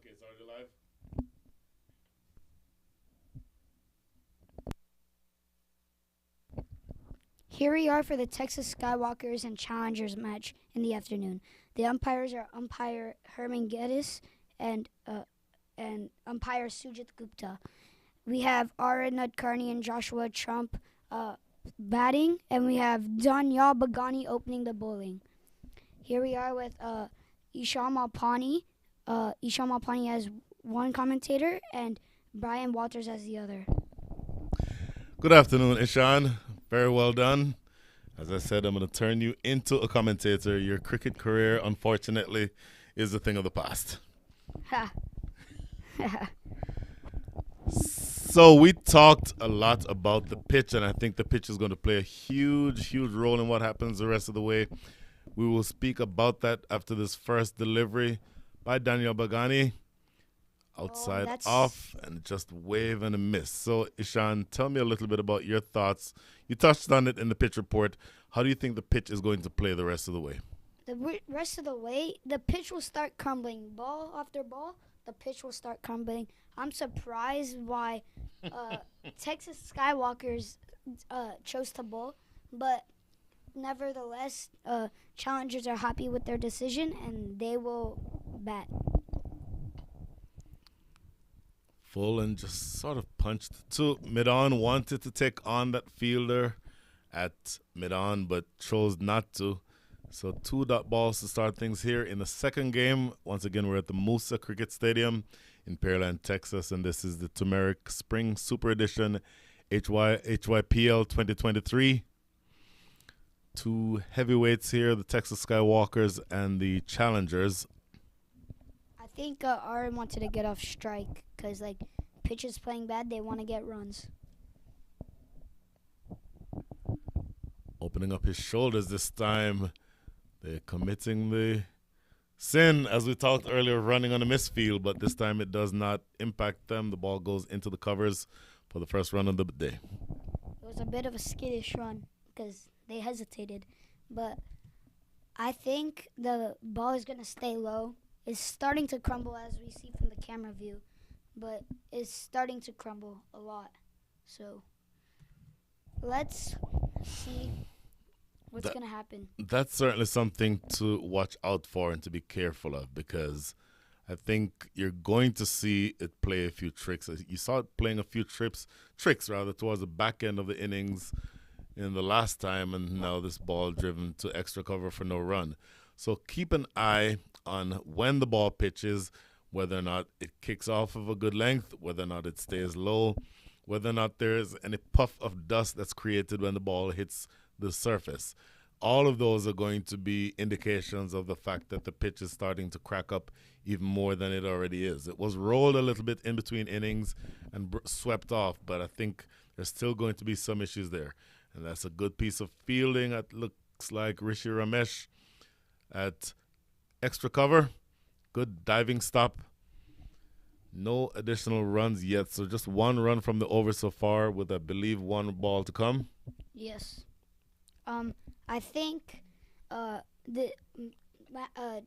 Okay, it's already live. Here we are for the Texas Skywalkers and Challengers match in the afternoon. The umpires are umpire Herman Geddes and umpire Sujit Gupta. We have Ara Nadkarni and Joshua Trump batting, and we have Daniel Bagani opening the bowling. Here we are with Isham Alpani. Isham Alpani as one commentator and Brian Walters as the other. Good afternoon, Ishan. Very well done. As I said, I'm going to turn you into a commentator. Your cricket career, unfortunately, is a thing of the past. Ha. So we talked a lot about the pitch, and I think the pitch is going to play a huge, huge role in what happens the rest of the way. We will speak about that after this first delivery by Daniel Bagani. Outside off and just wave and a miss. So, Ishan, tell me a little bit about your thoughts. You touched on it in the pitch report. How do you think the pitch is going to play the rest of the way? The rest of the way, the pitch will start crumbling. Ball after ball, the pitch will start crumbling. I'm surprised why Texas Skywalkers chose to bowl, but nevertheless, challengers are happy with their decision and they will bat. Full and just sort of punched to mid-on. Wanted to take on that fielder at mid-on, but chose not to. So 2 dot balls to start things here in the second game. Once again, we're at the Musa Cricket Stadium in Pearland, Texas, and this is the Turmeric Spring Super Edition HYPL 2023. 2 heavyweights here, the Texas Skywalkers and the Challengers. I think Aaron wanted to get off strike because, pitch is playing bad. They want to get runs. Opening up his shoulders this time. They're committing the sin, as we talked earlier, running on a misfield, but this time it does not impact them. The ball goes into the covers for the first run of the day. It was a bit of a skittish run because they hesitated, but I think the ball is going to stay low. It's starting to crumble as we see from the camera view, but it's starting to crumble a lot. So let's see what's going to happen. That's certainly something to watch out for and to be careful of, because I think you're going to see it play a few tricks. You saw it playing a few tricks towards the back end of the innings in the last time, and now this ball driven to extra cover for no run. So keep an eye on when the ball pitches, whether or not it kicks off of a good length, whether or not it stays low, whether or not there's any puff of dust that's created when the ball hits the surface. All of those are going to be indications of the fact that the pitch is starting to crack up even more than it already is. It was rolled a little bit in between innings and swept off, but I think there's still going to be some issues there. And that's a good piece of fielding. It looks like Rishi Ramesh at extra cover. Good diving stop. No additional runs yet, so just 1 run from the over so far with, I believe, 1 ball to come. Yes. I think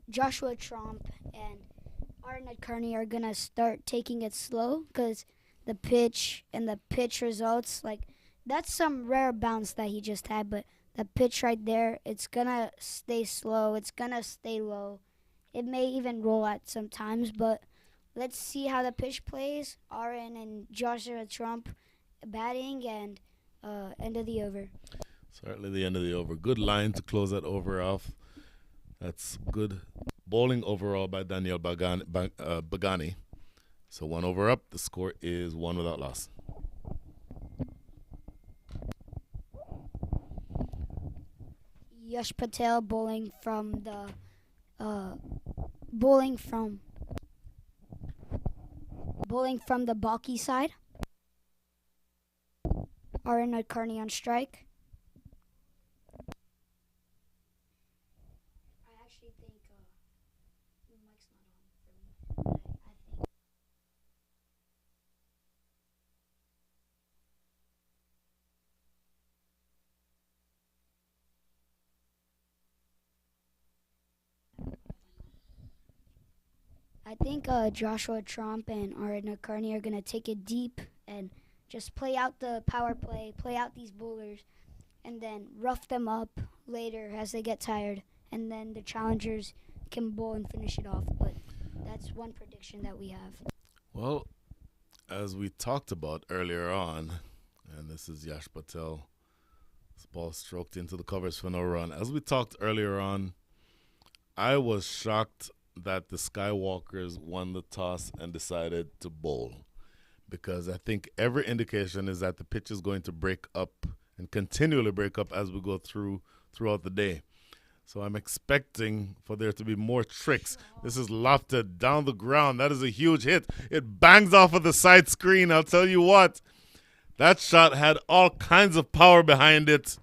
Joshua Trump and Arnett Kearney are going to start taking it slow because the pitch and the pitch results, that's some rare bounce that he just had, but the pitch right there, it's going to stay slow. It's going to stay low. It may even roll out sometimes, but let's see how the pitch plays. Aaron and Joshua Trump batting and end of the over. Certainly the end of the over. Good line to close that over off. That's good bowling overall by Daniel Bagani. So 1 over up. The score is 1 without loss. Yash Patel bowling from the bowling from the balky side. Aaron Kearney on strike. I actually think the mic's not on for me. But I think I think Joshua Trump and Aaron Carney are gonna take it deep and just play out the power play, play out these bowlers, and then rough them up later as they get tired, and then the challengers can bowl and finish it off. But that's one prediction that we have. Well, as we talked about earlier on, and this is Yash Patel, this ball stroked into the covers for no run. As we talked earlier on, I was shocked that the Skywalkers won the toss and decided to bowl, because I think every indication is that the pitch is going to break up and continually break up as we go throughout the day. So I'm expecting for there to be more tricks. This is lofted down the ground. That is a huge hit. It bangs off of the side screen. I'll tell you what, that shot had all kinds of power behind it.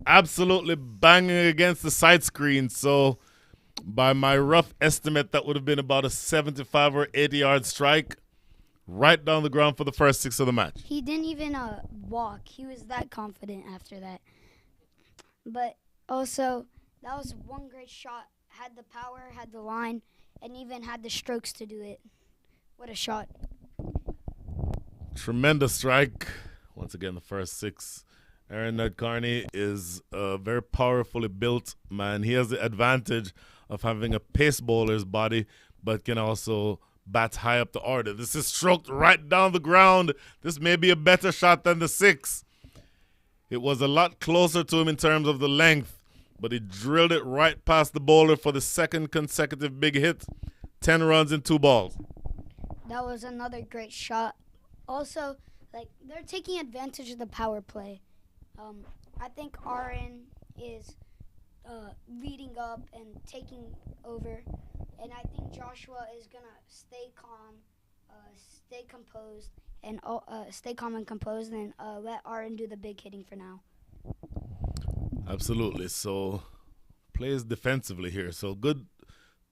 Absolutely banging against the side screen. So by my rough estimate, that would have been about a 75 or 80-yard strike right down the ground for the first six of the match. He didn't even walk. He was that confident after that. But also, that was one great shot. Had the power, had the line, and even had the strokes to do it. What a shot. Tremendous strike. Once again, the first six. Aaron Nadkarni is a very powerfully built man. He has the advantage of having a pace bowler's body, but can also bat high up the order. This is stroked right down the ground. This may be a better shot than the six. It was a lot closer to him in terms of the length, but he drilled it right past the bowler for the second consecutive big hit. 10 runs in 2 balls. That was another great shot. Also, they're taking advantage of the power play. I think Aaron is leading up and taking over, and I think Joshua is gonna stay calm, stay composed, and stay calm and composed, and let Aaron do the big hitting for now. Absolutely. So plays defensively here. So good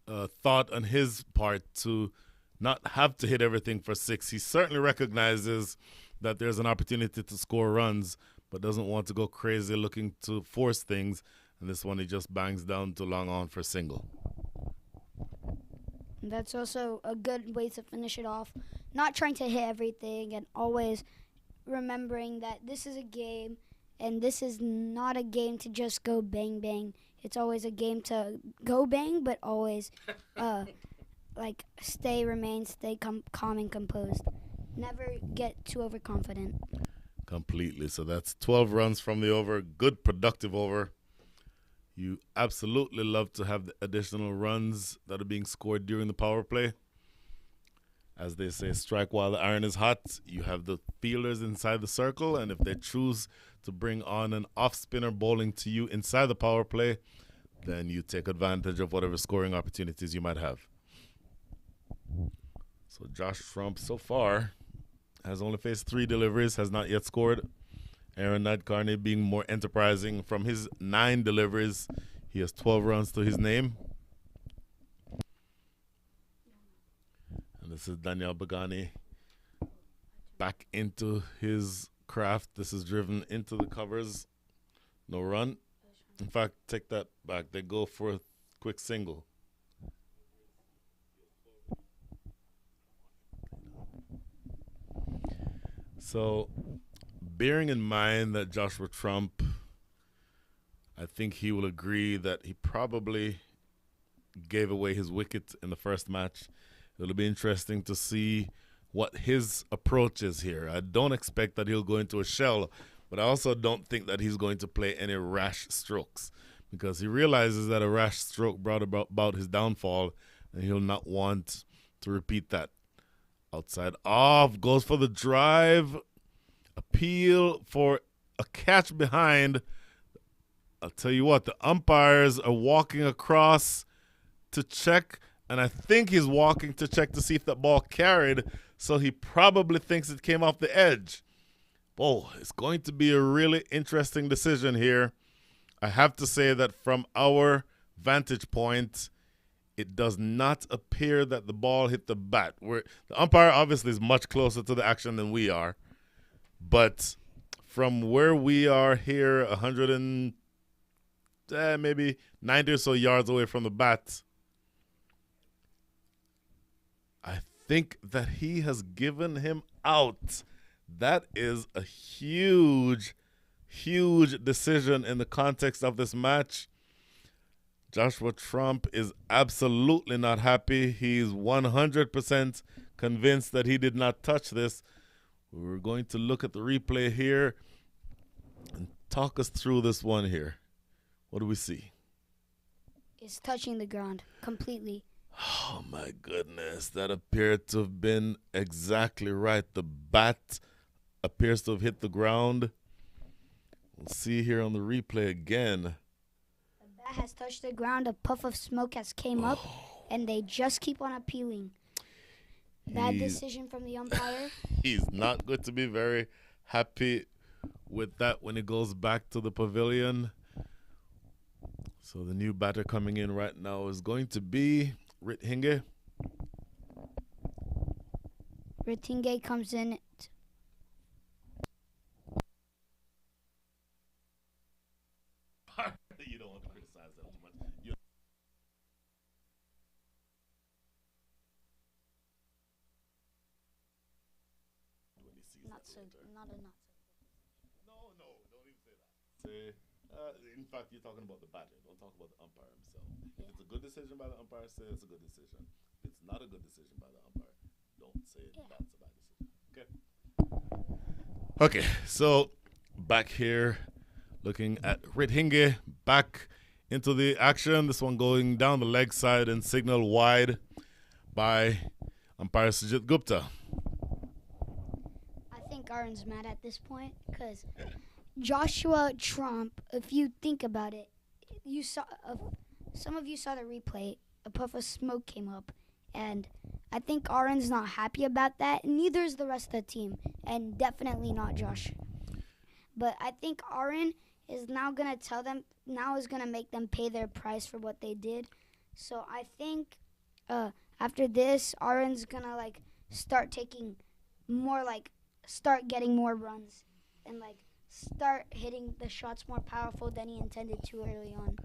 thought on his part to not have to hit everything for 6. He certainly recognizes that there's an opportunity to score runs, but doesn't want to go crazy looking to force things. And this one he just bangs down to long on for single. That's also a good way to finish it off. Not trying to hit everything, and always remembering that this is a game, and this is not a game to just go bang bang. It's always a game to go bang, but always stay calm and composed. Never get too overconfident. Completely. So that's 12 runs from the over. Good productive over. You absolutely love to have the additional runs that are being scored during the power play. As they say, strike while the iron is hot. You have the fielders inside the circle, and if they choose to bring on an off-spinner bowling to you inside the power play, then you take advantage of whatever scoring opportunities you might have. So Josh Trump so far has only faced 3 deliveries, has not yet scored. Aaron Nadkarni being more enterprising. From his 9 deliveries, he has 12 runs to his name. And this is Daniel Bagani back into his craft. This is driven into the covers. No run. In fact, take that back. They go for a quick single. So, bearing in mind that Joshua Trump, I think he will agree that he probably gave away his wicket in the first match. It'll be interesting to see what his approach is here. I don't expect that he'll go into a shell, but I also don't think that he's going to play any rash strokes, because he realizes that a rash stroke brought about his downfall, and he'll not want to repeat that. Outside off, goes for the drive. Appeal for a catch behind. I'll tell you what, the umpires are walking across to check, and I think he's walking to check to see if that ball carried, so he probably thinks it came off the edge. Oh, it's going to be a really interesting decision here. I have to say that from our vantage point, it does not appear that the ball hit the bat. The umpire obviously is much closer to the action than we are. But from where we are here, 100 and maybe 90 or so yards away from the bat, think that he has given him out. That is a huge, huge decision in the context of this match. Joshua Trump is absolutely not happy. He's 100% convinced that he did not touch this. We're going to look at the replay here and talk us through this one here. What do we see? It's touching the ground completely. Oh my goodness, that appeared to have been exactly right. The bat appears to have hit the ground. We'll see here on the replay again. The bat has touched the ground. A puff of smoke has came up, and they just keep on appealing. Bad decision from the umpire. He's not going to be very happy with that when he goes back to the pavilion. So the new batter coming in right now is going to be Rithinge. Rithinge comes in. You don't want to criticize that too much. Not enough. No, don't even say that. In fact, you're talking about the batter. Don't talk about the umpire himself. If it's a good decision by the umpire, say it's a good decision. If it's not a good decision by the umpire, don't say that's a bad decision. Okay. Okay, so back here, looking at Rithinge, back into the action. This one going down the leg side and signal wide by umpire Sujit Gupta. I think Aaron's mad at this point because Joshua Trump, if you think about it, you saw some of you saw the replay. A puff of smoke came up, and I think Aaron's not happy about that. Neither is the rest of the team, and definitely not Josh. But I think Aaron is now gonna tell them. Now is gonna make them pay their price for what they did. So I think after this, Aaron's gonna start taking more start getting more runs and start hitting the shots more powerful than he intended to early on.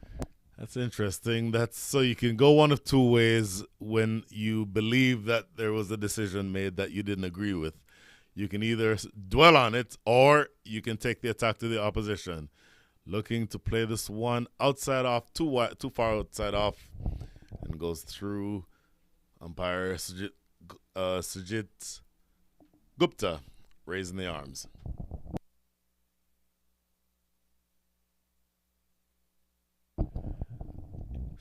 That's interesting. That's so you can go one of two ways when you believe that there was a decision made that you didn't agree with. You can either dwell on it or you can take the attack to the opposition. Looking to play this one outside off, too far outside off, and goes through umpire Sujit Gupta, raising the arms.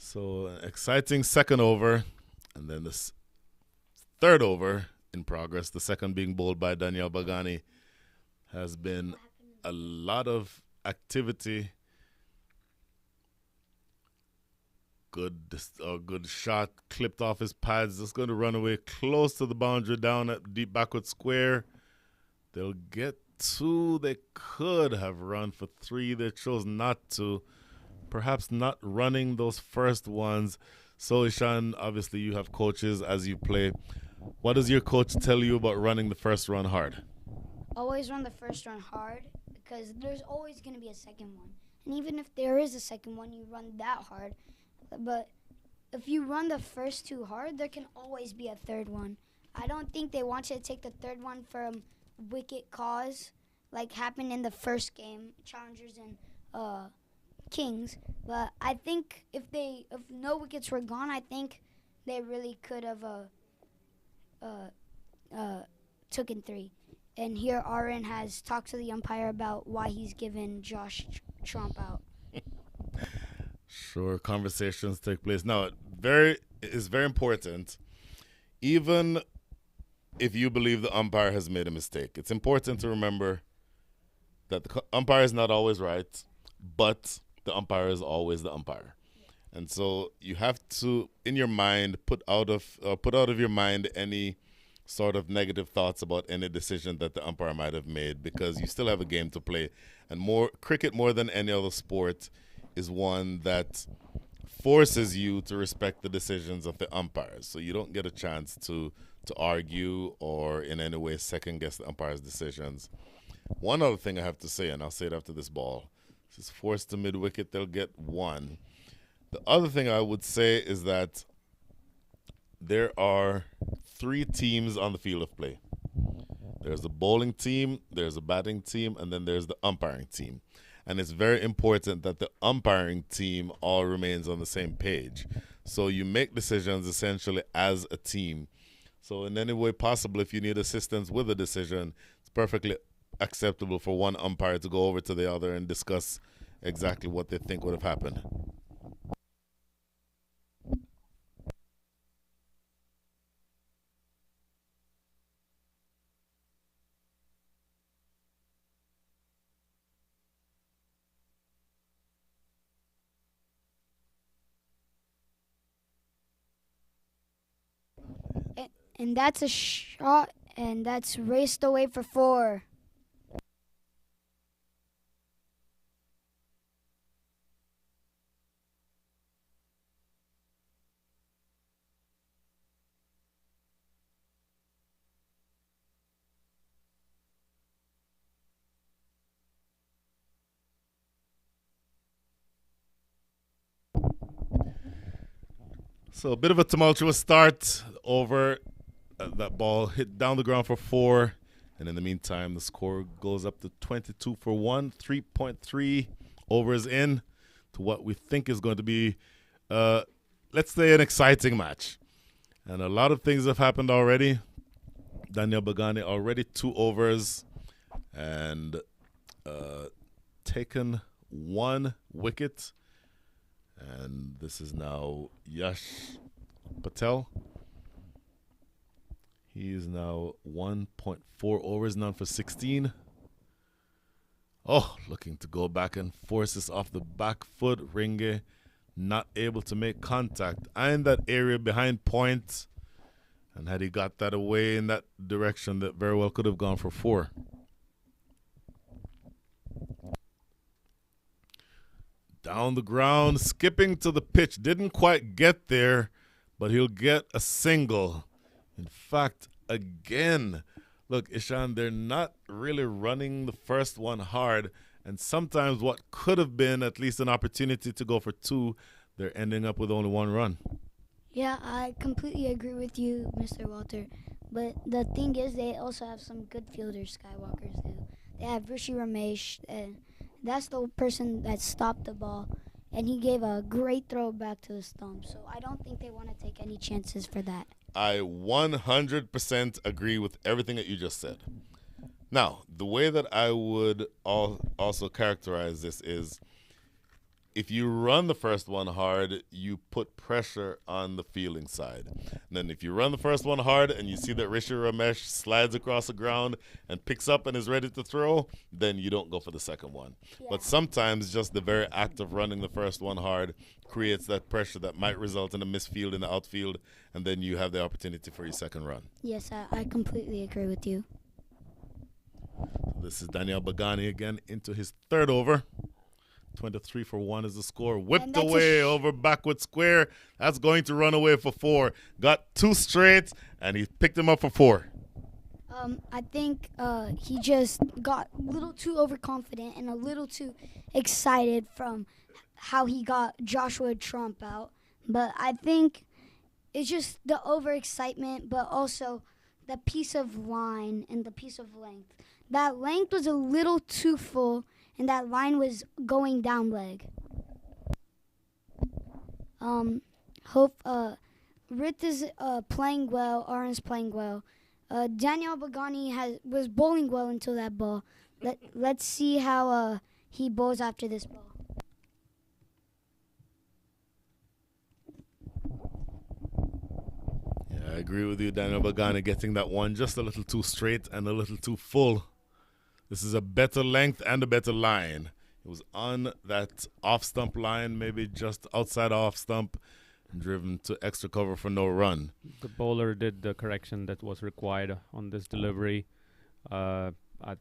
So an exciting second over, and then this third over in progress, the second being bowled by Daniel Bagani, has been a lot of activity. Good shot, clipped off his pads, just going to run away close to the boundary down at deep backward square. They'll get two. They could have run for three. They chose not to. Perhaps not running those first ones. So, Ishan, obviously you have coaches as you play. What does your coach tell you about running the first run hard? Always run the first run hard because there's always going to be a second one. And even if there is a second one, you run that hard. But if you run the first two hard, there can always be a third one. I don't think they want you to take the third one from wicket cause like happened in the first game, Challengers and Kings, but I think if no wickets were gone, I think they really could have taken three. And here Aaron has talked to the umpire about why he's given Josh Trump out. Sure, conversations take place. Now, it's very important, even if you believe the umpire has made a mistake. It's important to remember that the umpire is not always right, but the umpire is always the umpire. And so you have to, in your mind, put out of your mind any sort of negative thoughts about any decision that the umpire might have made, because you still have a game to play. And cricket, more than any other sport, is one that forces you to respect the decisions of the umpires. So you don't get a chance to argue or in any way second guess the umpire's decisions. One other thing I have to say, and I'll say it after this ball, this is forced to mid-wicket, they'll get one. The other thing I would say is that there are three teams on the field of play. There's the bowling team, there's a batting team, and then there's the umpiring team. And it's very important that the umpiring team all remains on the same page. So you make decisions essentially as a team. So in any way possible, if you need assistance with a decision, it's perfectly acceptable for one umpire to go over to the other and discuss exactly what they think would have happened. And that's a shot, and that's raced away for four. So a bit of a tumultuous start over. That ball hit down the ground for four. And in the meantime, the score goes up to 22 for 1, 3.3 overs in to what we think is going to be, let's say, an exciting match. And a lot of things have happened already. Daniel Bagani already 2 overs and taken 1 wicket. And this is now Yash Patel. He is now 1.4 overs, none for 16. Oh, looking to go back and force this off the back foot. Ringe not able to make contact. In that area behind point. And had he got that away in that direction, that very well could have gone for 4. Down the ground, skipping to the pitch. Didn't quite get there, but he'll get a single. In fact, again, look, Ishan, they're not really running the first one hard. And sometimes what could have been at least an opportunity to go for 2, they're ending up with only 1 run. Yeah, I completely agree with you, Mr. Walter. But the thing is, they also have some good fielders, Skywalkers do. They have Rishi Ramesh, and that's the person that stopped the ball. And he gave a great throw back to the stump. So I don't think they want to take any chances for that. I 100% agree with everything that you just said. Now, the way that I would also characterize this is if you run the first one hard, you put pressure on the fielding side. And then if you run the first one hard and you see that Rishi Ramesh slides across the ground and picks up and is ready to throw, then you don't go for the second one. Yeah. But sometimes just the very act of running the first one hard creates that pressure that might result in a misfield in the outfield, and then you have the opportunity for your second run. Yes, I completely agree with you. This is Daniel Bagani again into his 3rd over. 23 for 1 is the score. Whipped away over backward square. That's going to run away for 4. Got 2 straight, and he picked him up for 4. I think he just got a little too overconfident and a little too excited from how he got Joshua Trump out. But I think it's just the overexcitement, but also the piece of line and the piece of length. That length was a little too full, and that line was going down leg. Rith is playing well. Aaron's playing well. Daniel Bagani was bowling well until that ball. Let's see how he bowls after this ball. Yeah, I agree with you, Daniel Bagani getting that one just a little too straight and a little too full. This is a better length and a better line. It was on that off-stump line, maybe just outside off-stump, and driven to extra cover for no run. The bowler did the correction that was required on this delivery. I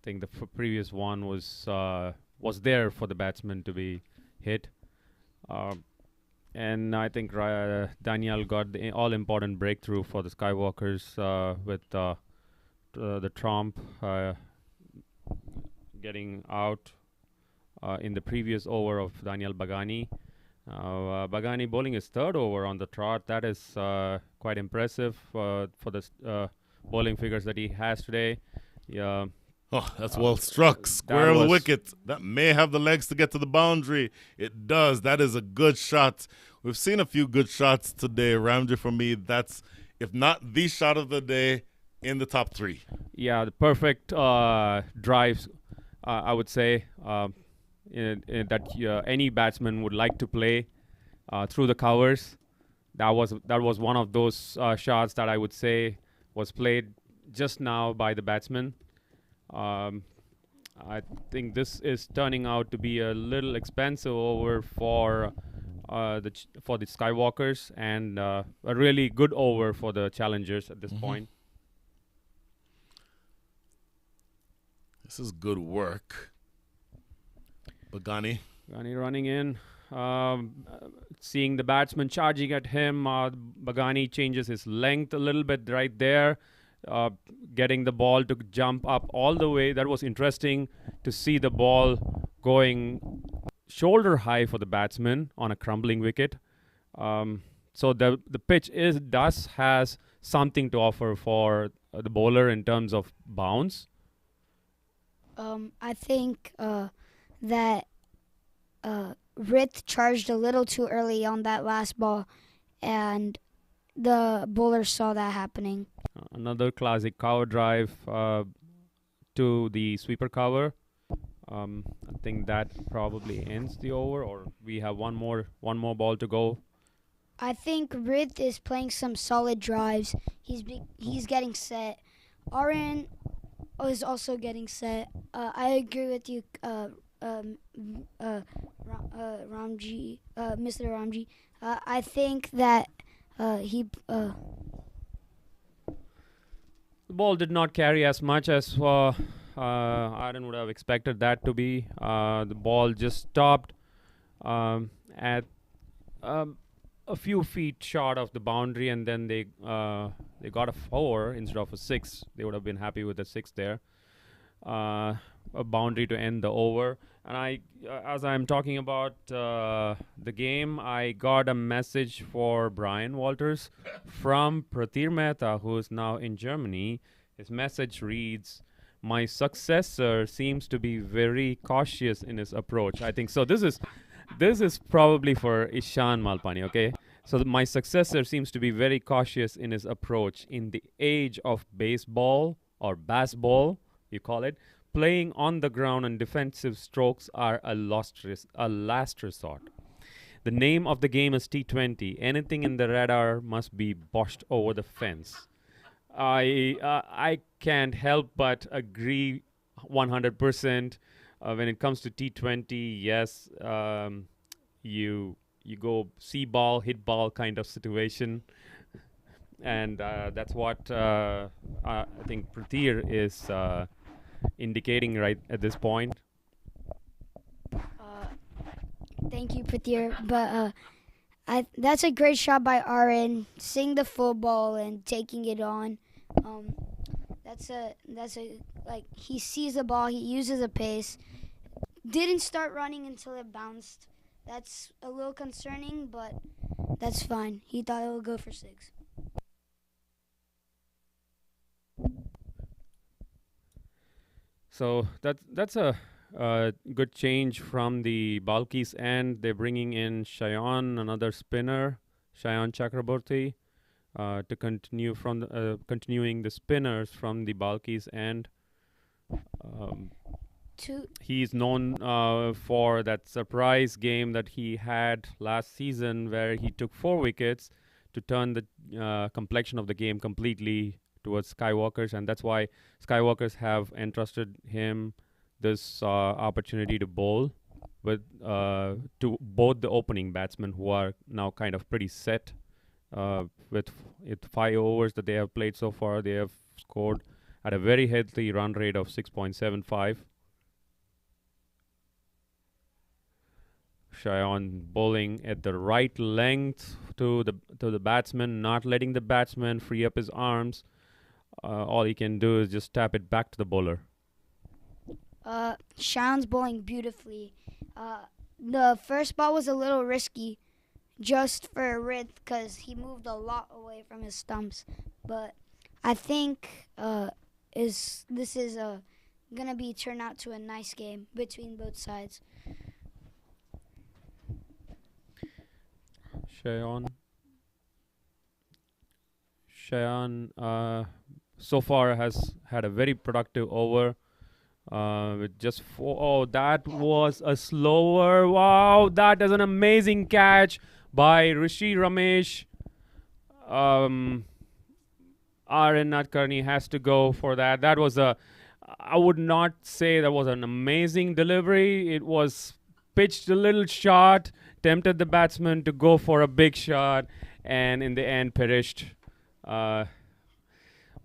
think the previous one was there for the batsman to be hit. And I think Daniel got the all-important breakthrough for the Skywalkers with the Trump getting out in the previous over of Daniel Bagani. Bagani bowling his third over on the trot. That is quite impressive for the bowling figures that he has today. Yeah, Oh, that's well struck. that Square of the was wicket. That may have the legs to get to the boundary. It does. That is a good shot. We've seen a few good shots today. Ramji, for me, that's, if not the shot of the day, in the top three. yeah the perfect drives. I would say that any batsman would like to play through the covers. That was one of those shots that I would say was played just now by the batsman. Um, I think this is turning out to be a little expensive over for for the Skywalkers, and a really good over for the challengers at this point. This is good work. Bagani. Bagani running in, seeing the batsman charging at him. Bagani changes his length a little bit right there, getting the ball to jump up all the way. That was interesting to see the ball going shoulder high for the batsman on a crumbling wicket. So the pitch does has something to offer for the bowler in terms of bounce. I think that Rith charged a little too early on that last ball, and the bowler saw that happening. Another classic cover drive to the sweeper cover. I think that probably ends the over, or we have one more ball to go. I think Rith is playing some solid drives. He's getting set. Aaron is also getting set. I agree with you, Ramji, Mr. Ramji. I think that he. The ball did not carry as much as Aaron would have expected that to be. The ball just stopped at a few feet short of the boundary, and then they got a 4 instead of a 6. They would have been happy with a 6 there. A boundary to end the over. And as I'm talking about the game, I got a message for Brian Walters from Pratir Mehta, who is now in Germany. His message reads, "My successor seems to be very cautious in his approach." I think so. This is probably for Ishan Malpani. Okay, so my successor seems to be very cautious in his approach in the age of baseball or baseball, you call it. Playing on the ground and defensive strokes are a last resort. The name of the game is T20. Anything in the radar must be boshed over the fence. I can't help but agree 100%. When it comes to T20, yes, you go see ball, hit ball kind of situation, and that's what I think Pratir is indicating right at this point. Thank you, Pratir. But that's a great shot by Aaron, seeing the full ball and taking it on. That's a like, he sees the ball, he uses a pace. Didn't start running until it bounced. That's a little concerning, but that's fine. He thought it would go for 6. So that's a good change from the Balkis end. They're bringing in Shayan, another spinner, Shayan Chakraborty, to continue from continuing the spinners from the Balkis end. He's known for that surprise game that he had last season, where he took 4 wickets to turn the complexion of the game completely towards Skywalkers, and that's why Skywalkers have entrusted him this opportunity to bowl with to both the opening batsmen, who are now kind of pretty set with 5 overs that they have played so far. They have scored at a very healthy run rate of 6.75. Shayan bowling at the right length to the batsman, not letting the batsman free up his arms. All he can do is just tap it back to the bowler. Shayan's bowling beautifully. the first ball was a little risky just for Rith because he moved a lot away from his stumps. But I think this is gonna be turn out to a nice game between both sides. Shayan so far has had a very productive over with just four. Oh, that was a slower. Wow, that is an amazing catch by Rishi Ramesh. Um, Aaron Nadkarni has to go for that. That was a. I would not say that was an amazing delivery. It was pitched a little short, tempted the batsman to go for a big shot, and in the end perished. Uh,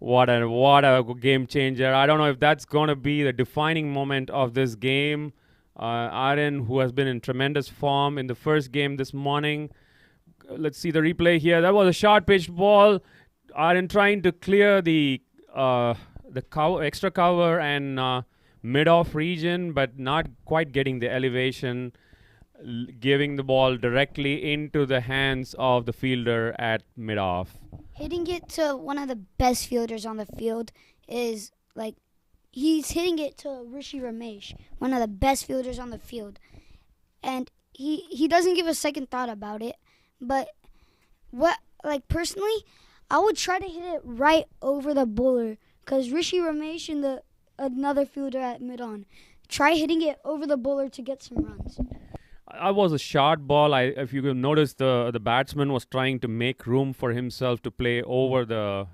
what a game changer! I don't know if that's going to be the defining moment of this game. Aaron, who has been in tremendous form in the first game this morning. Let's see the replay here. That was a short pitched ball. Aaron trying to clear the extra cover and mid-off region, but not quite getting the elevation, giving the ball directly into the hands of the fielder at mid-off. Hitting it to one of the best fielders on the field is like he's hitting it to Rishi Ramesh, one of the best fielders on the field, and he doesn't give a second thought about it. But personally, I would try to hit it right over the bowler because Rishi Ramesh and another fielder at mid-on try hitting it over the bowler to get some runs. I was a short ball. If you could notice, the batsman was trying to make room for himself to play over the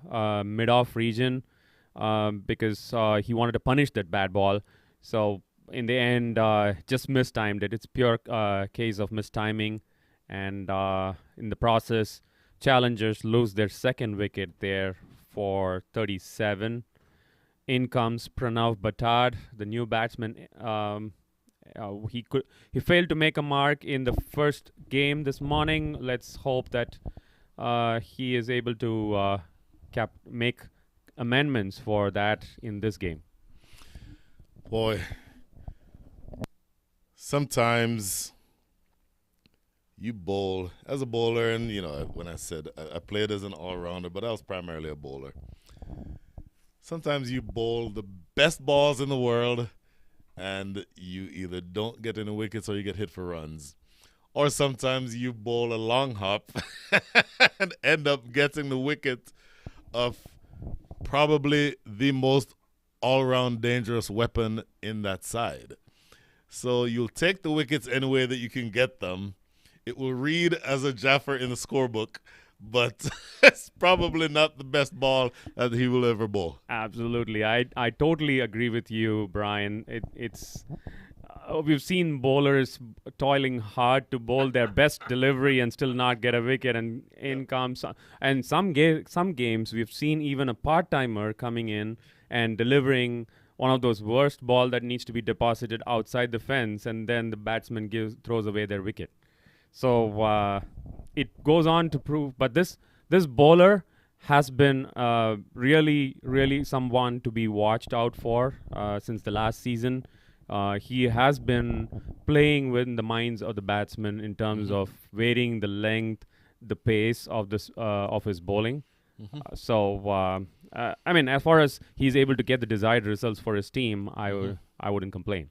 mid-off region because he wanted to punish that bad ball. So in the end, just mistimed it. It's pure case of mistiming, and in the process, challengers lose their second wicket there for 37. In comes Pranav Batad, the new batsman. He failed to make a mark in the first game this morning. Let's hope that he is able to make amendments for that in this game. Boy, sometimes you bowl as a bowler, and when I said I played as an all-rounder, but I was primarily a bowler. Sometimes you bowl the best balls in the world, and you either don't get any wickets or you get hit for runs. Or sometimes you bowl a long hop and end up getting the wicket of probably the most all-round dangerous weapon in that side. So you'll take the wickets any way that you can get them. It will read as a Jaffer in the scorebook, but it's probably not the best ball that he will ever bowl. Absolutely. I totally agree with you, Brian. It's we've seen bowlers toiling hard to bowl their best delivery and still not get a wicket, and in comes and some games we've seen even a part-timer coming in and delivering one of those worst ball that needs to be deposited outside the fence, and then the batsman throws away their wicket. So it goes on to prove, but this bowler has been really someone to be watched out for since the last season. He has been playing with the minds of the batsmen in terms of varying the length, the pace of his bowling. I mean, as far as he's able to get the desired results for his team, I wouldn't complain.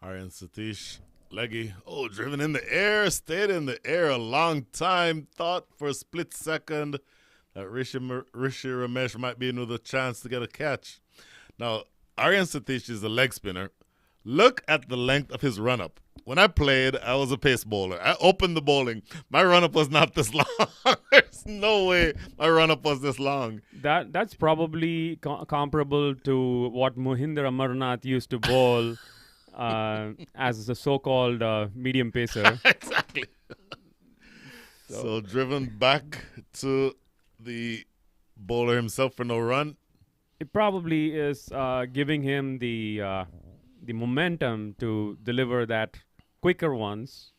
Aryan Satish, leggy, driven in the air, stayed in the air a long time, thought for a split second that Rishi Ramesh might be another chance to get a catch. Now, Aryan Satish is a leg spinner. Look at the length of his run-up. When I played, I was a pace bowler. I opened the bowling. My run-up was not this long. There's no way my run-up was this long. That's probably comparable to what Mohinder Amarnath used to bowl as a so-called medium pacer. Exactly. So driven back to the bowler himself for no run. It probably is giving him the momentum to deliver that quicker ones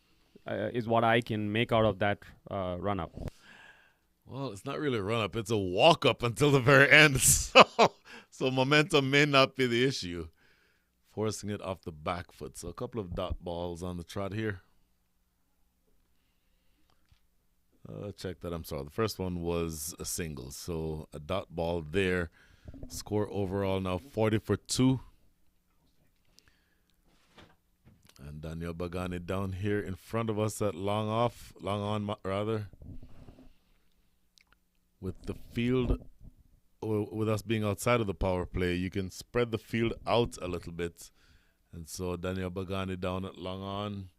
is what I can make out of that run-up. Well, it's not really a run-up. It's a walk-up until the very end. So momentum may not be the issue forcing it off the back foot. So a couple of dot balls on the trot here. Check that. I'm sorry. The first one was a single. So a dot ball there. Score overall now 40 for 2. And Daniel Bagani down here in front of us at long on rather. With the field, with us being outside of the power play, you can spread the field out a little bit. And so Daniel Bagani down at long on.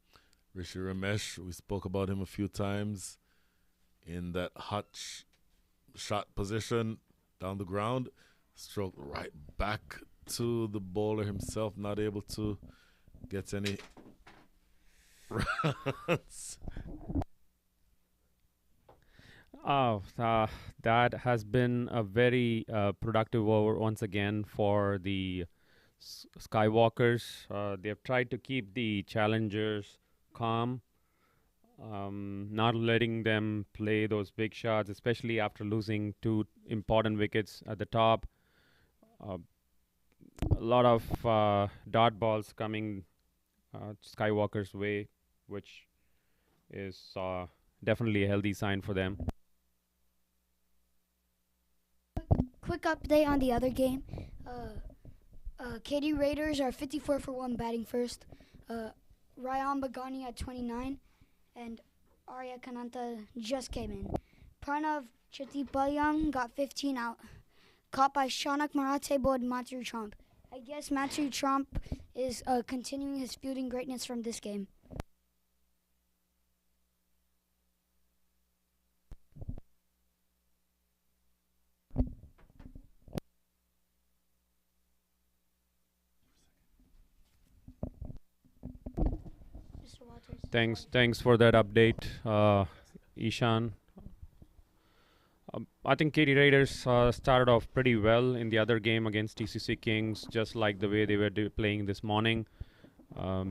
Rishi Ramesh, we spoke about him a few times in that hot shot position down the ground. Stroke right back to the bowler himself, not able to get any runs. That has been a very productive over once again for the Skywalkers. They have tried to keep the challengers calm, not letting them play those big shots, especially after losing 2 important wickets at the top. A lot of dot balls coming Skywalker's way, which is definitely a healthy sign for them. Quick update on the other game. KD Raiders are 54 for 1 batting first. Ryan Bagani at 29. And Arya Kananta just came in. Pranav Chattipalayam got 15 out. Caught by Shanak Marathe bowled Matthew Trump. I guess Matthew Trump is continuing his fielding greatness from this game. Thanks for that update, Ishan. I think KD Raiders started off pretty well in the other game against TCC Kings, just like the way they were playing this morning,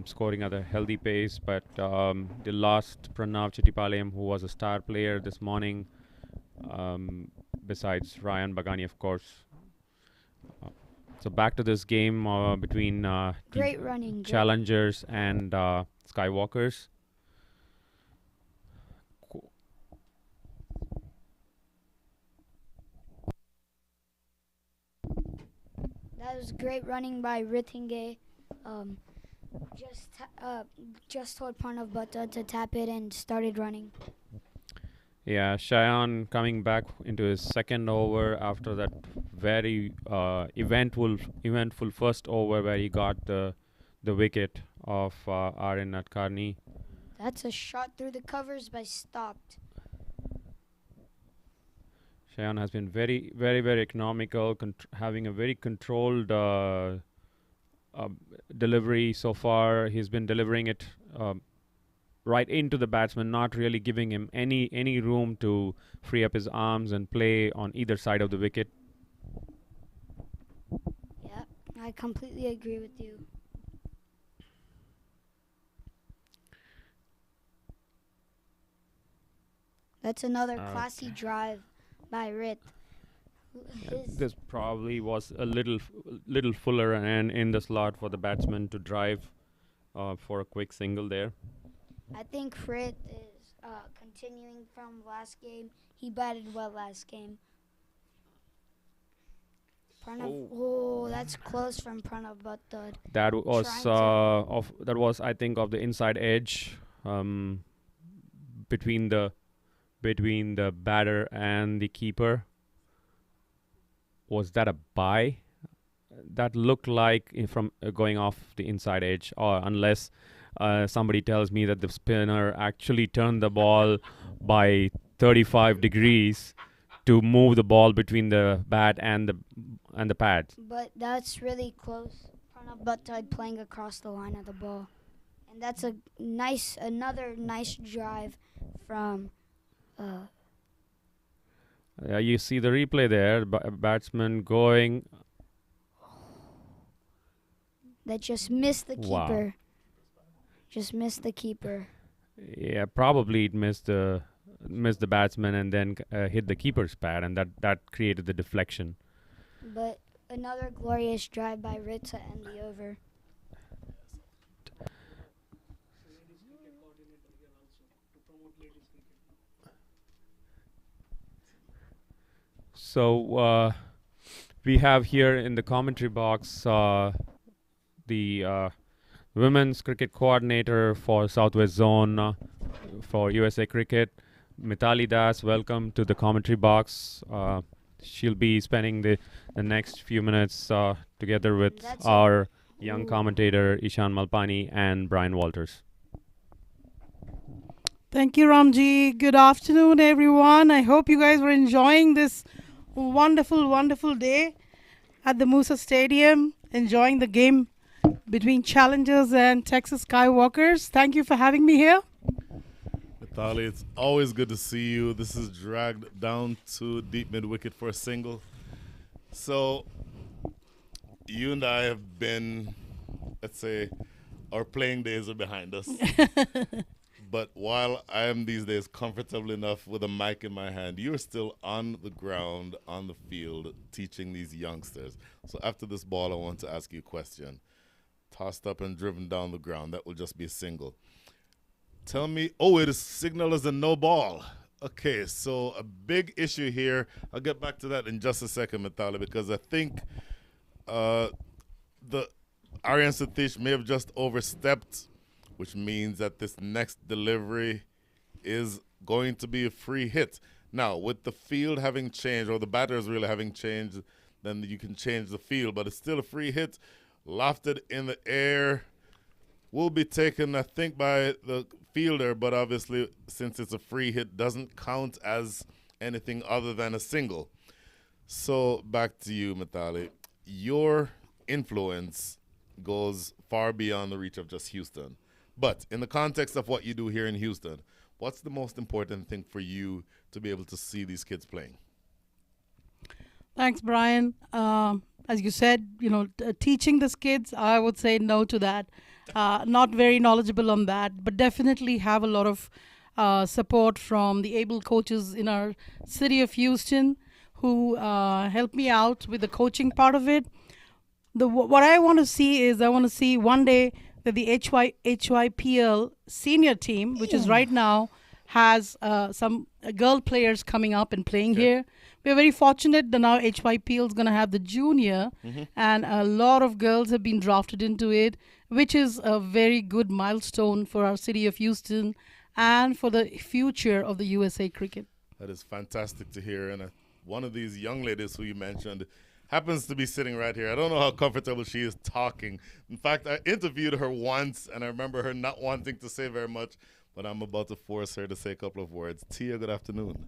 scoring at a healthy pace. But they lost Pranav Chattipalayam, who was a star player this morning, besides Ryan Bagani, of course. So back to this game between Great running. Challengers and Skywalkers. That was great running by Ritinge. Just told Pranav Bhatta to tap it and started running. Yeah, Cheyenne coming back into his second over after that very eventful first over where he got the wicket of Aaron Nadkarni. That's a shot through the covers but stopped. Cheyenne has been very, very, very economical, having a very controlled delivery so far. He's been delivering it right into the batsman, not really giving him any room to free up his arms and play on either side of the wicket. Yeah, I completely agree with you. That's another classy drive by Rit. This probably was a little fuller and in the slot for the batsman to drive for a quick single there. I think Rit is continuing from last game. He batted well last game. Pranav, that's close from Pranav Bhatta. That was I think of the inside edge between the batter and the keeper. Was that a bye? That looked like from going off the inside edge, or unless somebody tells me that the spinner actually turned the ball by 35 degrees to move the ball between the bat and the pad. But that's really close. Pranav Bhatta playing across the line of the ball, and that's another nice drive from. You see the replay there, batsman going. That just missed the keeper. Wow. Just missed the keeper. Yeah, probably it missed the batsman and then hit the keeper's pad, and that created the deflection. But another glorious drive by Rit to end the over. So we have here in the commentary box the women's cricket coordinator for Southwest Zone for USA Cricket, Mitali Das. Welcome to the commentary box. She'll be spending the next few minutes together with our young commentator Ishan Malpani and Brian Walters. Thank you, Ramji. Good afternoon, everyone. I hope you guys were enjoying this wonderful, wonderful day at the Musa Stadium, enjoying the game between Challengers and Texas Skywalkers. Thank you for having me here. Mitali, it's always good to see you. This is dragged down to deep mid wicket for a single. So, you and I have been, let's say, our playing days are behind us. But while I am these days comfortable enough with a mic in my hand, you're still on the ground, on the field, teaching these youngsters. So after this ball, I want to ask you a question. Tossed up and driven down the ground, that will just be a single. Tell me, it is signal as a no ball. Okay, so a big issue here. I'll get back to that in just a second, Mitali, because I think the Aryan Satish may have just overstepped, which means that this next delivery is going to be a free hit. Now, with the field having changed, or the batters really having changed, then you can change the field, but it's still a free hit. Lofted in the air, will be taken, I think, by the fielder, but obviously, since it's a free hit, doesn't count as anything other than a single. So, back to you, Mitali. Your influence goes far beyond the reach of just Houston. But in the context of what you do here in Houston, what's the most important thing for you to be able to see these kids playing? Thanks, Brian. As you said, teaching these kids, I would say no to that. Not very knowledgeable on that, but definitely have a lot of support from the able coaches in our city of Houston who help me out with the coaching part of it. What I want to see is I want to see one day that the HYPL senior team, which is right now, has some girl players coming up and playing here. We're very fortunate that now HYPL is going to have the junior, and a lot of girls have been drafted into it, which is a very good milestone for our city of Houston and for the future of the USA cricket. That is fantastic to hear. And one of these young ladies who you mentioned happens to be sitting right here. I don't know how comfortable she is talking. In fact, I interviewed her once, and I remember her not wanting to say very much, but I'm about to force her to say a couple of words. Tia, good afternoon.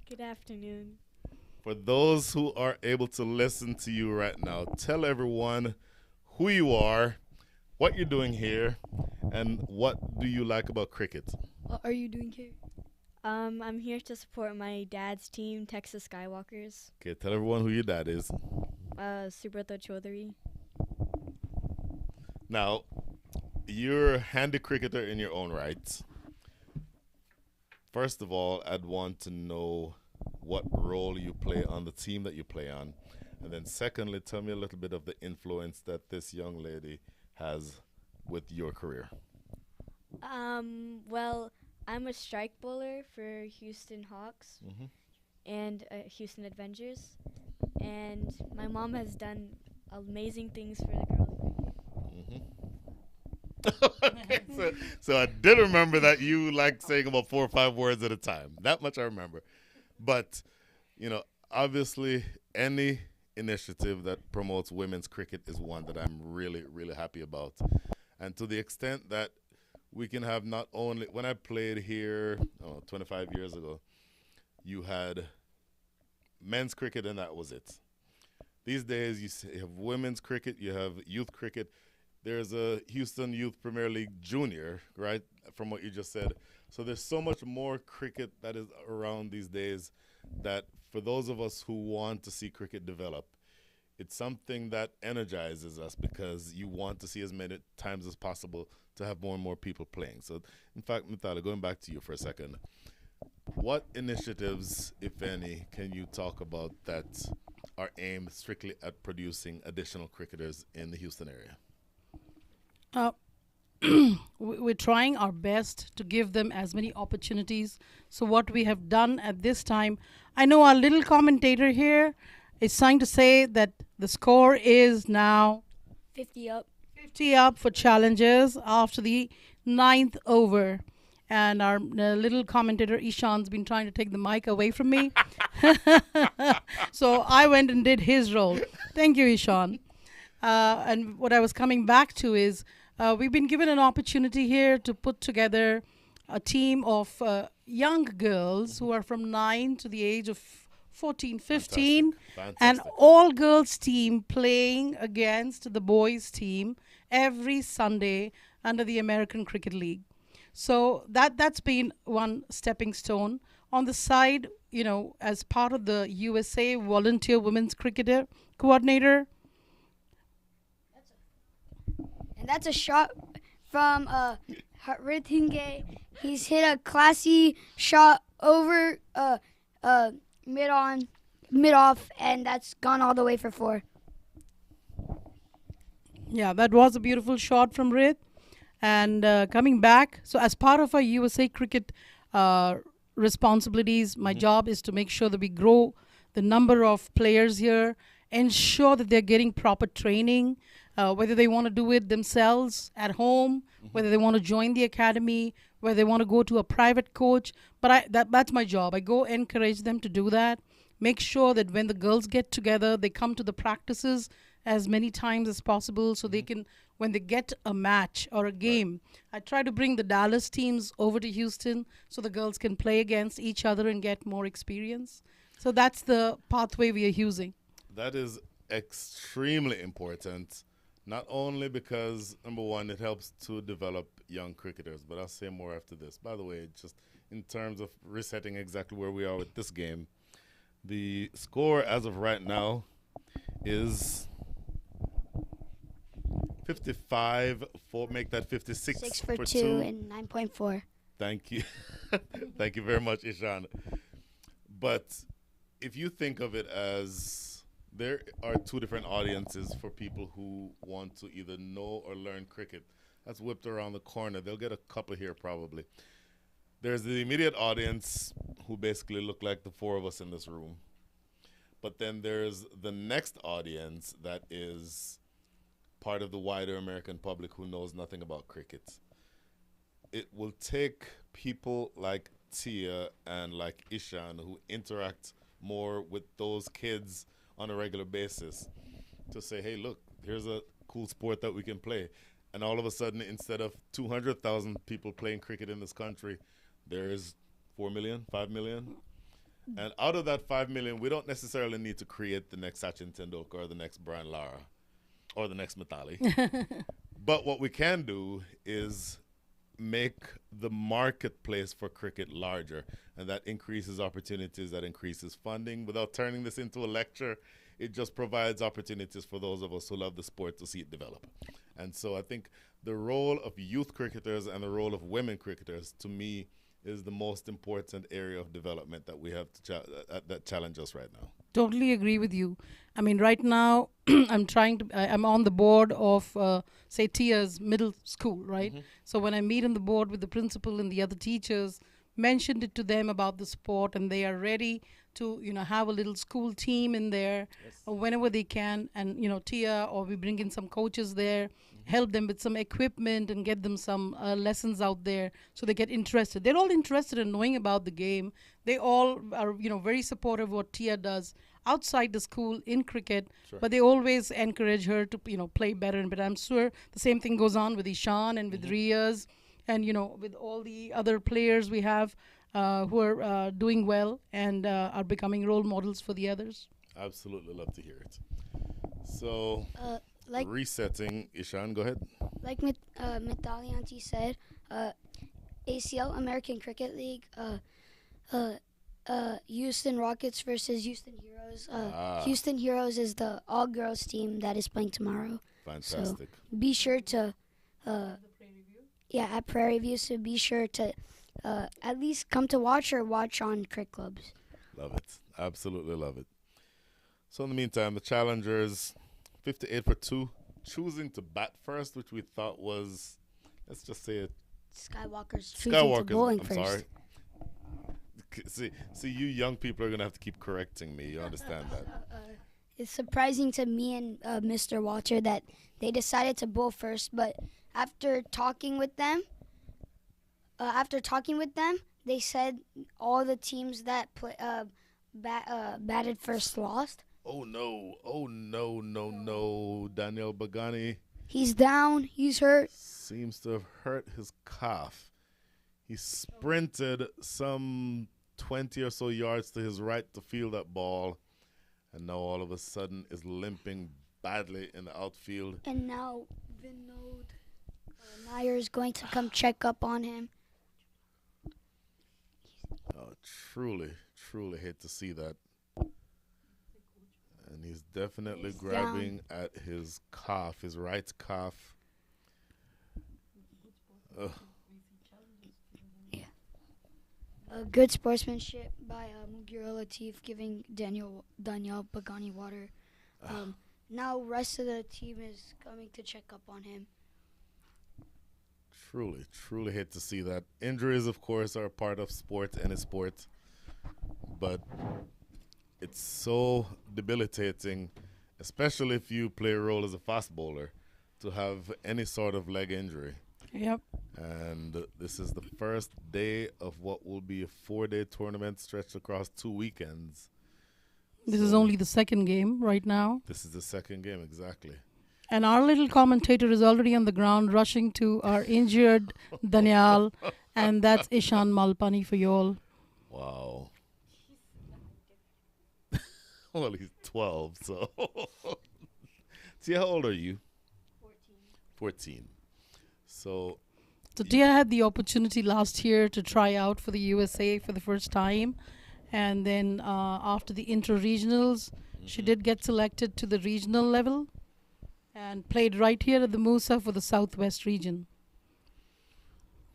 Good afternoon. For those who are able to listen to you right now, tell everyone who you are, what you're doing here, and what do you like about cricket? What are you doing here? I'm here to support my dad's team, Texas Skywalkers. Okay, tell everyone who your dad is. Subrata Chaudhary. Now, you're a handy cricketer in your own right. First of all, I'd want to know what role you play on the team that you play on. And then secondly, tell me a little bit of the influence that this young lady has with your career. Well, I'm a strike bowler for Houston Hawks and Houston Avengers. And my mom has done amazing things for the girls. Okay, so I did remember that you like saying about 4 or 5 words at a time. That much I remember. But, obviously any initiative that promotes women's cricket is one that I'm really, really happy about. And to the extent that we can have not only, when I played here 25 years ago, you had men's cricket and that was it. These days you have women's cricket, you have youth cricket. There's a Houston Youth Premier League Junior, right, from what you just said. So there's so much more cricket that is around these days that for those of us who want to see cricket develop, it's something that energizes us because you want to see as many times as possible to have more and more people playing. So, in fact, Mitali, going back to you for a second, what initiatives, if any, can you talk about that are aimed strictly at producing additional cricketers in the Houston area? we're trying our best to give them as many opportunities. So what we have done at this time, I know our little commentator here is trying to say that the score is now 50 up. 50 up for challenges after the ninth over. And our little commentator Ishan's been trying to take the mic away from me. So I went and did his role. Thank you, Ishan. And what I was coming back to is we've been given an opportunity here to put together a team of young girls who are from 9 to the age of 14, 15. Fantastic. An all girls team playing against the boys team every Sunday under the American Cricket League. So that's been one stepping stone. On the side, as part of the USA Volunteer Women's Cricketer Coordinator. And that's a shot from Rithinge. He's hit a classy shot over mid off, and that's gone all the way for 4. Yeah, that was a beautiful shot from Rith. And coming back, so as part of our USA Cricket responsibilities, my job is to make sure that we grow the number of players here, ensure that they're getting proper training, whether they want to do it themselves at home, whether they want to join the academy, whether they want to go to a private coach. But that's my job. I go encourage them to do that. Make sure that when the girls get together, they come to the practices as many times as possible so they can, when they get a match or a game, I try to bring the Dallas teams over to Houston so the girls can play against each other and get more experience. So that's the pathway we are using. That is extremely important, not only because, number one, it helps to develop young cricketers, but I'll say more after this. By the way, just in terms of resetting exactly where we are with this game, the score as of right now is 55 for, make that 56 6 for 2 and 9.4. Thank you. Thank you very much, Ishan. But if you think of it as there are 2 different audiences for people who want to either know or learn cricket, that's whipped around the corner. They'll get a couple here probably. There's the immediate audience who basically look like the 4 of us in this room. But then there's the next audience that is part of the wider American public who knows nothing about cricket. It will take people like Tia and like Ishan who interact more with those kids on a regular basis to say, hey, look, here's a cool sport that we can play. And all of a sudden, instead of 200,000 people playing cricket in this country, there's 4 million, 5 million. And out of that 5 million, we don't necessarily need to create the next Sachin Tendulkar or the next Brian Lara or the next Mitali. But what we can do is make the marketplace for cricket larger, and that increases opportunities, that increases funding. Without turning this into a lecture, it just provides opportunities for those of us who love the sport to see it develop. And so I think the role of youth cricketers and the role of women cricketers, to me, is the most important area of development that we have to that challenge us right now. Totally agree with you. I mean, right now, I'm on the board of, say, Tia's middle school, right? So when I meet on the board with the principal and the other teachers, mentioned it to them about the sport, and they are ready to, have a little school team in there whenever they can. And, Tia, or we bring in some coaches there, help them with some equipment and get them some lessons out there so they get interested. They're all interested in knowing about the game. They all are, very supportive of what Tia does outside the school in cricket, but they always encourage her to, play better and better. I'm sure the same thing goes on with Ishan and with Riaz and, with all the other players we have who are doing well and are becoming role models for the others. Absolutely love to hear it. So, resetting, Ishan, go ahead. Like Mitali Auntie said, ACL, American Cricket League, Houston Rockets versus Houston Heroes. Houston Heroes is the all-girls team that is playing tomorrow. Fantastic. So be sure to, at Prairie View, so be sure to at least come to watch or watch on Cricket Clubs. Love it. Absolutely love it. So in the meantime, the challengers, 58 for 2, choosing to bat first, which we thought was, let's just say it. Skywalkers choosing to bowling I'm first. sorry. See, you young people are gonna have to keep correcting me. You understand that? It's surprising to me and Mr. Walter that they decided to bowl first, but after talking with them, they said all the teams that batted first lost. Oh no! Oh no! No no! Daniel Bagani He's down. He's hurt. seems to have hurt his calf. He sprinted some 20 or so yards to his right to field that ball, and now all of a sudden is limping badly in the outfield. And now Vinod Nair is going to come check up on him. Oh, truly, truly hate to see that. And he's definitely He's grabbing at his calf, his right calf. Ugh. Good sportsmanship by Mughir Latif giving Daniel Bagani water. Now rest of the team is coming to check up on him. Truly, truly hate to see that. Injuries, of course, are a part of sport, any sport. But it's so debilitating, especially if you play a role as a fast bowler, to have any sort of leg injury. Yep. And this is the first day of what will be a 4-day tournament stretched across 2 weekends. This is So only the second game right now. This is the second game, exactly. And our little commentator is already on the ground rushing to our injured Daniel. And that's Ishan Malpani for you all. Wow. Well, he's 12, so. See, how old are you? 14. So, So Tia had the opportunity last year to try out for the USA for the first time. And then after the inter-regionals, she did get selected to the regional level and played right here at the Musa for the Southwest region.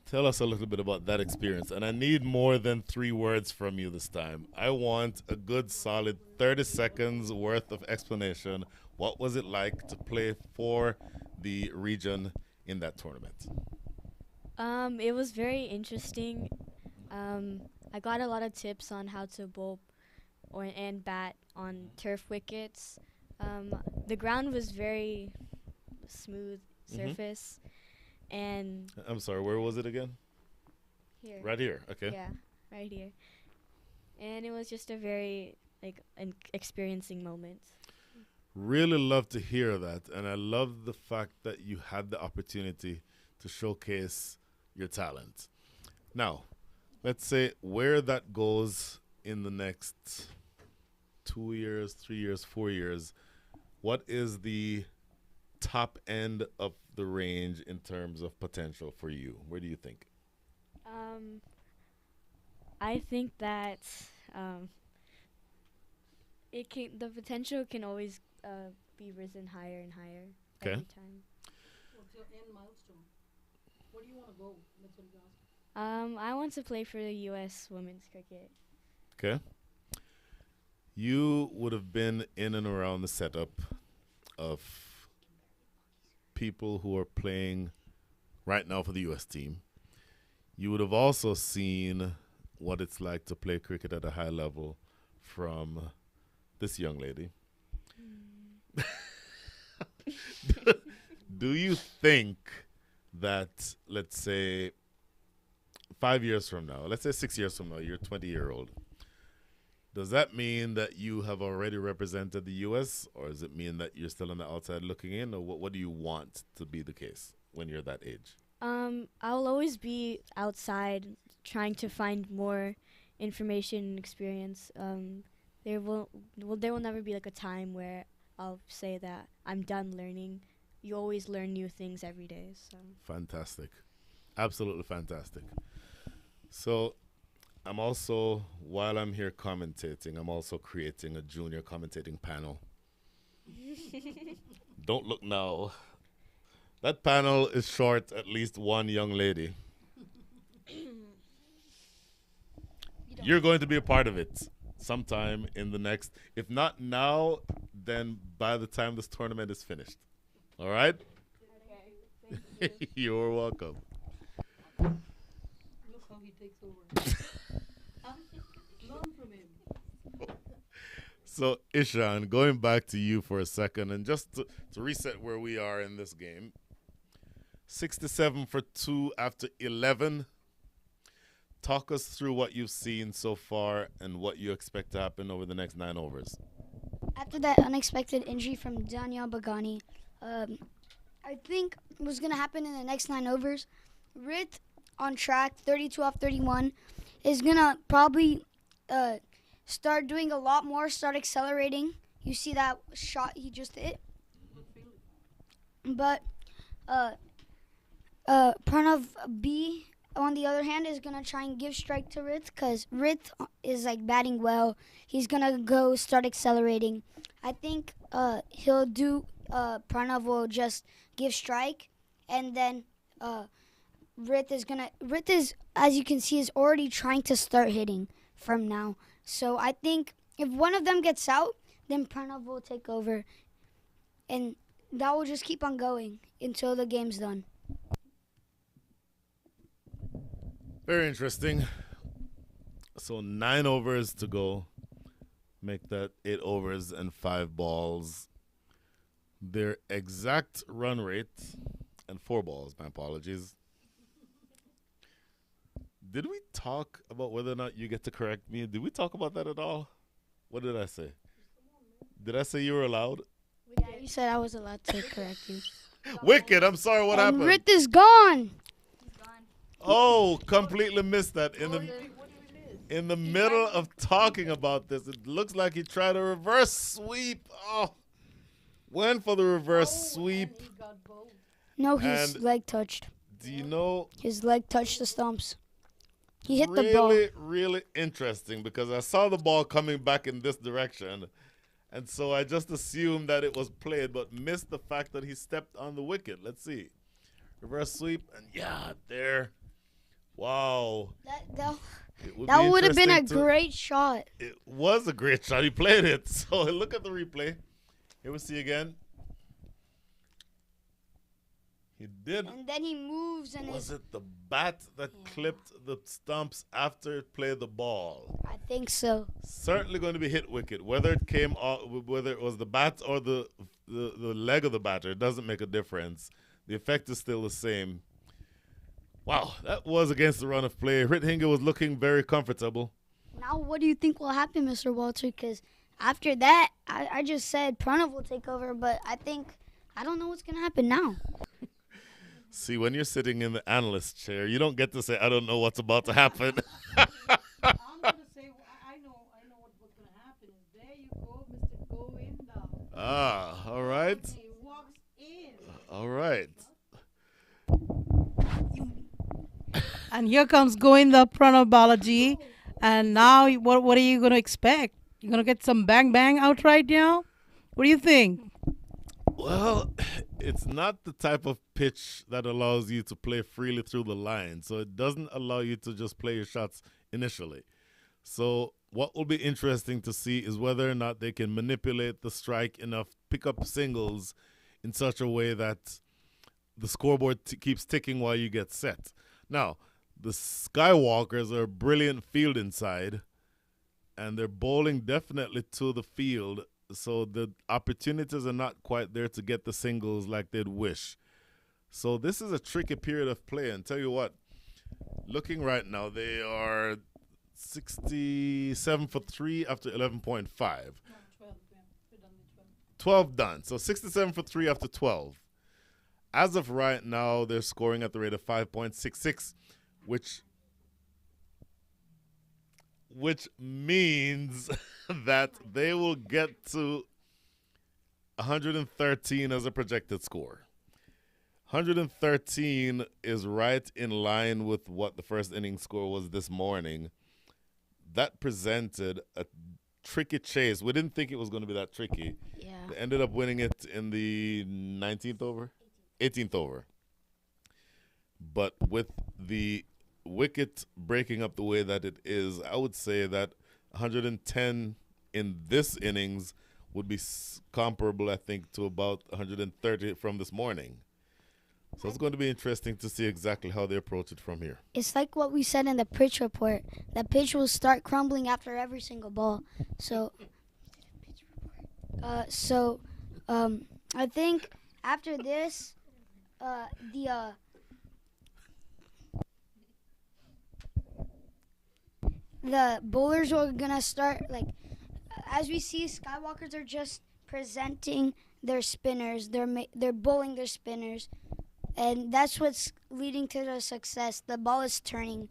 tell us a little bit about that experience. And I need more than 3 words from you this time. I want a good, solid 30 seconds worth of explanation. What was it like to play for the region in that tournament? It was very interesting. I got a lot of tips on how to bowl and bat on turf wickets. The ground was very smooth surface, and I'm sorry, where was it again? here, Right here. Okay. yeah, right here, and it was just a very experiencing moment. Really love to hear that. And I love the fact that you had the opportunity to showcase your talent. Now, let's say where that goes in the next 2 years, 3 years, 4 years, what is the top end of the range in terms of potential for you? Where do you think? I think that the potential can always be risen higher and higher Okay. every time. What's your end milestone? Where do you want to go? That's what you asked. I want to play for the U.S. women's cricket. Okay. You would have been in and around the setup of people who are playing right now for the U.S. team. You would have also seen what it's like to play cricket at a high level from this young lady. Do you think that, let's say, 5 years from now, let's say 6 years from now, you're a 20-year-old, does that mean that you have already represented the U.S., or does it mean that you're still on the outside looking in, or what do you want to be the case when you're that age? I'll always be outside trying to find more information and experience. There will never be like a time where I'll say that I'm done learning. You always learn new things every day. So Fantastic. Absolutely fantastic. So I'm also, while I'm here commentating, I'm also creating a junior commentating panel. Don't look now. That panel is short at least one young lady. You're going to be a part of it sometime in the next, if not now, then by the time this tournament is finished. All right? You're welcome. Look how he takes over. Learn from him. So, Ishan, going back to you for a second, and just to reset where we are in this game 67 for 2 after 11. Talk us through what you've seen so far and what you expect to happen over the next 9 overs. After that unexpected injury from Daniel Bagani, I think what's going to happen in the next 9 overs, Rit on track, 32 off 31, is going to probably start doing a lot more, start accelerating. You see that shot he just hit? But Pranav B, on the other hand, is going to try and give strike to Rit because Rit is like batting well. He's going to go start accelerating. I think he'll do, Pranav will just give strike, and then Rit is, as you can see, is already trying to start hitting from now. So I think if one of them gets out, then Pranav will take over, and that will just keep on going until the game's done. Very interesting. So 9 overs to go. Make that 8 overs and 5 balls. Their exact run rate, and 4 balls, my apologies. Did we talk about whether or not you get to correct me? Did we talk about that at all? What did I say? Did I say you were allowed? Yeah, you said I was allowed to correct you. Wicked, I'm sorry, what And happened? Rit is gone. Oh, completely missed that. In the middle of talking about this, it looks like he tried a reverse sweep. Oh, went for the reverse sweep. No, his And- leg touched. Do you know? His leg touched the stumps. He hit really, the ball. really interesting because I saw the ball coming back in this direction. And so I just assumed that it was played, but missed the fact that he stepped on the wicket. Let's see. Reverse sweep, and yeah, there. Wow. That would have been a interesting to- great shot. It was a great shot. He played it. So look at the replay. Here we see again. He did. And then he moves and Was it the bat that clipped the stumps after it played the ball? I think so. Certainly going to be hit wicket. Whether it came off, whether it was the bat or the leg of the batter, it doesn't make a difference. The effect is still the same. Wow, that was against the run of play. Rithinger was looking very comfortable. Now, what do you think will happen, Mr. Walter? Because after that, I just said Pranav will take over, but I don't know what's going to happen now. See, when you're sitting in the analyst chair, you don't get to say, I don't know what's about to happen. I'm going to say, I know what's going to happen. There you go, Mr. Govinda. Ah, all right. He walks in. All right. And here comes Govinda Pranav Balaji. And now, what are you going to expect? You're going to get some bang bang out right now? What do you think? Well, it's not the type of pitch that allows you to play freely through the line. So it doesn't allow you to just play your shots initially. So what will be interesting to see is whether or not they can manipulate the strike enough, pick up singles in such a way that the scoreboard keeps ticking while you get set. Now, the Skywalkers are a brilliant field inside, and they're bowling definitely to the field. So the opportunities are not quite there to get the singles like they'd wish. So this is a tricky period of play. And tell you what, looking right now, they are 67 for 3 after 11.5. 12 done. So 67 for 3 after 12. As of right now, they're scoring at the rate of 5.66, which means that they will get to 113 as a projected score. 113 is right in line with what the first inning score was this morning. That presented a tricky chase. We didn't think it was going to be that tricky. Yeah. They ended up winning it in the 19th over, 18th over. But with the wicket breaking up the way that it is, I would say that 110 in this innings would be comparable, I think, to about 130 from this morning. So it's going to be interesting to see exactly how they approach it from here. It's like what we said in the pitch report. The pitch will start crumbling after every single ball. So, I think after this, the bowlers are gonna start like, as we see, Skywalkers are just presenting their spinners. They're bowling their spinners, and that's what's leading to the success. The ball is turning.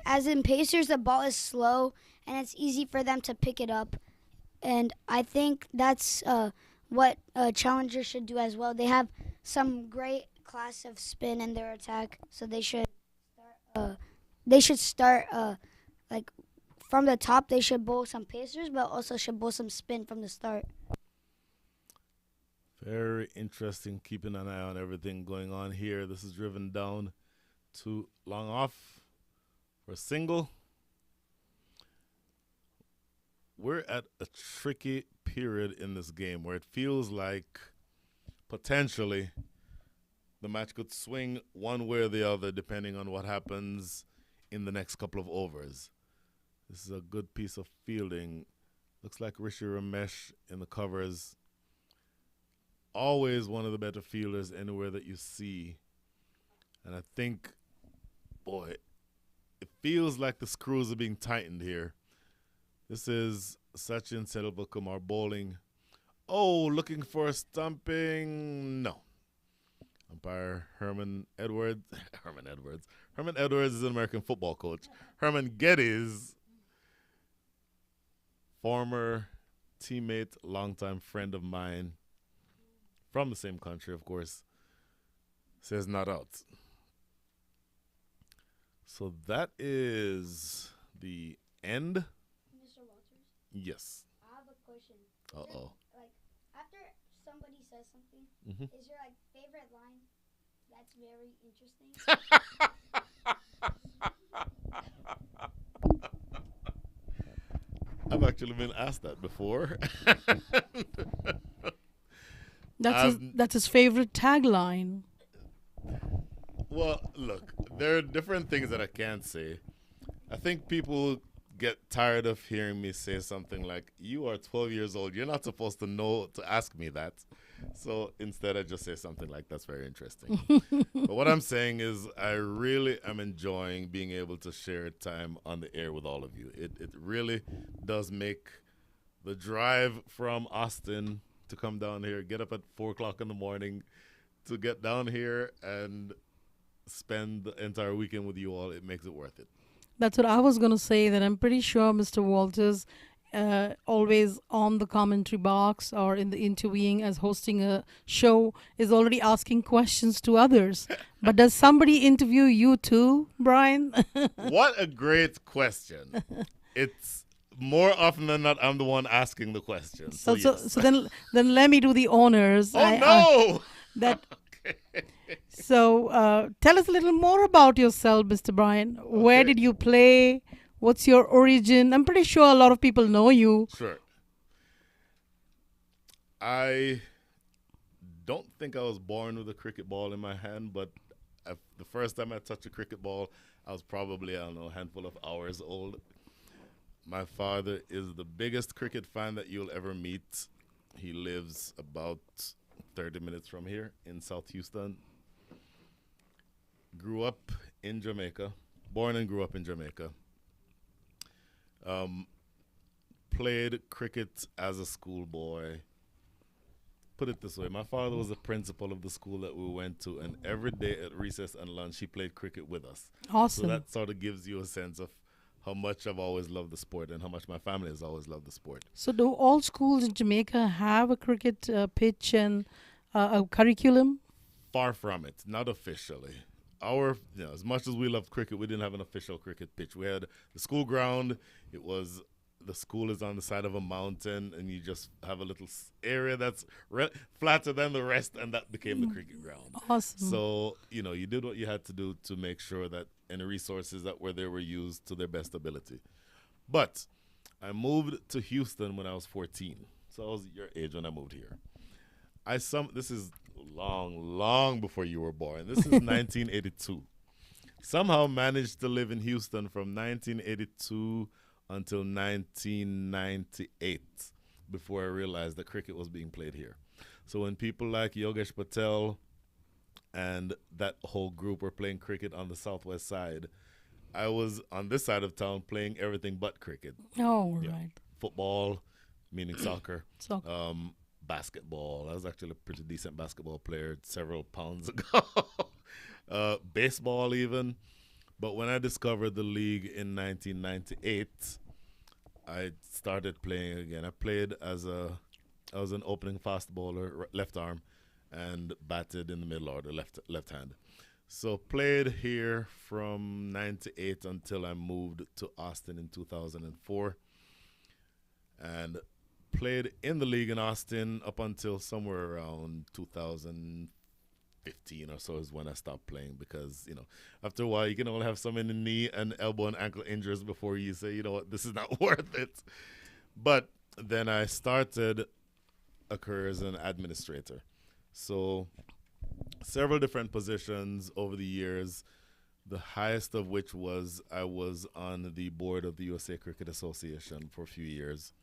As in Pacers, the ball is slow, and it's easy for them to pick it up. And I think that's what challengers should do as well. They have some great class of spin in their attack, so they should start like from the top. They should bowl some Pacers, but also should bowl some spin from the start. Very interesting. Keeping an eye on everything going on here. This is driven down to long off for a single. We're at a tricky period in this game where it feels like potentially the match could swing one way or the other depending on what happens in the next couple of overs. This is a good piece of fielding. Looks like Rishi Ramesh in the covers. Always one of the better fielders anywhere that you see. And I think, boy, it feels like the screws are being tightened here. This is Sachin Selvakumar bowling. Oh, looking for a stumping. No. Umpire Herman Edwards. Herman Edwards is an American football coach. Herman Geddes, former teammate, longtime friend of mine, from the same country, of course, says not out. So that is the end. Mr. Walters, Yes. I have a question. Uh-oh. Like after somebody says something, is your like favorite line that's very interesting? I've actually been asked that before. That's his favorite tagline. Well, look, there are different things that I can't say. I think people get tired of hearing me say something like, you are 12 years old. You're not supposed to know to ask me that. So instead, I just say something like, that's very interesting. But what I'm saying is I really am enjoying being able to share time on the air with all of you. It really does make the drive from Austin to come down here, get up at 4 o'clock in the morning to get down here and spend the entire weekend with you all. It makes it worth it. That's what I was going to say, that I'm pretty sure Mr. Walters, always on the commentary box or in the interviewing as hosting a show, is already asking questions to others. But does somebody interview you too, Brian? What a great question. It's more often than not, I'm the one asking the questions. So yes. So then let me do the honors. Oh, no! So tell us a little more about yourself, Mr. Brian. Where did you play? What's your origin? I'm pretty sure a lot of people know you. Sure. I don't think I was born with a cricket ball in my hand, but the first time I touched a cricket ball, I was probably, I don't know, a handful of hours old. My father is the biggest cricket fan that you'll ever meet. He lives about 30 minutes from here in South Houston. Grew up in Jamaica. Born and grew up in Jamaica. Played cricket as a schoolboy. Put it this way, my father was the principal of the school that we went to, and every day at recess and lunch, he played cricket with us. Awesome. So that sort of gives you a sense of how much I've always loved the sport and how much my family has always loved the sport. So do all schools in Jamaica have a cricket pitch and a curriculum? Far from it, not officially. As much as we loved cricket, we didn't have an official cricket pitch. We had the school ground. The school is on the side of a mountain, and you just have a little area that's flatter than the rest, and that became the cricket ground. Awesome. So, you did what you had to do to make sure that any resources that were there were used to their best ability. But I moved to Houston when I was 14. So I was your age when I moved here. This is long before you were born. This is 1982. Somehow managed to live in Houston from 1982 until 1998 before I realized that cricket was being played here. So when people like Yogesh Patel and that whole group were playing cricket on the southwest side, I was on this side of town playing everything but cricket. Oh, Yeah. right. Football, meaning soccer. So, Basketball. I was actually a pretty decent basketball player several pounds ago. Baseball, even. But when I discovered the league in 1998, I started playing again. I was an opening fast bowler, left arm, and batted in the middle order, left hand. So played here from 98 until I moved to Austin in 2004. And played in the league in Austin up until somewhere around 2015 or so is when I stopped playing because, after a while you can only have so many knee and elbow and ankle injuries before you say, you know what, this is not worth it. But then I started a career as an administrator. So several different positions over the years, the highest of which was I was on the board of the USA Cricket Association for a few years.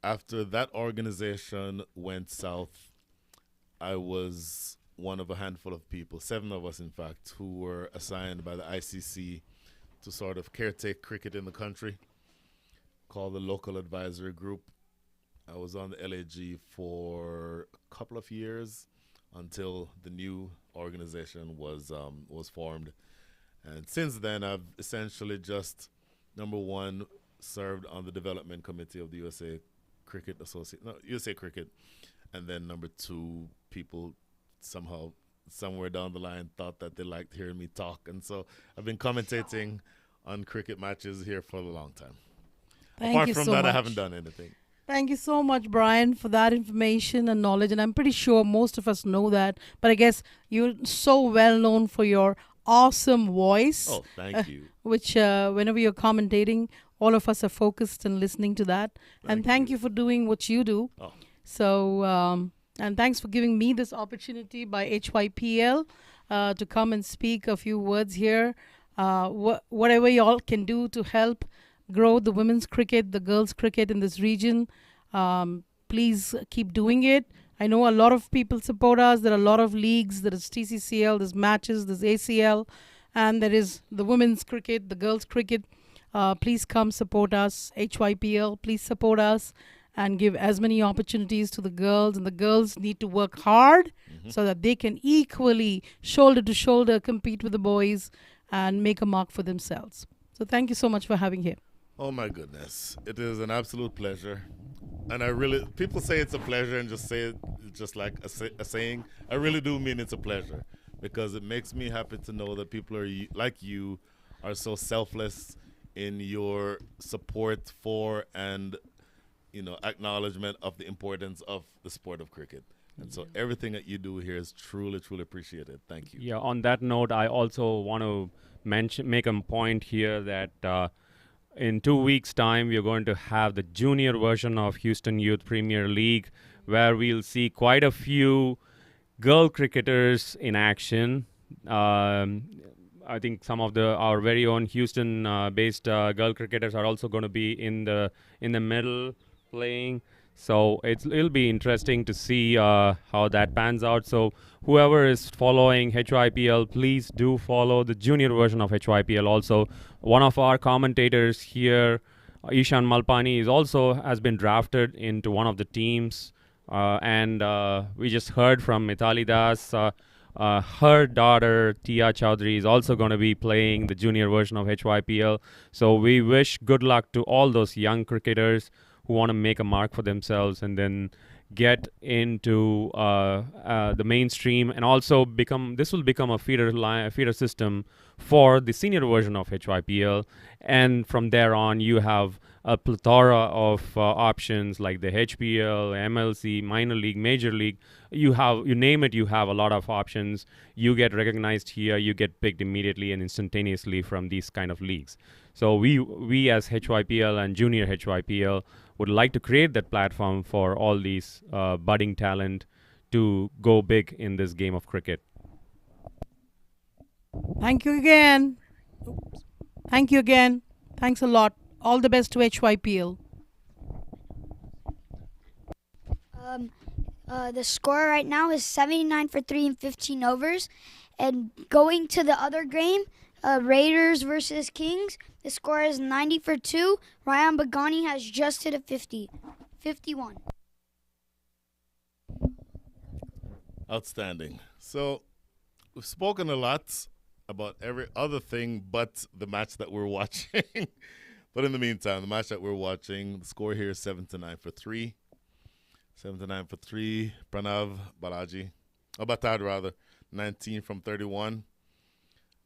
After that organization went south, I was one of a handful of people, 7 of us in fact, who were assigned by the ICC to sort of caretake cricket in the country, called the Local Advisory Group. I was on the LAG for a couple of years until the new organization was formed. And since then, I've essentially just, number one, served on the development committee of the USA Cricket, and then number 2, people somehow somewhere down the line thought that they liked hearing me talk, and so I've been commentating on cricket matches here for a long time. Apart from that, I haven't done anything. Thank you so much, Brian, for that information and knowledge. And I'm pretty sure most of us know that. But I guess you're so well known for your awesome voice. Oh, thank you. Which whenever you're commentating, all of us are focused and listening to that. And thank you for doing what you do. Oh. So, and thanks for giving me this opportunity by HYPL to come and speak a few words here. Whatever y'all can do to help grow the women's cricket, the girls' cricket in this region, please keep doing it. I know a lot of people support us. There are a lot of leagues. There is TCCL, there's matches, there's ACL, and there is the women's cricket, the girls' cricket. Please come support us. HYPL, please support us and give as many opportunities to the girls. And the girls need to work hard so that they can equally, shoulder to shoulder, compete with the boys and make a mark for themselves. So thank you so much for having here. Oh my goodness. It is an absolute pleasure. And people say it's a pleasure and just say it just like a saying. I really do mean it's a pleasure because it makes me happy to know that people like you are so selfless in your support for and, acknowledgement of the importance of the sport of cricket. And so everything that you do here is truly, truly appreciated. Thank you. Yeah, on that note, I also want to make a point here that in 2 weeks' time, we are going to have the junior version of Houston Youth Premier League, where we'll see quite a few girl cricketers in action. I think some of our very own Houston-based girl cricketers are also going to be in the middle playing. So it'll be interesting to see how that pans out. So whoever is following HYPL, please do follow the junior version of HYPL. Also, one of our commentators here, Ishan Malpani, has been drafted into one of the teams. And we just heard from Mithali Das. Her daughter, Tia Chowdhury, is also going to be playing the junior version of HYPL. So we wish good luck to all those young cricketers who want to make a mark for themselves and then get into the mainstream, and also this will become a feeder system for the senior version of HYPL. And from there on, you have a plethora of options like the HPL, MLC, minor league, major league. You name it, you have a lot of options. You get recognized here, you get picked immediately and instantaneously from these kind of leagues. So we as HYPL and junior HYPL would like to create that platform for all these budding talent to go big in this game of cricket. Thank you again. Oops. Thank you again. Thanks a lot. All the best to HYPL. The score right now is 79 for 3 in 15 overs. And going to the other game, Raiders versus Kings, the score is 90 for 2. Ryan Bagani has just hit a 50. 51. Outstanding. So we've spoken a lot about every other thing but the match that we're watching. But in the meantime, the match that we're watching, the score here is 7-9 for 3. 7-9 for 3. Pranav Batad rather, 19 from 31.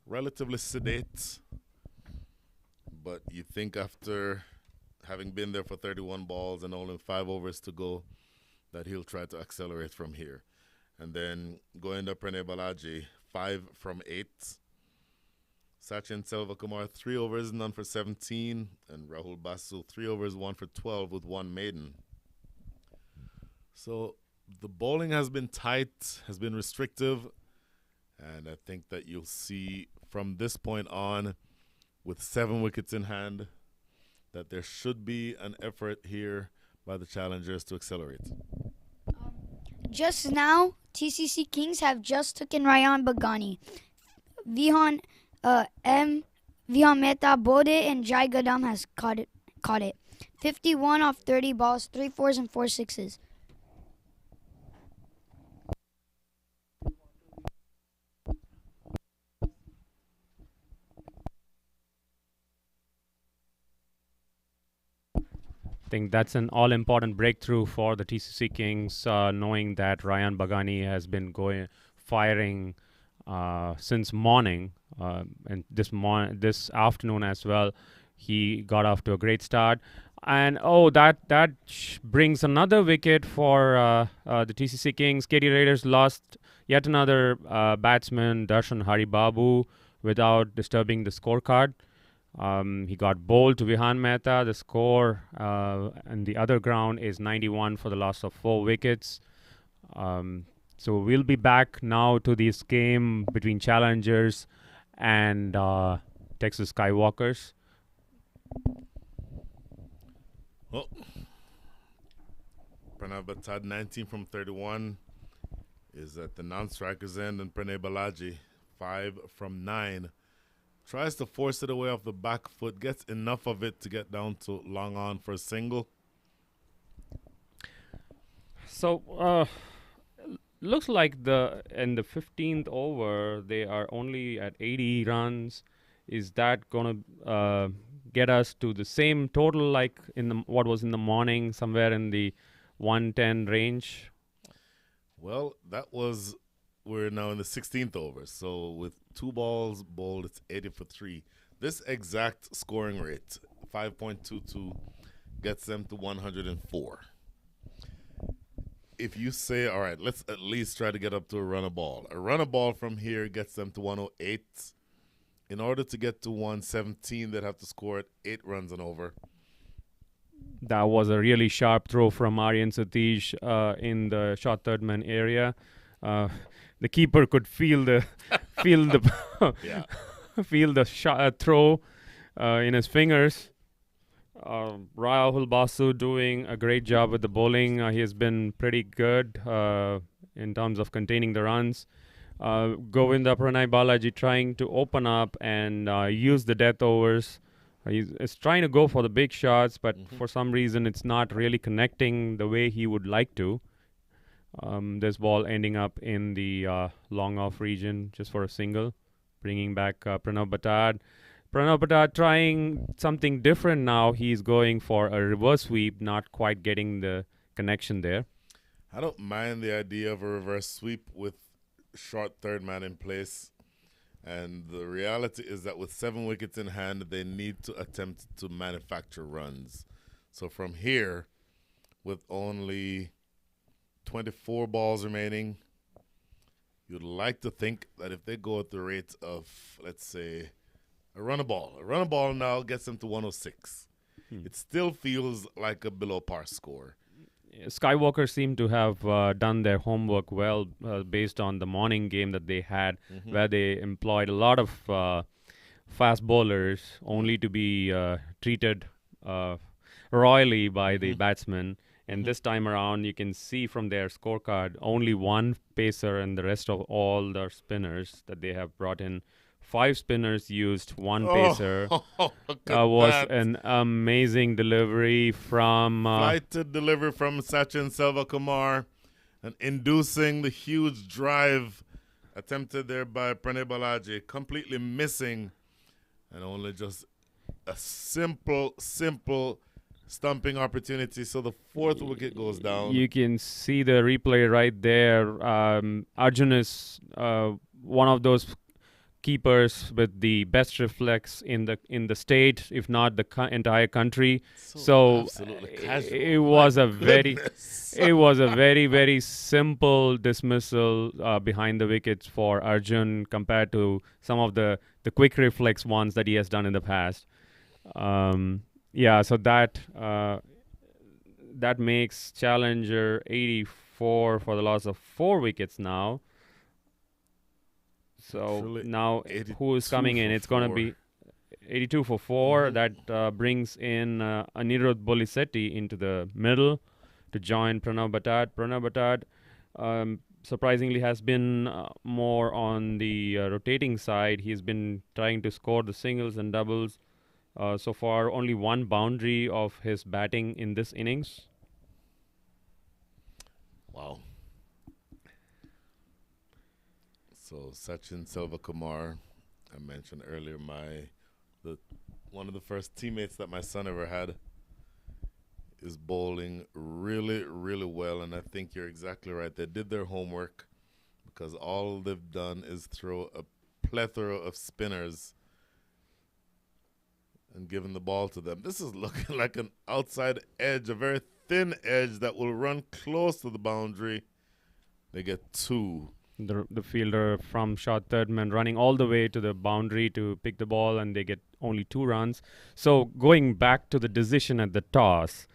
Relatively sedate. But you think after having been there for 31 balls and only 5 overs to go, that he'll try to accelerate from here. And then going to Pranay Balaji, 5 from 8. Sachin Selvakumar, 3 overs, none for 17. And Rahul Basu, 3 overs, 1 for 12 with 1 maiden. So the bowling has been tight, has been restrictive. And I think that you'll see from this point on, with 7 wickets in hand, that there should be an effort here by the challengers to accelerate. Just now, TCC Kings have just taken Ryan Bagani. Vihan Mehta Bode and Jai Gadam has caught it. 51 off 30 balls, 3 fours and 4 sixes. I think that's an all-important breakthrough for the TCC Kings, knowing that Ryan Bagani has been firing since morning, and this afternoon as well. He got off to a great start, and that brings another wicket for the TCC Kings. KD Raiders lost yet another batsman, Darshan Haribabu, without disturbing the scorecard. He got bowled to Vihan Mehta. The score in the other ground is 91 for the loss of 4 wickets. So we'll be back now to this game between challengers and Texas Skywalkers. Well, Pranav Batad, 19 from 31, is at the non-strikers end, and Pranay Balaji, 5 from 9. Tries to force it away off the back foot, gets enough of it to get down to long on for a single. So, looks like in the 15th over, they are only at 80 runs. Is that going to get us to the same total like what was in the morning, somewhere in the 110 range? Well, we're now in the 16th over. So with 2 balls bowled, it's 80 for 3. This exact scoring rate, 5.22, gets them to 104. If you say, all right, let's at least try to get up to a run a ball. A run a ball from here gets them to 108. In order to get to 117, they'd have to score at 8 runs and over. That was a really sharp throw from Aryan Satish in the short third man area. The keeper could feel the throw in his fingers. Rahul Basu doing a great job with the bowling. He has been pretty good in terms of containing the runs. Govinda Pranay Balaji trying to open up and use the death overs. He's trying to go for the big shots, but for some reason it's not really connecting the way he would like to. This ball ending up in the long off region just for a single, bringing back Pranav Batad. Pranav Batad trying something different now. He's going for a reverse sweep, not quite getting the connection there. I don't mind the idea of a reverse sweep with short third man in place. And the reality is that with 7 wickets in hand, they need to attempt to manufacture runs. So from here, with only 24 balls remaining, you'd like to think that if they go at the rate of, let's say, a run a ball now gets them to 106. It still feels like a below par score. Skywalkers seem to have done their homework well based on the morning game that they had, where they employed a lot of fast bowlers, only to be treated royally by the batsmen. And this time around, you can see from their scorecard only one pacer and the rest of all the spinners that they have brought in. 5 spinners used, one pacer. Look at Was that. an amazing delivery from Flighted delivery from Sachin Selvakumar and inducing the huge drive attempted there by Pranay Balaji, completely missing, and only just a simple stumping opportunity. So the 4th wicket goes down. You can see the replay right there. Arjun is one of those keepers with the best reflex in the state, if not the entire country. So absolutely casual. it was a very Goodness. it was a very simple dismissal behind the wickets for Arjun compared to some of the quick reflex ones that he has done in the past. So that makes Challenger 84 for the loss of 4 wickets now. So Actually, now who is coming in? for It's going to 4. be 82 for 4. That brings in Anirudh Bolisetti into the middle to join Pranav Batad. Pranav Batad surprisingly has been more on the rotating side. He's been trying to score the singles and doubles. So far, only 1 boundary of his batting in this innings. Wow. So Sachin Selvakumar, I mentioned earlier, one of the first teammates that my son ever had, is bowling really well, and I think you're exactly right. They did their homework because all they've done is throw a plethora of spinners and given the ball to them. This is looking like an outside edge, a very thin edge that will run close to the boundary. They get 2. The fielder from short third man running all the way to the boundary to pick the ball, and they get only 2 runs. So going back to the decision at the toss,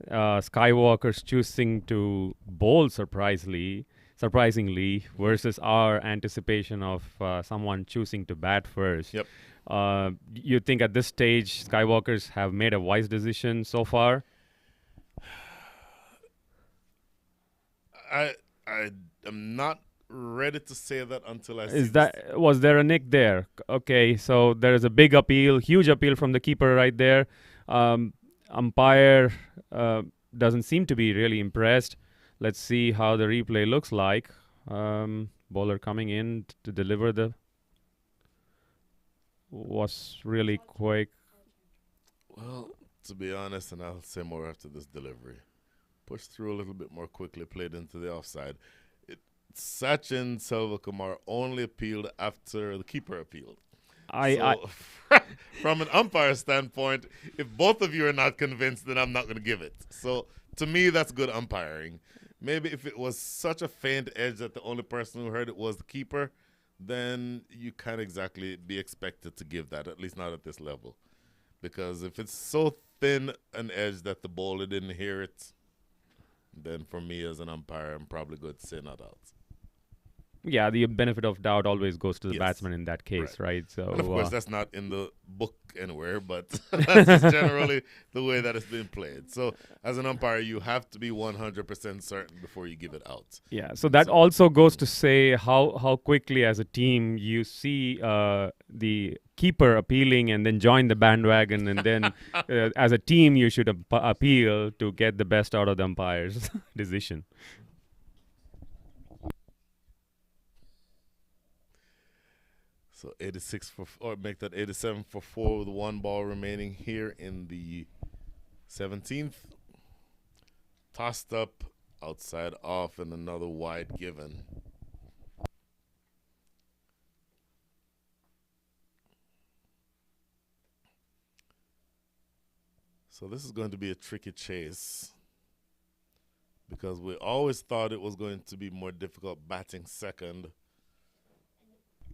Skywalkers choosing to bowl surprisingly versus our anticipation of someone choosing to bat first. Yep. You think at this stage Skywalkers have made a wise decision so far? I am not ready to say that until I see Was there a nick there? Okay, so there is a big appeal, huge appeal from the keeper right there. Umpire doesn't seem to be really impressed. Let's see how the replay looks like. Bowler coming in to deliver was really quick. Well, to be honest, and I'll say more after this delivery, pushed through a little bit more quickly, played into the offside. Sachin Selvakumar only appealed after the keeper appealed. From an umpire standpoint, if both of you are not convinced, then I'm not going to give it. So to me, that's good umpiring. Maybe if it was such a faint edge that the only person who heard it was the keeper, then you can't exactly be expected to give that, at least not at this level. Because if it's so thin an edge that the bowler didn't hear it, then for me as an umpire, I'm probably going to say not out. Yeah, the benefit of doubt always goes to the Yes. batsman in that case, right? So, And of course, that's not in the book anywhere, but that's just generally the way that it's been played. So, as an umpire, you have to be 100% certain before you give it out. yeah, so that also goes to say how quickly as a team you see the keeper appealing and then join the bandwagon, and then as a team you should appeal to get the best out of the umpire's decision. So 86 or make that 87 for 4 with 1 ball remaining here in the 17th. Tossed up, outside off, and another wide given. So this is going to be a tricky chase because we always thought it was going to be more difficult batting second.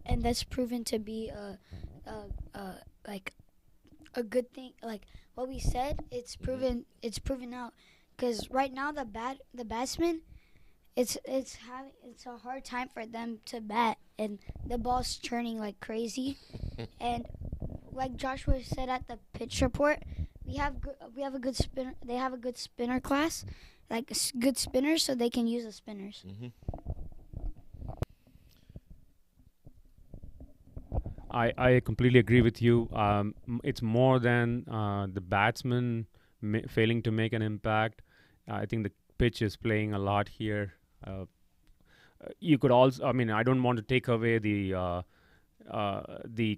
And that's proven to be like a good thing. Like what we said, it's proven out Because right now the batsman, it's a hard time for them to bat, and the ball's turning like crazy. And like Joshua said at the pitch report, we have a good spinner. They have a good spinner class, like good spinners, so they can use the spinners. Mm-hmm. I completely agree with you. It's more than the batsman failing to make an impact. I think the pitch is playing a lot here. You could also, I mean, I don't want to take away the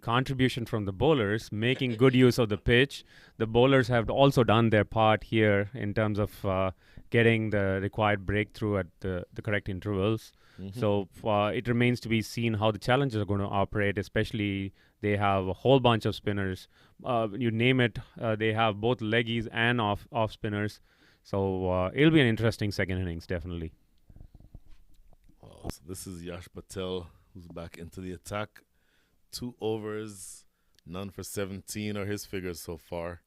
contribution from the bowlers making good use of the pitch. The bowlers have also done their part here in terms of getting the required breakthrough at the correct intervals. Mm-hmm. So it remains to be seen how the challengers are going to operate, especially they have a whole bunch of spinners. You name it, they have both leggies and off spinners. So it'll be an interesting second innings, definitely. Oh, so this is Yash Patel, who's back into the attack. 2 overs, none for 17 are his figures so far.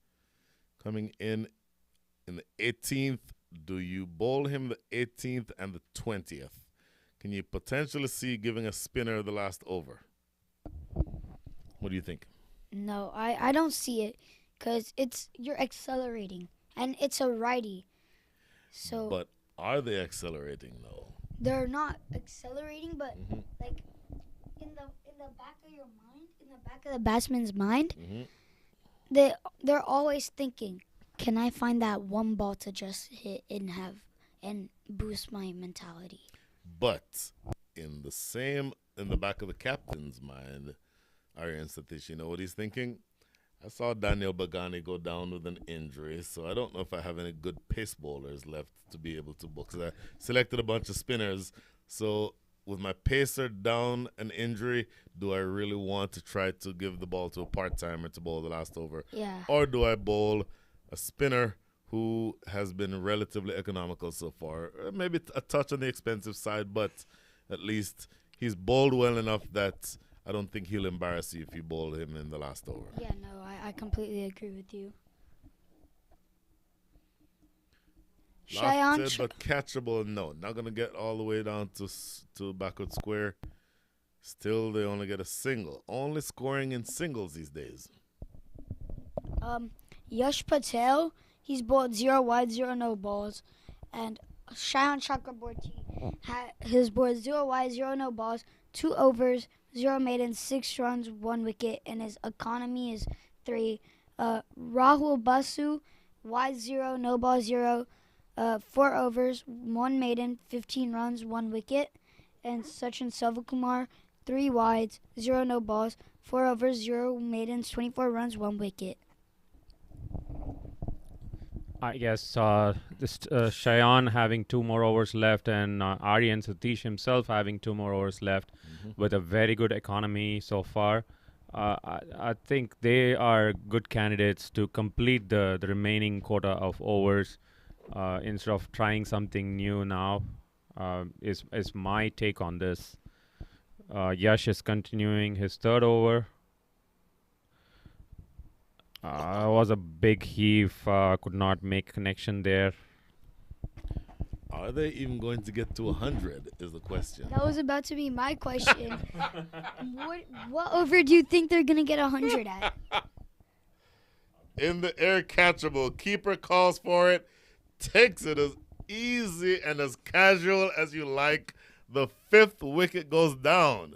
Coming in the 18th, do you bowl him the 18th and the 20th? Can you potentially see giving a spinner the last over? What do you think? No, I don't see it, because you're accelerating, and it's a righty. So But are they accelerating though? they're not accelerating, but Mm-hmm. like in the back of your mind, in the back of the batsman's mind, Mm-hmm. they're always thinking, can I find that one ball to just hit and boost my mentality? But in the back of the captain's mind, Aryan Satish, you know what he's thinking? I saw Daniel Bagani go down with an injury, so I don't know if I have any good pace bowlers left to be able to bowl. Because I selected a bunch of spinners, so with my pacer down an injury, do I really want to try to give the ball to a part-timer to bowl the last over? Yeah. Or do I bowl a spinner who has been relatively economical so far? Maybe a touch on the expensive side, but at least he's bowled well enough that I don't think he'll embarrass you if you bowl him in the last over. Yeah, no, I completely agree with you. Lofted but catchable, no. Not going to get all the way down to backward square. Still, they only get a single. Only scoring in singles these days. Yash Patel, he's bowled 0 wide, 0 no balls. And Shayan Chakraborty has bowled 0 wide, 0 no balls, 2 overs, 0 maidens, 6 runs, 1 wicket, and his economy is 3. Rahul Basu, wide 0, no ball 0, 4 overs, 1 maiden, 15 runs, 1 wicket. And Sachin Selvakumar, 3 wides, 0 no balls, 4 overs, 0 maidens, 24 runs, 1 wicket. I guess this Cheyenne having 2 more overs left, and Aryan Satish himself having 2 more overs left, with a very good economy so far. I think they are good candidates to complete the remaining quota of overs instead of trying something new now. Is my take on this. Yash is continuing his 3rd over. Was a big heave. Could not make connection there. Are they even going to get to 100 is the question. That was about to be my question. What over do you think they're going to get 100 at? In the air catchable. Keeper calls for it. Takes it as easy and as casual as you like. The 5th wicket goes down.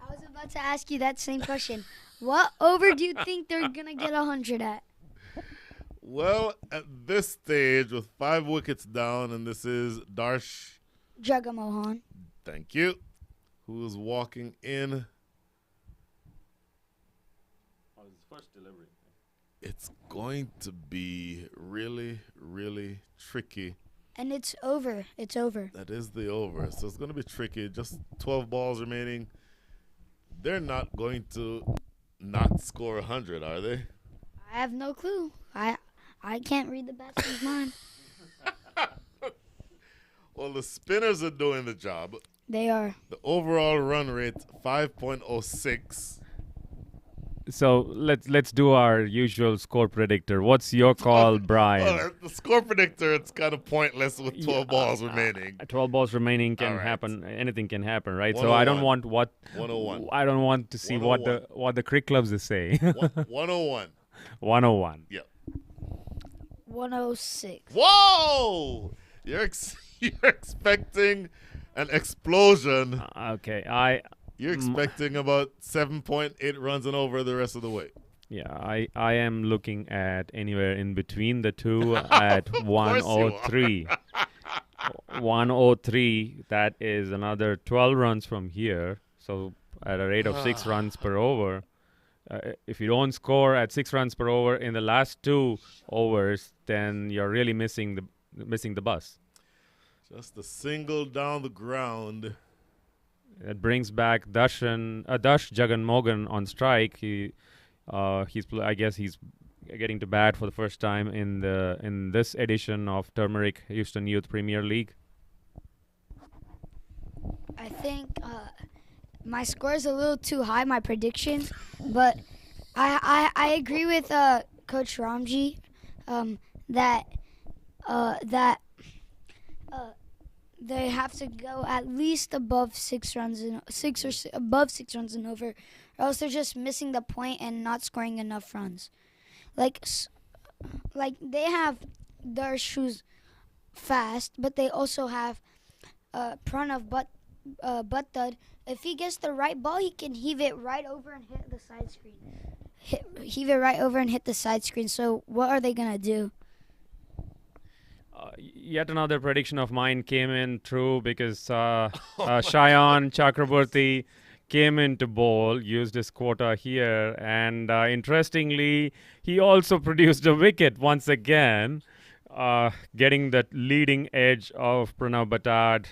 I was about to ask you that same question. What over do you think they're going to get 100 at? Well, at this stage, with 5 wickets down, and this is Darsh, Jagamohan. thank you, who is walking in. His first delivery. It's going to be really, really tricky. And it's over. It's over. That is the over. So it's going to be tricky. Just 12 balls remaining. They're not going to not score 100, are they? I have no clue. I can't read the batsman's mind. Well, the spinners are doing the job. They are. The overall run rate, 5.06. So let's do our usual score predictor. What's your call, Brian? Well, the score predictor, it's kind of pointless with 12 Yeah, balls remaining. 12 balls remaining can All right. happen. Anything can happen, right? So I don't 101. want 101. I don't want to see what the cricket clubs is saying. 101. 101. Yeah. 106. Whoa! You're expecting an explosion. Okay, You're expecting about 7.8 runs and over the rest of the way. yeah, I am looking at anywhere in between the two at 103. 103, that is another 12 runs from here. So at a rate of 6 runs per over. If you don't score at 6 runs per over in the last 2 overs, then you're really missing the bus. Just a single down the ground. It brings back Dash Jagan Mogan on strike. I guess he's getting to bat for the first time in this edition of Turmeric Houston Youth Premier League. I think my score is a little too high, my prediction, but I agree with Coach Ramji that they have to go at least above 6 runs and above 6 runs and over, or else they're just missing the point and not scoring enough runs. Like they have Darsh who's fast, but they also have Pranav Buttad. If he gets the right ball, he can heave it right over and hit the side screen. Heave it right over and hit the side screen. So what are they gonna do? Yet another prediction of mine came in true because Shayan Chakraborty came in to bowl, used his quota here, and interestingly, he also produced a wicket once again, getting that leading edge of Pranav Batad,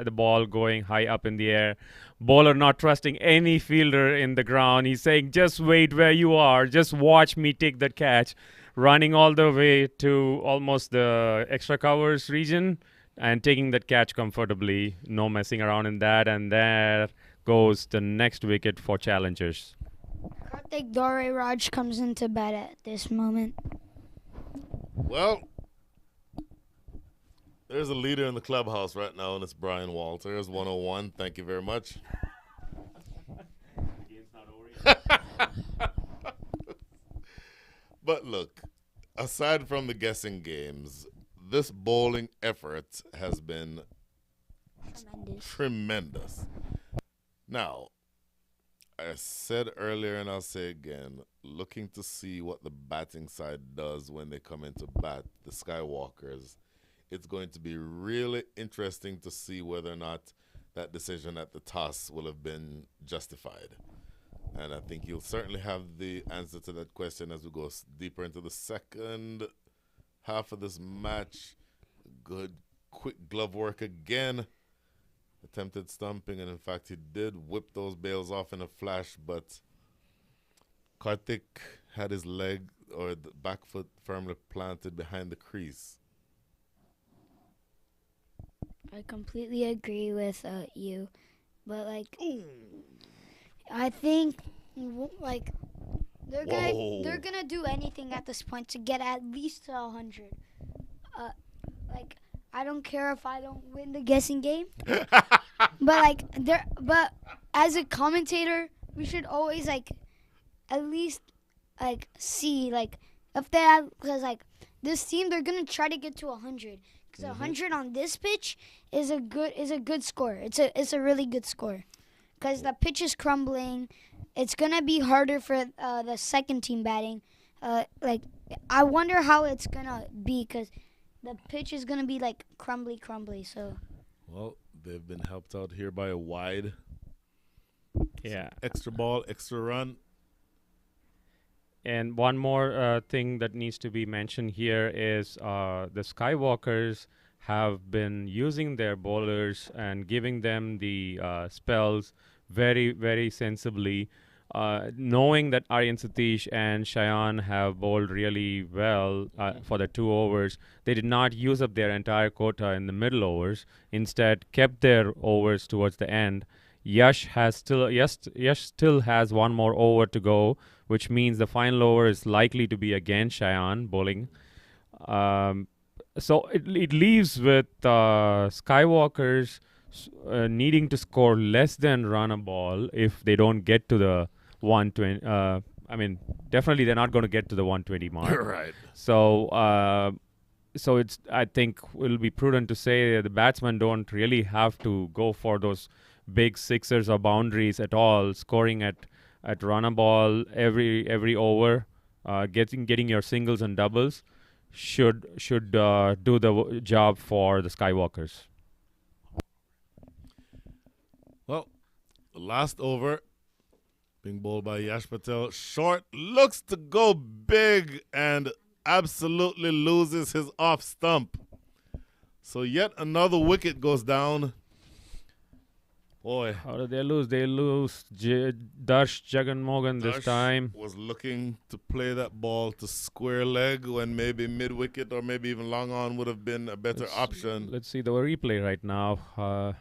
the ball going high up in the air. Bowler not trusting any fielder in the ground. He's saying, just wait where you are, just watch me take that catch. Running all the way to almost the extra covers region and taking that catch comfortably. No messing around in that. And there goes the next wicket for challengers. Karthik Dore Raj comes into bat at this moment. Well, there's a leader in the clubhouse right now, and it's Brian Walters, 101. Thank you very much. But look, aside from the guessing games, this bowling effort has been tremendous. Now, I said earlier and I'll say again, looking to see what the batting side does when they come into bat, the Skywalkers. It's going to be really interesting to see whether or not that decision at the toss will have been justified. And I think you'll certainly have the answer to that question as we go deeper into the second half of this match. Good, quick glove work again. Attempted stumping, and in fact, he did whip those bails off in a flash, but Karthik had his leg or the back foot firmly planted behind the crease. I completely agree with you, but I think they're gonna do anything at this point to get at least to 100. I don't care if I don't win the guessing game, but as a commentator, we should always at least see if they have, because this team, they're gonna try to get to 100. Because 100 on this pitch is a good score. It's a really good score. Because the pitch is crumbling, it's gonna be harder for the second team batting. I wonder how it's gonna be, because the pitch is gonna be crumbly. So. Well, they've been helped out here by a wide. Yeah. Extra ball, extra run. And one more thing that needs to be mentioned here is the Skywalkers have been using their bowlers and giving them the spells very, very sensibly. Knowing that Aryan Satish and Shayan have bowled really well for the 2 overs, they did not use up their entire quota in the middle overs. Instead, kept their overs towards the end. Yash still has one more over to go, which means the final over is likely to be against Cheyenne bowling. So it leaves with Skywalkers needing to score less than run a ball if they don't get to the 120. I mean, definitely they're not going to get to the 120 mark. Right. So it's, I think, will be prudent to say that the batsmen don't really have to go for those big sixers or boundaries at all. Scoring at run a ball every over, getting your singles and doubles should do the job for the Skywalkers. Well, the last over being bowled by Yash Patel. Short, looks to go big and absolutely loses his off stump. So yet another wicket goes down. Boy. How did they lose? They lose Darsh Jagan Mogan this Darsh time. was looking to play that ball to square leg when maybe mid wicket or maybe even long on would have been a better option. Let's see the replay right now.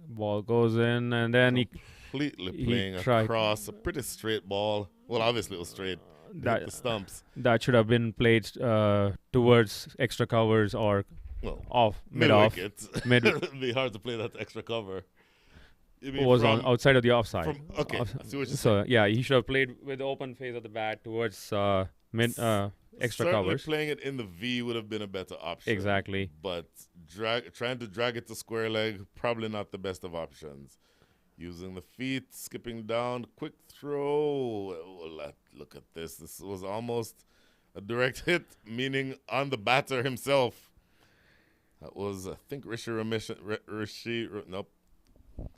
Ball goes in and then Completely playing across a pretty straight ball. Well, obviously it was straight. Hit the stumps. That should have been played towards extra covers or mid off. It'd be hard to play that extra cover. It was on outside of the offside. I see what you're saying. So yeah, he should have played with the open face of the bat towards mid extra Certainly covers. Playing it in the V would have been a better option. Exactly. But trying to drag it to square leg, probably not the best of options. Using the feet, skipping down, quick throw. Well, look at this. This was almost a direct hit, meaning on the batter himself. That was, I think, nope.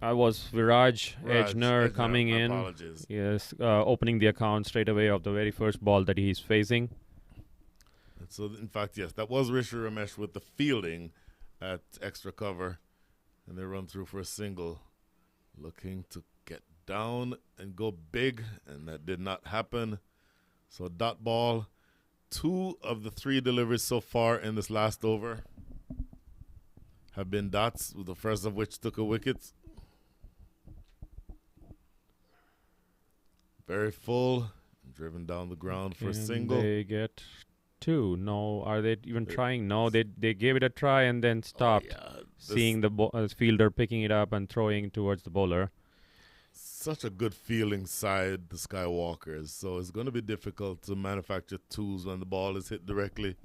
I was Viraj Ejner coming in. Apologies. Yes, opening the account straight away of the very first ball that he's facing. So, in fact, yes, that was Rishi Ramesh with the fielding at extra cover. And they run through for a single. Looking to get down and go big, and that did not happen. So, dot ball. 2 of the 3 deliveries so far in this last over have been dots, the first of which took a wicket. Very full, driven down the ground for a single. They get 2. No, are they even trying? No, they gave it a try and then stopped. Seeing the fielder picking it up and throwing towards the bowler. Such a good feeling side, the Skywalkers. So it's going to be difficult to manufacture 2s when the ball is hit directly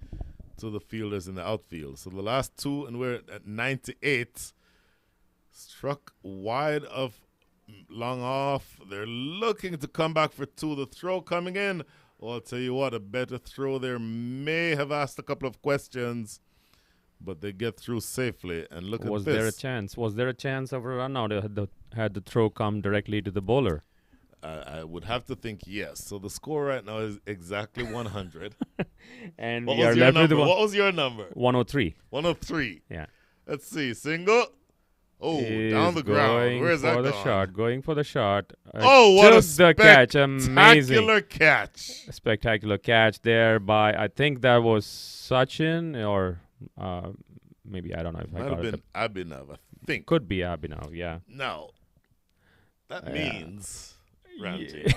to the fielders in the outfield. So the last 2, and we're at 98, struck wide of long off. They're looking to come back for 2. The throw coming in. Well, I'll tell you what, a better throw there may have asked a couple of questions, but they get through safely. And look at this. Was there a chance? Was there a chance of a run out had the throw come directly to the bowler? I would have to think yes. So the score right now is exactly 100. And what we are left with what was your number? 103. 103. Yeah. Let's see. Single. Oh, down the ground. Where's that Going for the shot. What a spectacular catch. A spectacular catch there by, I think that was Sachin or maybe, I don't know if I got it. Might have been Abhinav, I think. Could be Abhinav, yeah. Now, that means, Ranty,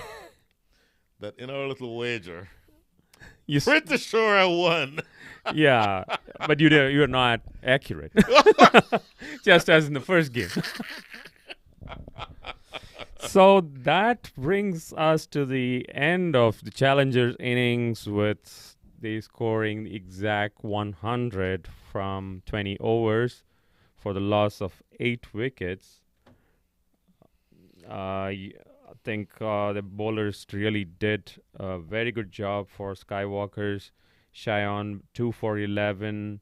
that in our little wager, pretty sure I won. Yeah, but you're not accurate. Just as in the first game. So that brings us to the end of the Challengers innings with they scoring the exact 100 from 20 overs for the loss of 8 wickets. I think the bowlers really did a very good job for Skywalkers. Cheyenne 2 for 11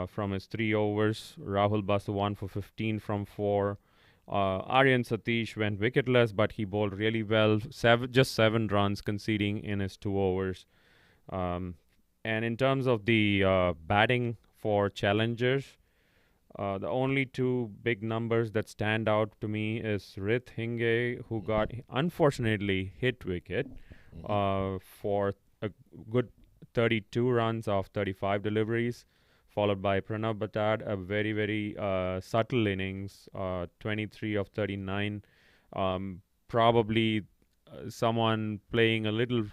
from his 3 overs. Rahul Basu 1 for 15 from 4. Aryan Satish went wicketless, but he bowled really well. Just 7 runs conceding in his 2 overs. And in terms of the batting for challengers, the only 2 big numbers that stand out to me is Rith Hinge, who got unfortunately hit wicket for a good 32 runs of 35 deliveries, followed by Pranav Batad, a very, very subtle innings, 23 of 39. Probably someone playing a little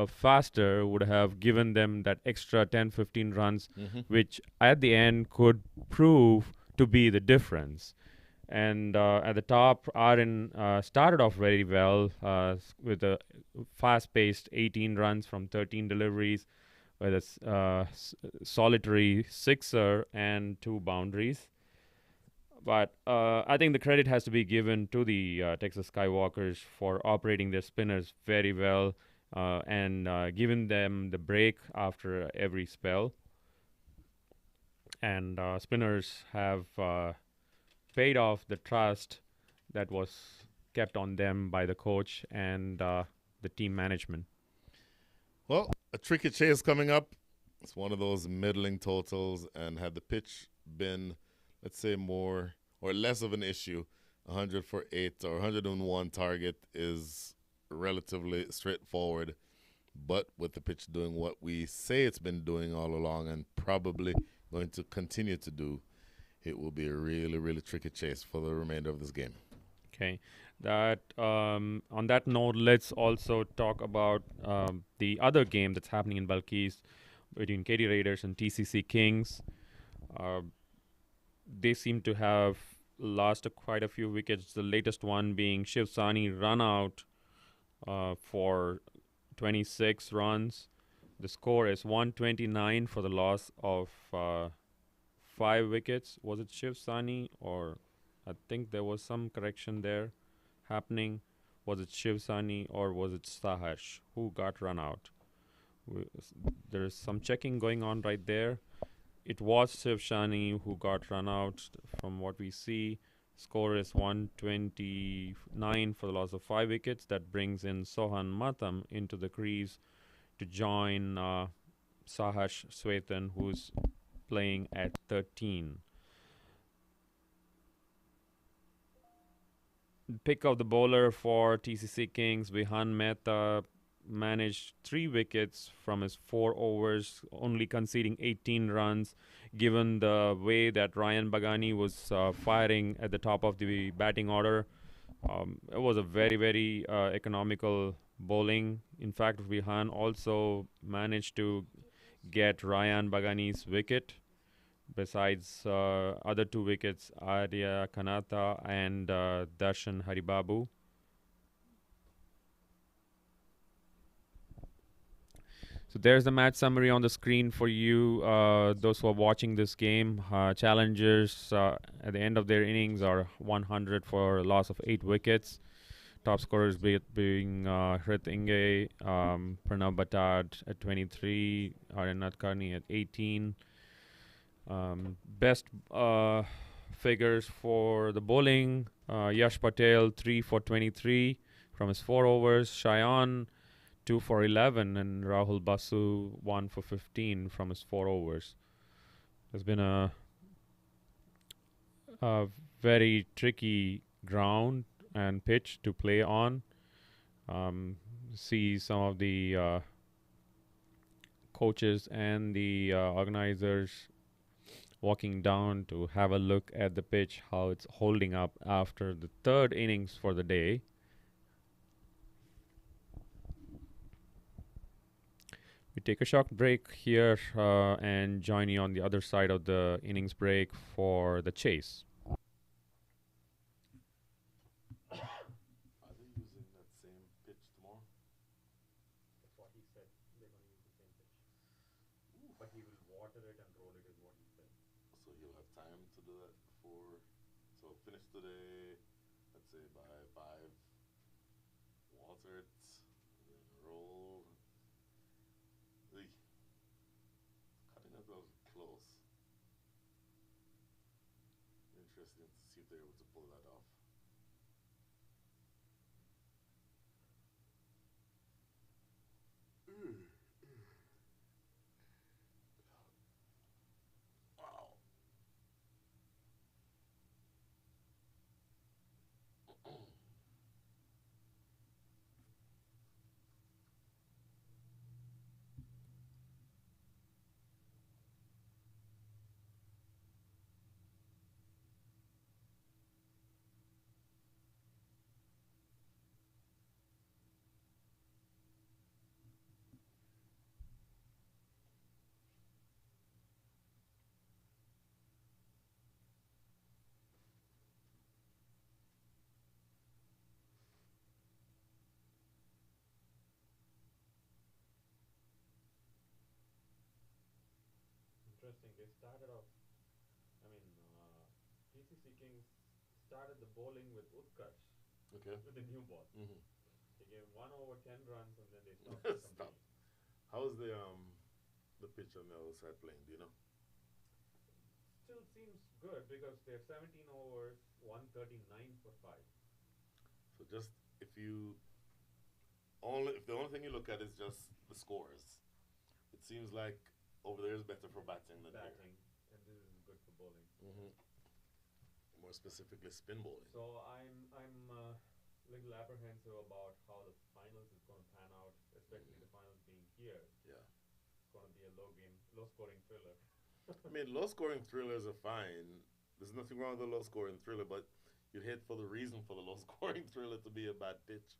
faster would have given them that extra 10, 15 runs, which at the end could prove to be the difference. And at the top, Aaron started off very well with a fast-paced 18 runs from 13 deliveries, with a solitary sixer and 2 boundaries. But I think the credit has to be given to the Texas Skywalkers for operating their spinners very well and giving them the break after every spell. And spinners have paid off the trust that was kept on them by the coach and the team management. Well, a tricky chase coming up. It's one of those middling totals, and had the pitch been, let's say, more or less of an issue, 100 for 8 or 101 target is relatively straightforward. But with the pitch doing what we say it's been doing all along and probably going to continue to do, it will be a really, really tricky chase for the remainder of this game. Okay. That on that note, let's also talk about the other game that's happening in Balkis between Katy Raiders and TCC Kings. They seem to have lost quite a few wickets. The latest one being Shiv Sani run out for 26 runs. The score is 129 for the loss of 5 wickets. Was it Shiv Sani, or I think there was some correction there happening. Was it Shiv Sani or was it Sahash who got run out? There is some checking going on right there. It was Shiv Sani who got run out from what we see. Score is 129 for the loss of 5 wickets. That brings in Sohan Matam into the crease to join Sahash Swetan, who's playing at 13. Pick of the bowler for TCC Kings, Vihan Mehta managed 3 wickets from his 4 overs, only conceding 18 runs. Given the way that Ryan Bagani was firing at the top of the batting order, it was a very, very economical bowling. In fact, Vihan also managed to get Ryan Bagani's wicket. Besides other 2 wickets, Arya Kanata and Darshan Haribabu. So there's the match summary on the screen for you, those who are watching this game. Challengers at the end of their innings are 100 for a loss of 8 wickets. Top scorers being Hrit Inge, Pranav Batad at 23, Aryan Nadkarni at 18. Best figures for the bowling, Yash Patel 3 for 23 from his 4 overs, Shayan 2 for 11, and Rahul Basu 1 for 15 from his 4 overs. There's been a very tricky ground and pitch to play on. See some of the coaches and the organizers walking down to have a look at the pitch, how it's holding up after the 3rd innings for the day. We take a short break here and join you on the other side of the innings break for the chase. Are they using that same pitch tomorrow? That's what he said. They're going to use the same pitch. But he will water it and roll it is what he said. So you'll have time to do that before. So finish today, let's say by 5. Water it, then roll. Cutting it was close. Interesting to see if they're able to pull that off. Wow. interesting. They started off. I mean, PCC Kings started the bowling with Utkarsh Okay. with the new ball. Mm-hmm. They gave 1 over 10 runs and then they stopped Stop. completely. How's the pitch on the other side playing? Do you know? Still seems good because they're 17 overs, 139 for 5. So just if the only thing you look at is just the scores, it seems like over there is better for batting than Batting, and this is good for bowling. here. Mm-hmm. More specifically, spin bowling. So I'm little apprehensive about how the finals is going to pan out, especially the finals being here. Yeah. It's going to be a low scoring thriller. I mean, low scoring thrillers are fine. There's nothing wrong with a low scoring thriller, but you'd hate for the reason for the low scoring thriller to be a bad pitch.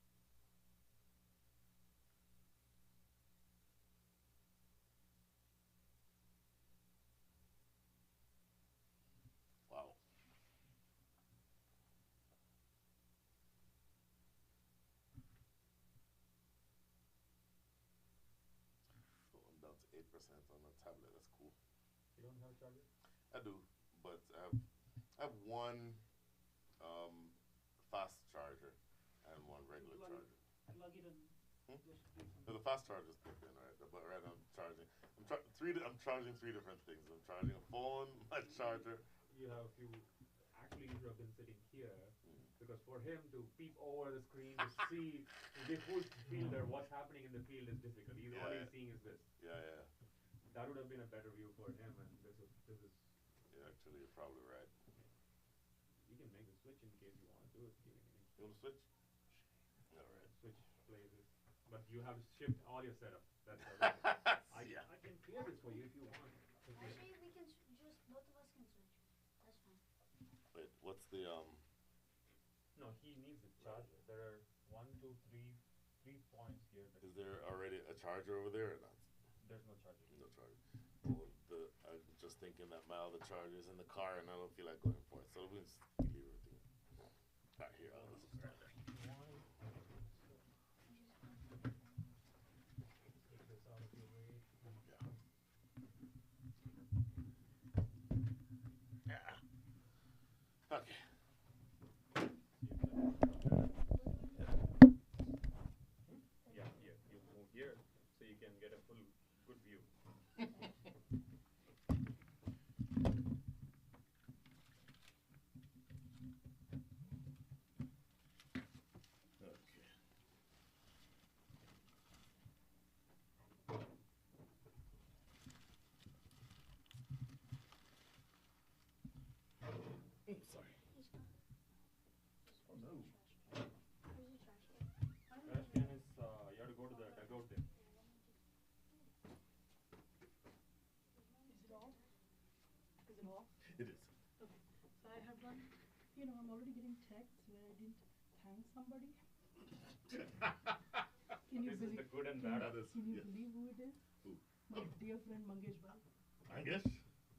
Wow. So I'm down to 8% on the tablet. That's cool. You don't have a charger? I do, but I have one fast charger and one regular charger. Plug it in. Hmm? No, the fast charger is plugged in, right? But right now I'm charging. I'm charging 3 different things. I'm charging a phone, my charger. You have a few. Actually, you should have been sitting here because for him to peep over the screen to see the whole fielder, what's happening in the field is difficult. He's all he's seeing is this. Yeah, yeah. That would have been a better view for him, and this is. Yeah, actually, you're probably right. You can make the switch in case you want to do it. You want to switch? All right. Switch places, but you have to shift all your setup. That's I can clear this for you if you want. Actually, we can just both of us can switch. That's fine. Wait, what's the No, he needs a charger. There are 1, 2, 3 points here. Is there already a charger over there or not? There's no charger. No charger. Well, I'm just thinking that my other charger is in the car and I don't feel like going for it. So we'll just leave everything. Right here. I'll just grab it. Yeah. Okay. Yeah, here. You move here so you can get a good view. Okay. Sorry. Oh no. Where's the trash can? Trash can is, you have to go to the dugout there. Is it off? Is it off? It is. Okay. So I have one. I'm already getting texts where I didn't thank somebody. Can you This is believe? the good and bad of this. Can you Yes. believe who it is? Who? My dear friend Mangesh Bhai. I guess.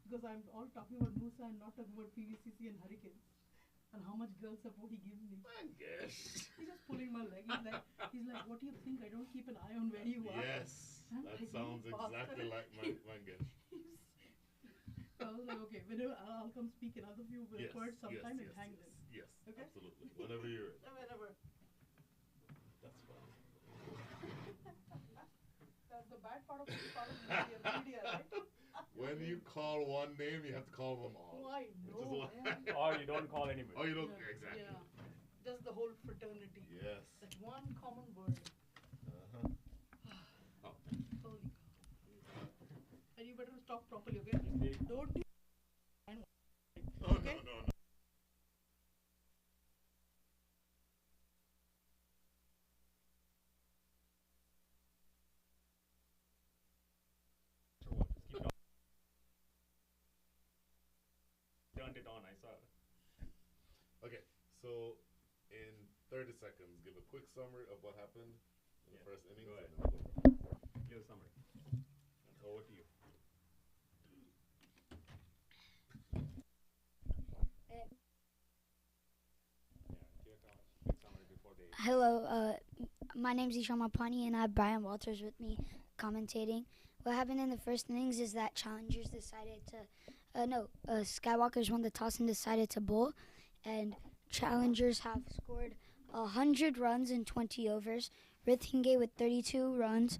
Because I'm all talking about Musa and not talking about PVCC and Hurricanes. And how much girl support he gives me. I guess. He's just pulling my leg. He's like, what do you think? I don't keep an eye on where you are. Yes. I'm That like, sounds you bastard. exactly like my guess. So I was like, okay, whenever I'll come speak another few Yes. words sometime yes, and hang yes, them. Yes. Okay? Absolutely. Whenever you're ready. Whenever. That's fine. That's the bad part of media, right? When you call one name, you have to call them all. Oh, I Which is know, why- man. Or you don't call anybody. Oh, you don't Yeah, exactly. Yeah. Just the whole fraternity. Yes. That one common word. Uh-huh. Oh. Holy cow. And you better talk properly, okay? Don't do Oh, Okay. no. Keep talking. Turned it on, I saw. Okay, so in 30 seconds, give a quick summary of what happened in the first innings. Go ahead. And then we'll go. Give a summary. Over to you. Quick summary before they. Hello, my name's Ishan Mapani, and I have Brian Walters with me commentating. what happened in the first innings is that Challengers decided to, Skywalkers won the toss and decided to bowl, and Challengers have scored 100 runs in 20 overs. Rithinge with 32 runs,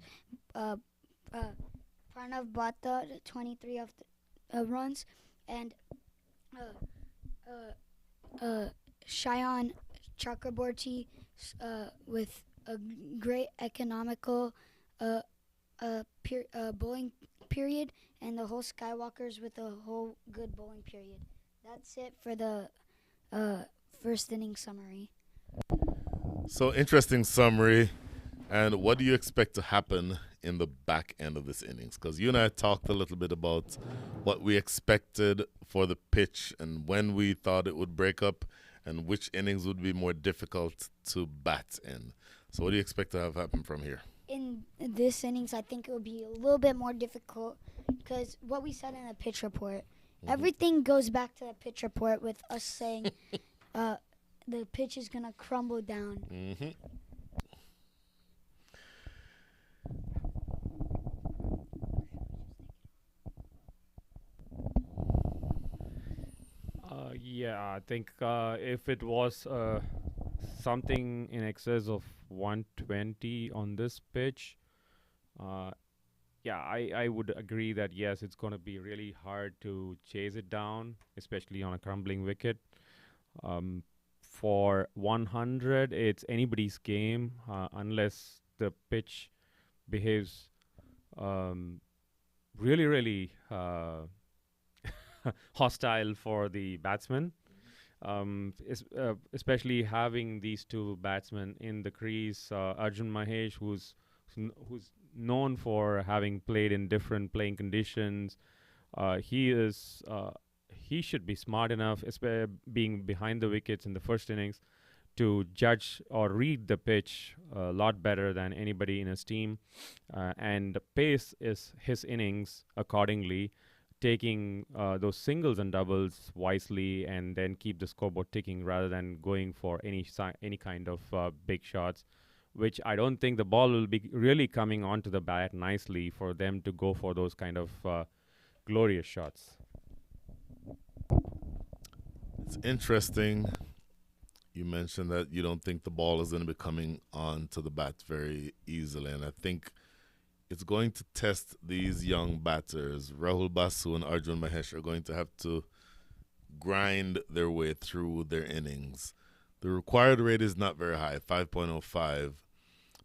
Pranav Bhatta 23 of the, runs, and Shayan Chakraborty with a great economical bowling period, and the whole Skywalkers with a whole good bowling period. That's it for the first inning summary. So interesting summary. And what do you expect to happen in the back end of this innings? Because you and I talked a little bit about what we expected for the pitch and when we thought it would break up and which innings would be more difficult to bat in. So what do you expect to have happen from here? In this innings, I think it will be a little bit more difficult because what we said in the pitch report, everything goes back to the pitch report with us saying the pitch is going to crumble down. Mm-hmm. Yeah, I think if it was something in excess of 120 on this pitch, yeah, I would agree that yes, it's going to be really hard to chase it down, especially on a crumbling wicket. For 100, it's anybody's game unless the pitch behaves really, really hostile for the batsman. Especially having these two batsmen in the crease, Arjun Mahesh, who's known for having played in different playing conditions. He should be smart enough, being behind the wickets in the first innings, to judge or read the pitch a lot better than anybody in his team, and pace is his innings accordingly, taking those singles and doubles wisely, and then keep the scoreboard ticking rather than going for any kind of big shots, which I don't think the ball will be really coming onto the bat nicely for them to go for those kind of glorious shots. It's interesting. You mentioned that you don't think the ball is going to be coming on to the bat very easily, and I think it's going to test these young batters. Rahul Basu and Arjun Mahesh are going to have to grind their way through their innings. The required rate is not very high, 5.05,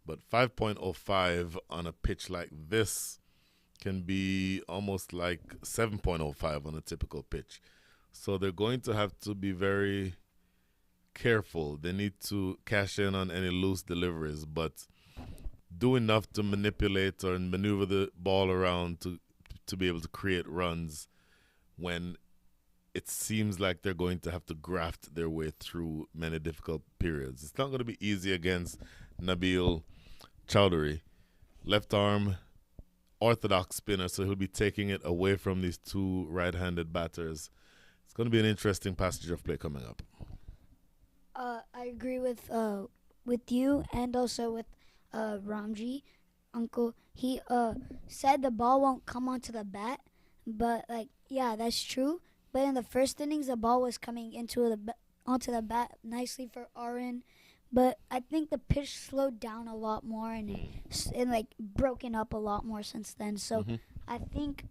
but 5.05 on a pitch like this can be almost like 7.05 on a typical pitch. So they're going to have to be very careful. They need to cash in on any loose deliveries, but do enough to manipulate or maneuver the ball around to be able to create runs when it seems like they're going to have to graft their way through many difficult periods. It's not going to be easy against Nabil Chowdhury. Left arm, orthodox spinner, so he'll be taking it away from these two right-handed batters. It's going to be an interesting passage of play coming up. I agree with you and also with Ramji, Uncle. He said the ball won't come onto the bat, but yeah, that's true. But in the first innings, the ball was coming onto the bat nicely for Aaron. But I think the pitch slowed down a lot more and broken up a lot more since then. So I think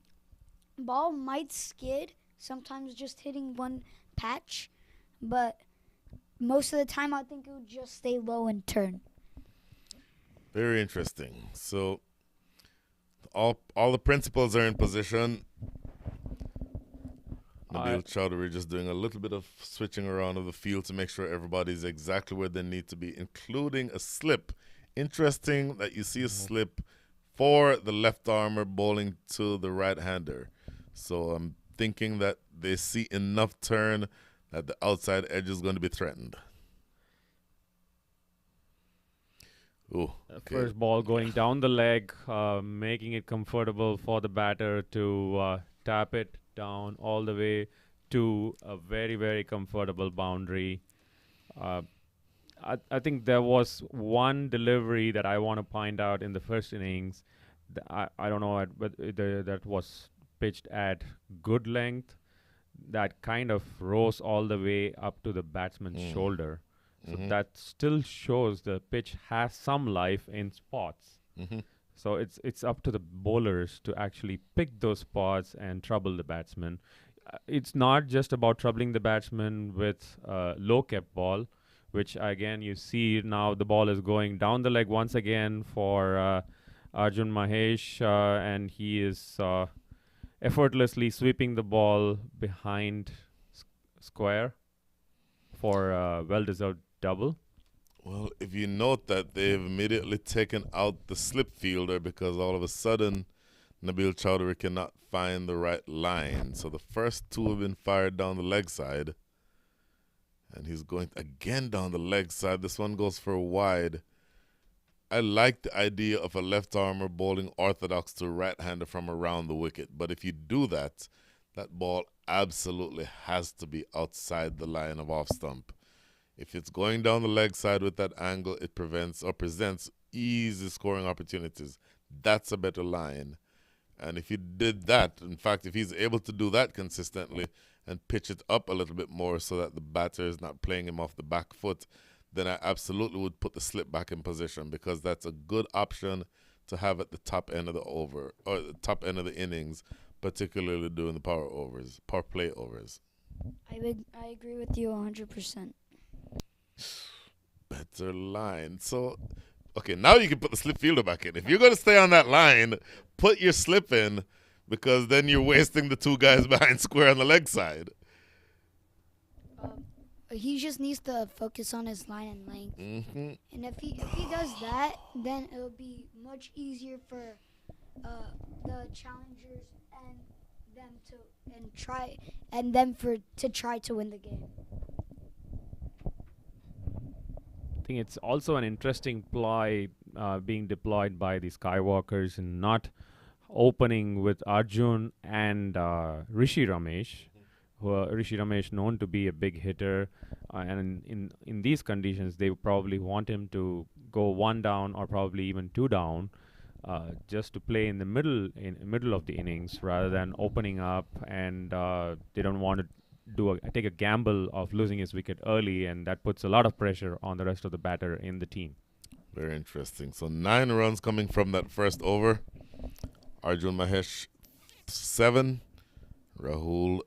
ball might skid, sometimes just hitting one patch, but most of the time I think it would just stay low and turn. Very interesting. So all the principals are in position. Nabil Chowdhury just doing a little bit of switching around of the field to make sure everybody's exactly where they need to be, including a slip. Interesting that you see a slip for the left armer bowling to the right-hander. So I'm thinking that they see enough turn that the outside edge is going to be threatened. Ooh, okay. First ball going down the leg, making it comfortable for the batter to tap it down all the way to a very, very comfortable boundary. I think there was one delivery that I want to point out in the first innings I don't know but that was pitched at good length that kind of rose all the way up to the batsman's shoulder. So that still shows the pitch has some life in spots. So it's up to the bowlers to actually pick those spots and trouble the batsman. It's not just about troubling the batsman with low kept ball, which again you see now the ball is going down the leg once again for Arjun Mahesh, and he is effortlessly sweeping the ball behind square for a well-deserved double. Well, if you note that they've immediately taken out the slip fielder because all of a sudden Nabil Chowdhury cannot find the right line. So the first two have been fired down the leg side. And he's going again down the leg side. This one goes for a wide. I like the idea of a left armer bowling orthodox to a right-hander from around the wicket. But if you do that, that ball absolutely has to be outside the line of off stump. If it's going down the leg side with that angle, it prevents or presents easy scoring opportunities. That's a better line. And if he did that, in fact, if he's able to do that consistently and pitch it up a little bit more so that the batter is not playing him off the back foot, then I absolutely would put the slip back in position, because that's a good option to have at the top end of the over or the top end of the innings, particularly during the power play overs. I agree with you 100%. Better line. So, okay, now you can put the slip fielder back in. If you're going to stay on that line, put your slip in, because then you're wasting the two guys behind square on the leg side. He just needs to focus on his line and length. And if he does that, then it'll be much easier for the challengers and them to try to win the game. I think it's also an interesting ploy being deployed by the Skywalkers in not opening with Arjun and Rishi Ramesh. Rishi Ramesh known to be a big hitter, and in these conditions they would probably want him to go one down or probably even two down, just to play in the middle of the innings rather than opening up, and they don't want to take a gamble of losing his wicket early, and that puts a lot of pressure on the rest of the batter in the team. Very interesting. So 9 runs coming from that first over. Arjun Mahesh 7, Rahul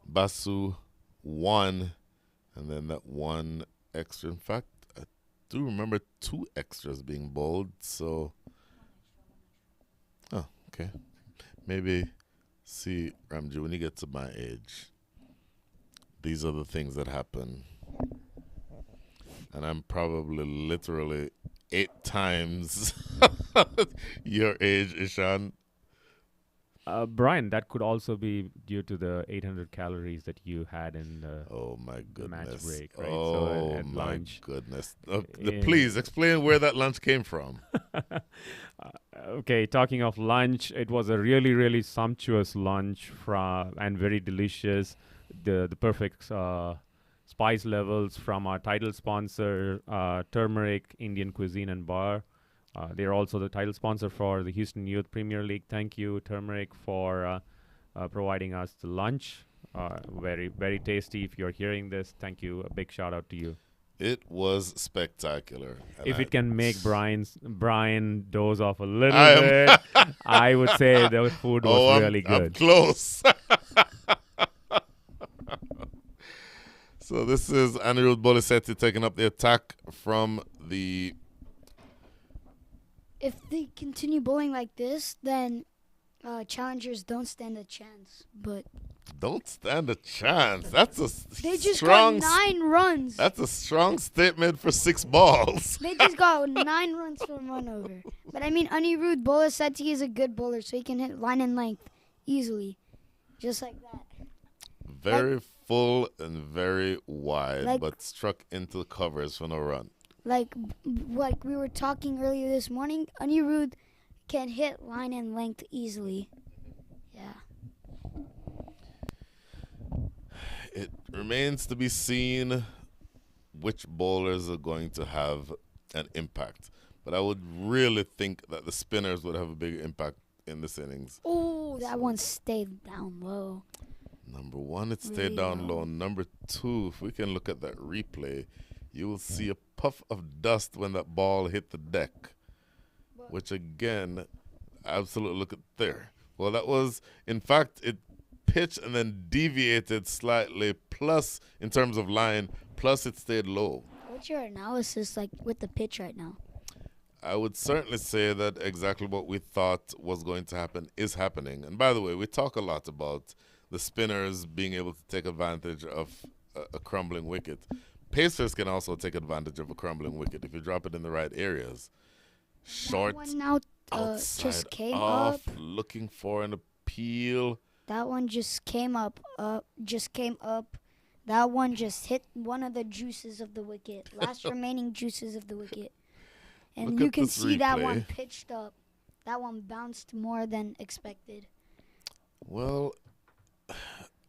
Basu 1, and then that one extra. In fact, I do remember 2 extras being bowled. So, oh, okay. Maybe, see, Ramji, when you get to my age, these are the things that happen. And I'm probably literally 8 times your age, Ishan. Brian, that could also be due to the 800 calories that you had in the match break, right? Oh, at my lunch. goodness. Please explain where that lunch came from. Okay, talking of lunch, it was a really, really sumptuous lunch and very delicious. The perfect spice levels from our title sponsor, Turmeric Indian Cuisine and Bar. They're also the title sponsor for the Houston Youth Premier League. Thank you, Turmeric, for providing us the lunch. Very, very tasty. If you're hearing this, thank you. A big shout out to you. It was spectacular. If it can make Brian doze off a little bit, I would say the food was really good. I'm close. So this is Anirudh Bolisetti taking up the attack from the... If they continue bowling like this, then challengers don't stand a chance. But don't stand a chance. That's a they just strong... got 9 runs. That's a strong statement for 6 balls. They just got 9 runs from run over. But I mean, Anirudh Bolisetti is a good bowler, so he can hit line and length easily, just like that. Very full and very wide, but struck into the covers for no run. Like we were talking earlier this morning, Anirudh can hit line and length easily. Yeah. It remains to be seen which bowlers are going to have an impact. but I would really think that the spinners would have a big impact in this innings. Oh, that one stayed down low. Number one, it stayed Really down low. low. Number two, if we can look at that replay, you will see a puff of dust when that ball hit the deck, which again, absolutely look at there. Well, that was, in fact, it pitched and then deviated slightly, plus, in terms of line, plus it stayed low. What's your analysis like with the pitch right now? I would certainly say that exactly what we thought was going to happen is happening. And by the way, we talk a lot about the spinners being able to take advantage of a crumbling wicket. Pacers can also take advantage of a crumbling wicket if you drop it in the right areas. Short, That one now outside just came off, up. looking for an appeal. That one just came up, just came up. That one just hit one of the juices of the wicket, last remaining juices of the wicket. And Look you at can this see that one replay. pitched up. That one bounced more than expected. Well,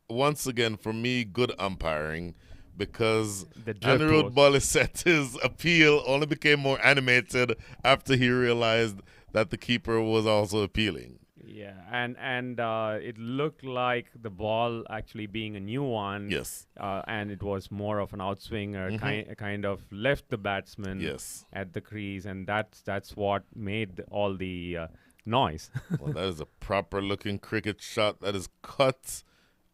once again, for me, good umpiring, because The drift Anirudh was- Balisetti's appeal only became more animated after he realized that the keeper was also appealing. Yeah, and it looked like the ball actually being a new one. Yes, And it was more of an outswing or Mhm. kind of left the batsman yes. at the crease, and that's what made all the noise. Well, that is a proper looking cricket shot that is cut.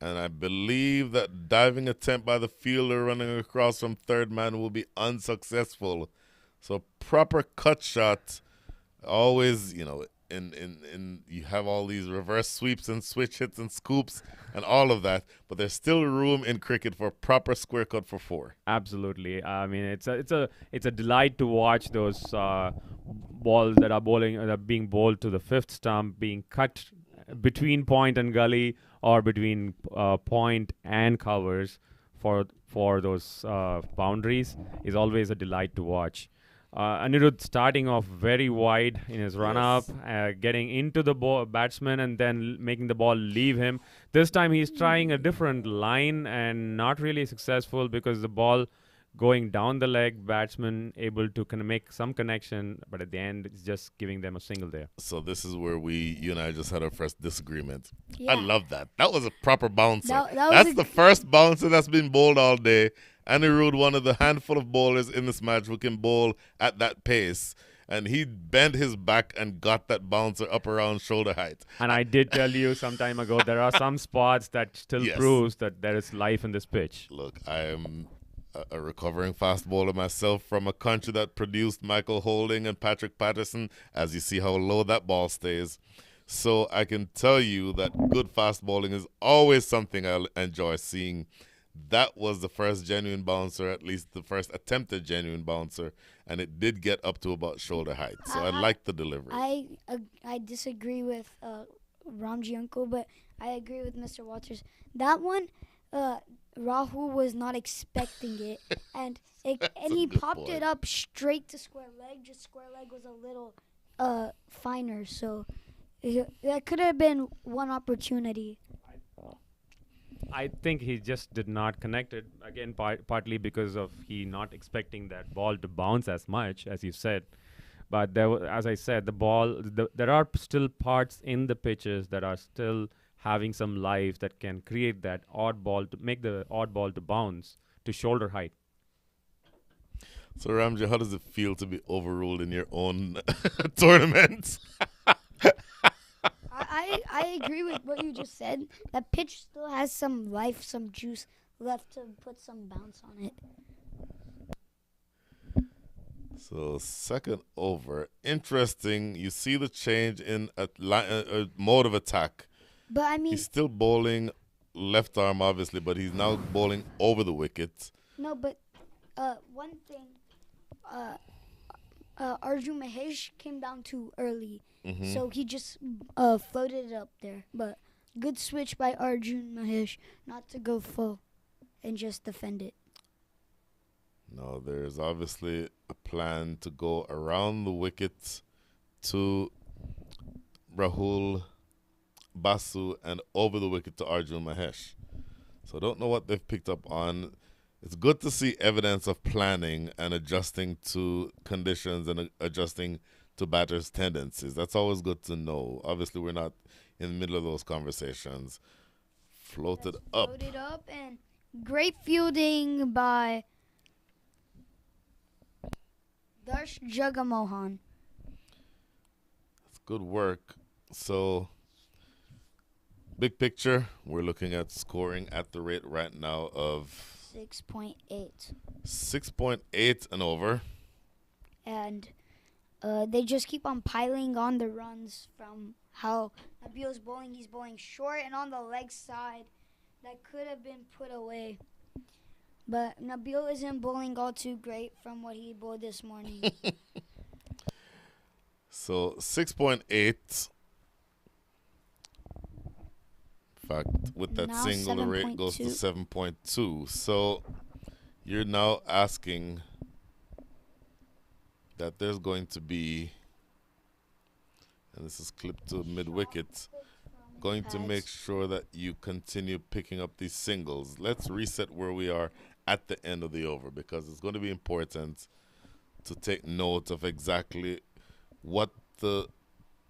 And I believe that diving attempt by the fielder running across from third man will be unsuccessful. So proper cut shot, always, in you have all these reverse sweeps and switch hits and scoops and all of that, but there's still room in cricket for a proper square cut for four. Absolutely. I mean, it's a delight to watch those balls that are being bowled to the fifth stump, being cut between point and gully or between point and covers for those boundaries is always a delight to watch. Anirudh starting off very wide in his run up, getting into the batsman and then making the ball leave him. This time he's trying a different line and not really successful because the ball going down the leg, batsman able to make some connection, but at the end it's just giving them a single there. So this is where you and I just had our first disagreement. Yeah. I love that. That was a proper bouncer. That was That's a the first bouncer that's been bowled all day. Anirudh, one of the handful of bowlers in this match who can bowl at that pace. And he bent his back and got that bouncer up around shoulder height. And I did tell you some time ago there are some spots that still Yes. proves that there is life in this pitch. Look, I am a recovering fast bowler myself from a country that produced Michael Holding and Patrick Patterson, as you see how low that ball stays. So I can tell you that good fast bowling is always something I enjoy seeing. That was the first genuine bouncer, at least the first attempted genuine bouncer, and it did get up to about shoulder height. So I like the delivery. I disagree with Ramji Uncle, but I agree with Mr. Walters. That one, Rahul was not expecting it, and he good popped point. it up straight to square leg. Just square leg was a little finer, so that could have been one opportunity. I think he just did not connect it again, partly because of he not expecting that ball to bounce as much as you said. But as I said, there are still parts in the pitches that are still having some life that can create that odd ball to make the odd ball to bounce to shoulder height. So Ramji, how does it feel to be overruled in your own tournament? I agree with what you just said. That pitch still has some life, some juice left to put some bounce on it. So second over, interesting. You see the change in a mode of attack. But I mean, He's still bowling left arm, obviously, but he's now bowling over the wicket. no, but one thing, Arjun Mahesh came down too early, Mhm. so he just floated it up there. But good switch by Arjun Mahesh, not to go full and just defend it. No, there's obviously a plan to go around the wicket to Rahul Basu and over the wicket to Arjun Mahesh. So I don't know what they've picked up on. it's good to see evidence of planning and adjusting to conditions and adjusting to batters' tendencies. That's always good to know. Obviously, we're not in the middle of those conversations. Floated up. Floated up and great fielding by Darsh Jagamohan. It's good work. So, big picture, we're looking at scoring at the rate right now of 6.8. 6.8 and over. And they just keep on piling on the runs from how Nabil's bowling. He's bowling short and on the leg side. That could have been put away. But Nabil isn't bowling all too great from what he bowled this morning. So 6.8. In fact, with that Now single, the rate goes to 7.2. So you're now asking that there's going to be, and this is clipped to mid wicket, going to make sure that you continue picking up these singles. Let's reset where we are at the end of the over, because it's going to be important to take note of exactly what the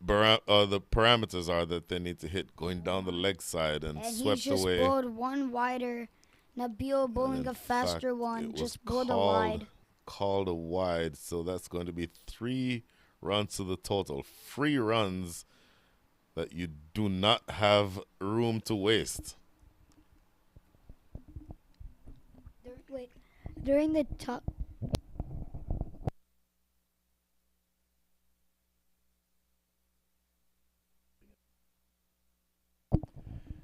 parameters are that they need to hit going down the leg side and swept he just away. bowled one wider. Nabil bowling a faster one, just bowled a wide. Called a wide, so that's going to be 3 runs to the total. Free runs that you do not have room to waste. During the top.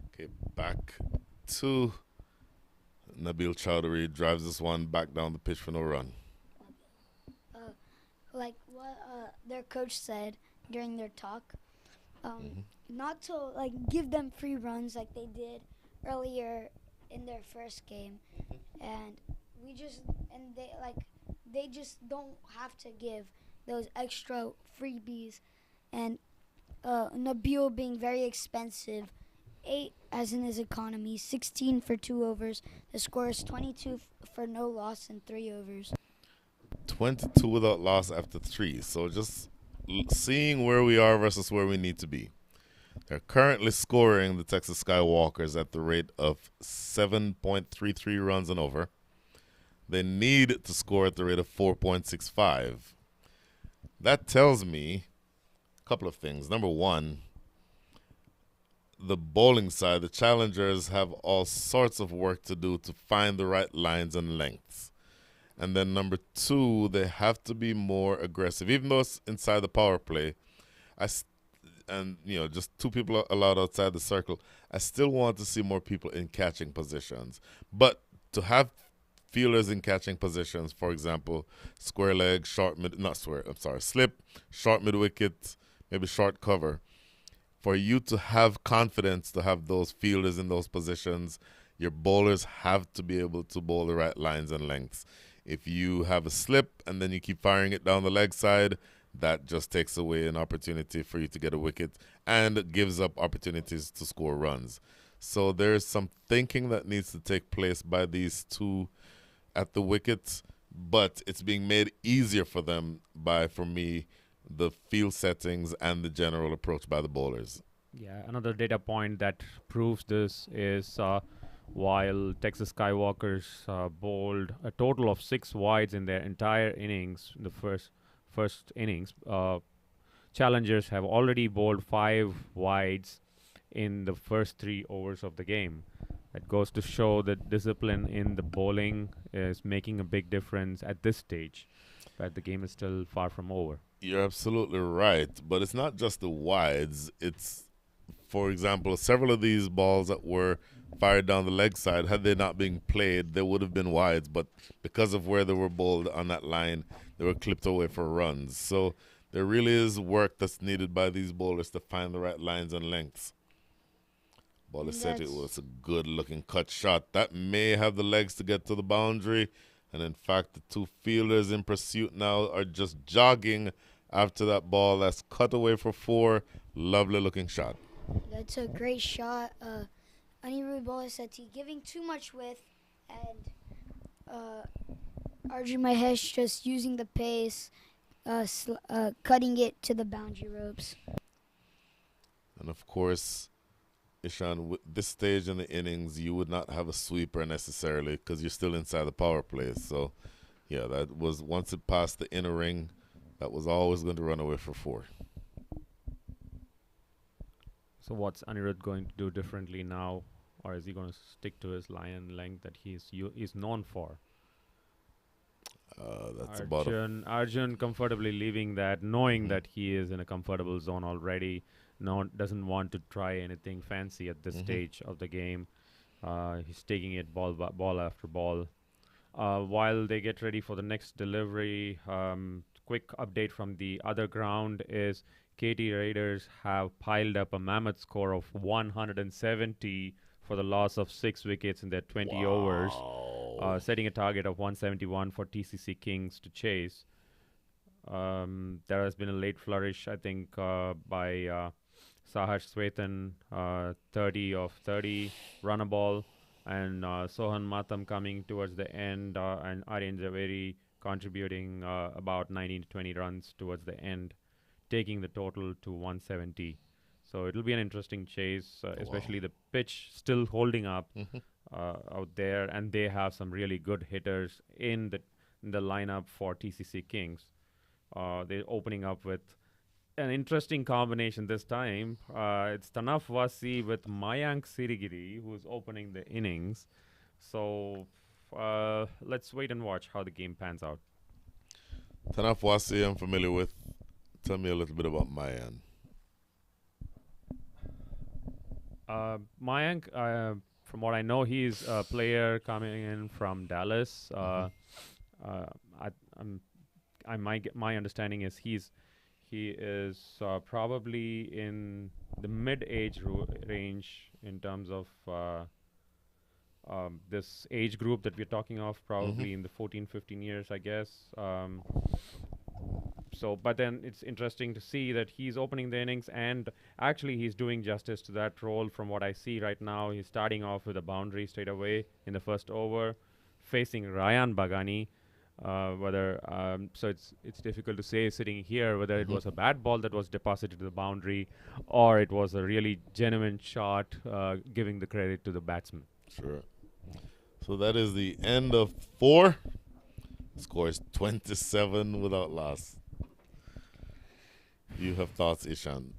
Okay, back to Nabil Chowdhury. Drives this one back down the pitch for no run. Like what their coach said during their talk, not to like give them free runs like they did earlier in their first game, and they just don't have to give those extra freebies, and Nabil being very expensive, 8 as in his economy, 16 for 2 overs. The score is 22 for no loss in 3 overs. 22 without loss after 3. So just seeing where we are versus where we need to be. They're currently scoring the Texas Skywalkers at the rate of 7.33 runs and over. They need to score at the rate of 4.65. That tells me a couple of things. Number one, the bowling side, the challengers have all sorts of work to do to find the right lines and lengths. And then number two, they have to be more aggressive. Even though it's inside the power play, just 2 people allowed outside the circle, I still want to see more people in catching positions. But to have fielders in catching positions, for example, square leg, slip, short mid wicket, maybe short cover, for you to have confidence to have those fielders in those positions, your bowlers have to be able to bowl the right lines and lengths. If you have a slip and then you keep firing it down the leg side, that just takes away an opportunity for you to get a wicket and gives up opportunities to score runs. So there's some thinking that needs to take place by these 2 at the wickets, but it's being made easier for them by, for me, the field settings and the general approach by the bowlers. Yeah, another data point that proves this is while Texas Skywalkers bowled a total of 6 wides in their entire innings, the first innings, challengers have already bowled 5 wides in the first 3 overs of the game. That goes to show that discipline in the bowling is making a big difference at this stage, but the game is still far from over. You're absolutely right, but it's not just the wides. It's, for example, several of these balls that were fired down the leg side, had they not been played, they would have been wides, but because of where they were bowled on that line, they were clipped away for runs. So there really is work that's needed by these bowlers to find the right lines and lengths. Bowler said it was a good-looking cut shot. That may have the legs to get to the boundary, and in fact, the 2 fielders in pursuit now are just jogging after that ball that's cut away for 4. Lovely-looking shot. That's a great shot. Anirudh Bolaseti giving too much width, and Arjun Mahesh just using the pace, cutting it to the boundary ropes. And of course, Ishan, with this stage in the innings, you would not have a sweeper necessarily because you're still inside the power play. So, yeah, that was once it passed the inner ring, that was always going to run away for four. So what's Anirudh going to do differently now, or is he going to stick to his lion length that he's known for? That's about a Arjun comfortably leaving that, knowing that he is in a comfortable zone already. Doesn't want to try anything fancy at this stage of the game. He's taking it ball after ball. While they get ready for the next delivery, quick update from the other ground is KT Raiders have piled up a mammoth score of 170 for the loss of 6 wickets in their 20 overs, setting a target of 171 for TCC Kings to chase. There has been a late flourish, I think, by Sahash Swetan, 30 of 30, run a ball, and Sohan Matam coming towards the end, and Aryan Javeri contributing about 19 to 20 runs towards the end, taking the total to 170. So it'll be an interesting chase, especially the pitch still holding up out there, and they have some really good hitters in the lineup for TCC Kings. They're opening up with an interesting combination this time. It's Tanaf Wasi with Mayank Sirigiri, who's opening the innings. So let's wait and watch how the game pans out. Tanaf Wasi I'm familiar with. Tell me a little bit about Mayan. Mayank, from what I know, he's a player coming in from Dallas. My understanding is he is probably in the mid-age range in terms of this age group that we're talking of, probably in the 14, 15 years, I guess. But then it's interesting to see that he's opening the innings, and actually he's doing justice to that role from what I see right now. He's starting off with a boundary straight away in the first over, facing Ryan Bagani. So it's difficult to say sitting here whether it was a bad ball that was deposited to the boundary or it was a really genuine shot, giving the credit to the batsman. Sure. So that is the end of 4. Score is 27 without loss. You have thoughts, Ishan?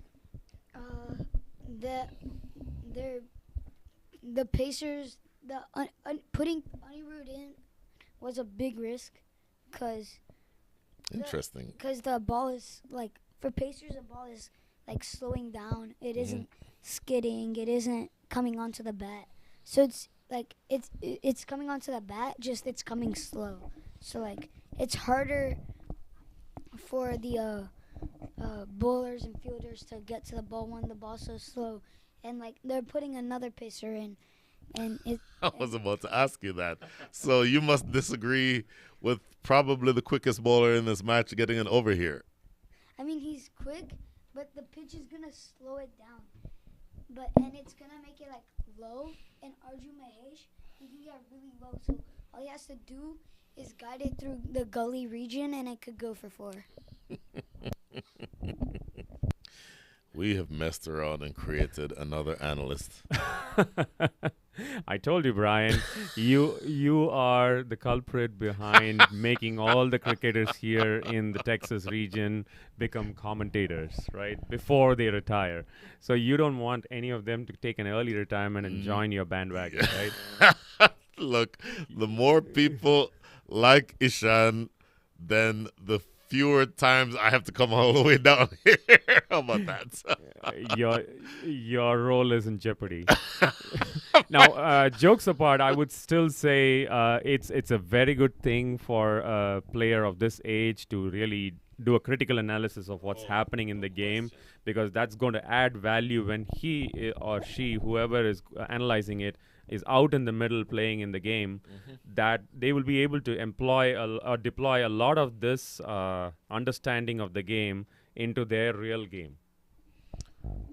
The Pacers, putting Anirudh in was a big risk, because the ball is for Pacers, the ball is slowing down. It isn't skidding. It isn't coming onto the bat. So it's coming onto the bat. Just it's coming slow. So it's harder for the bowlers and fielders to get to the ball when the ball's so slow, and they're putting another pacer in, and I was about to ask you that. So you must disagree with probably the quickest bowler in this match getting an over here. I mean, he's quick, but the pitch is gonna slow it down, and it's gonna make it low, and Arjun Mahesh, he can get really low, so all he has to do is guide it through the gully region, and it could go for 4. We have messed around and created another analyst. I told you, Brian, you are the culprit behind making all the cricketers here in the Texas region become commentators, right, before they retire. So you don't want any of them to take an early retirement and join your bandwagon, right? Look, the more people like Ishan, then the fewer times I have to come all the way down here. How about that? Your role is in jeopardy. Now, jokes apart, I would still say it's a very good thing for a player of this age to really do a critical analysis of what's happening in the game, because that's going to add value when he or she, whoever is analyzing it, is out in the middle playing in the game, that they will be able to employ or deploy a lot of this understanding of the game into their real game.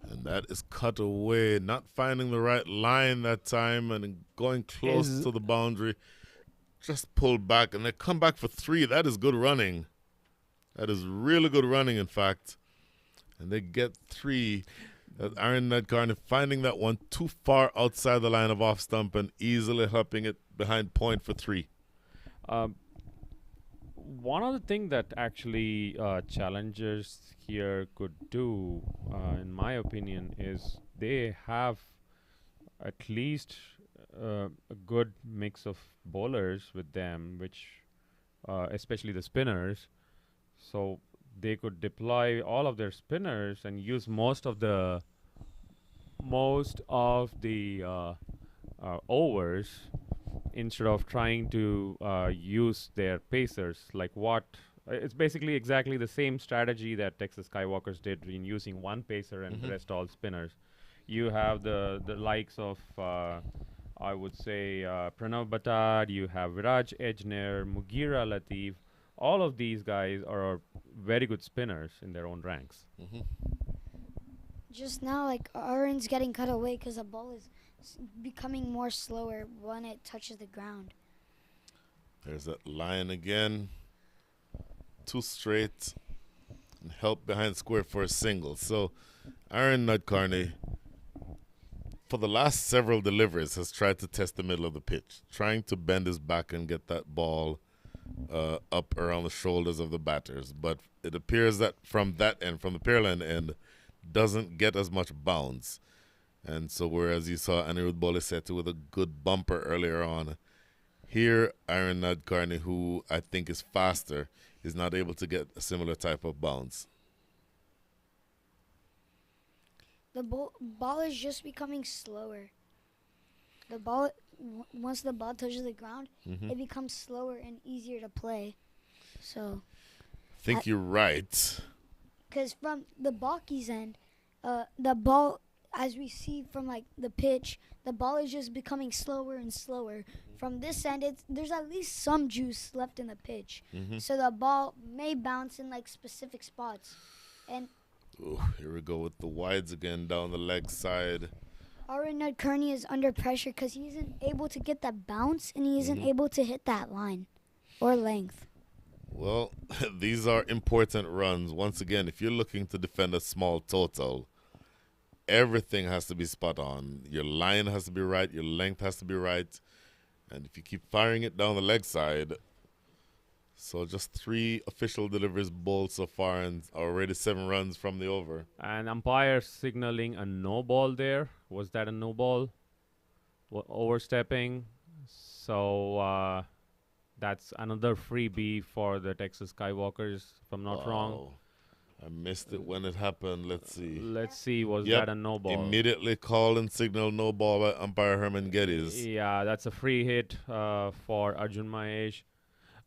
And that is cut away, not finding the right line that time and going close to the boundary. just pulled back and they come back for three. That is good running. That is really good running, in fact. And they get three. Aaron Nadkarni finding that one too far outside the line of off stump and easily helping it behind point for three. One other thing that actually challengers here could do, in my opinion, is they have at least a good mix of bowlers with them, which especially the spinners. So they could deploy all of their spinners and use most of the overs instead of trying to use their pacers. Like what? It's basically exactly the same strategy that Texas Skywalkers did in using one pacer and the rest all spinners. You have the likes of I would say Pranav Batad, you have Viraj Ejner, Mugira Latif. All of these guys are very good spinners in their own ranks. Just now, like Aaron's getting cut away because the ball is becoming more slower when it touches the ground. There's that line again. Two straight and help behind square for a single. So Aaron Nadkarni, for the last several deliveries, has tried to test the middle of the pitch, trying to bend his back and get that ball up around the shoulders of the batters. But it appears that from that end, from the Pearland end, doesn't get as much bounce. And so whereas you saw Anirudh Bolisette with a good bumper earlier on, here Aaron Nadkarni, who I think is faster, is not able to get a similar type of bounce. The ball is just becoming slower. The ball, once the ball touches the ground, it becomes slower and easier to play. So I think you're right. because from the Balky's end, the ball, as we see from like the pitch, the ball is just becoming slower and slower. From this end, there's at least some juice left in the pitch, so the ball may bounce in like specific spots. And Ooh, here we go with the wides again down the leg side. Aaron Nadkarni is under pressure because he isn't able to get that bounce and he isn't able to hit that line or length. Well, these are important runs. Once again, if you're looking to defend a small total, everything has to be spot on. Your line has to be right. Your length has to be right. And if you keep firing it down the leg side, so just 3 official deliveries bowled so far and already 7 runs from the over. And umpire signaling a no ball there. Was that a no ball? Overstepping. So that's another freebie for the Texas Skywalkers, if I'm not wrong. I missed it when it happened. Let's see. Let's see, was Yep, that a no ball? Immediately called and signaled no ball by umpire Herman Geddes. Yeah, that's a free hit for Arjun Mahesh.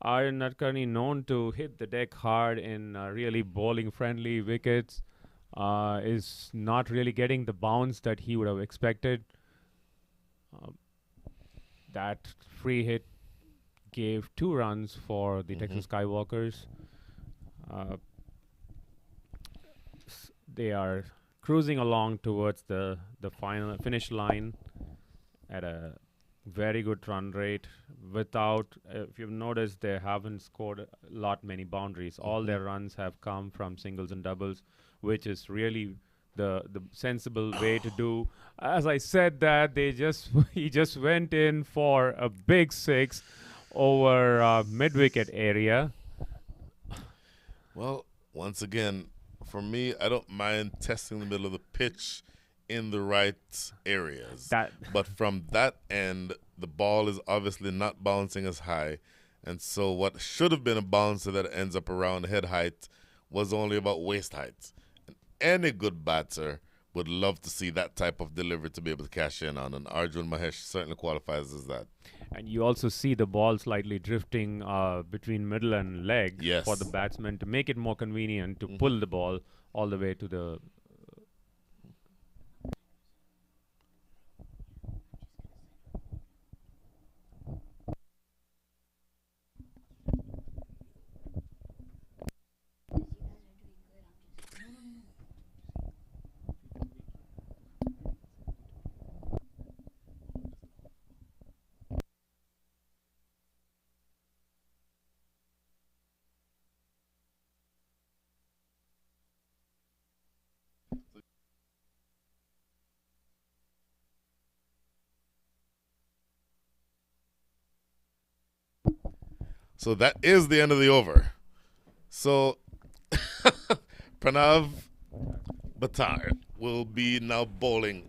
Aaron Nadkarni, known to hit the deck hard in really bowling-friendly wickets, is not really getting the bounce that he would have expected. That free hit gave 2 runs for the Texas Skywalkers. They are cruising along towards the final finish line at a very good run rate. Without, if you've noticed, they haven't scored a lot many boundaries. All their runs have come from singles and doubles, which is really the sensible way to do. As I said that, he just went in for a big 6 over mid-wicket area. Well, once again, for me, I don't mind testing the middle of the pitch in the right areas. But from that end, the ball is obviously not bouncing as high. And so what should have been a bouncer that ends up around head height was only about waist height. And any good batter would love to see that type of delivery to be able to cash in on. And Arjun Mahesh certainly qualifies as that. And you also see the ball slightly drifting between middle and leg for the batsman to make it more convenient to pull the ball all the way to the... So that is the end of the over. So Pranav Batar will be now bowling.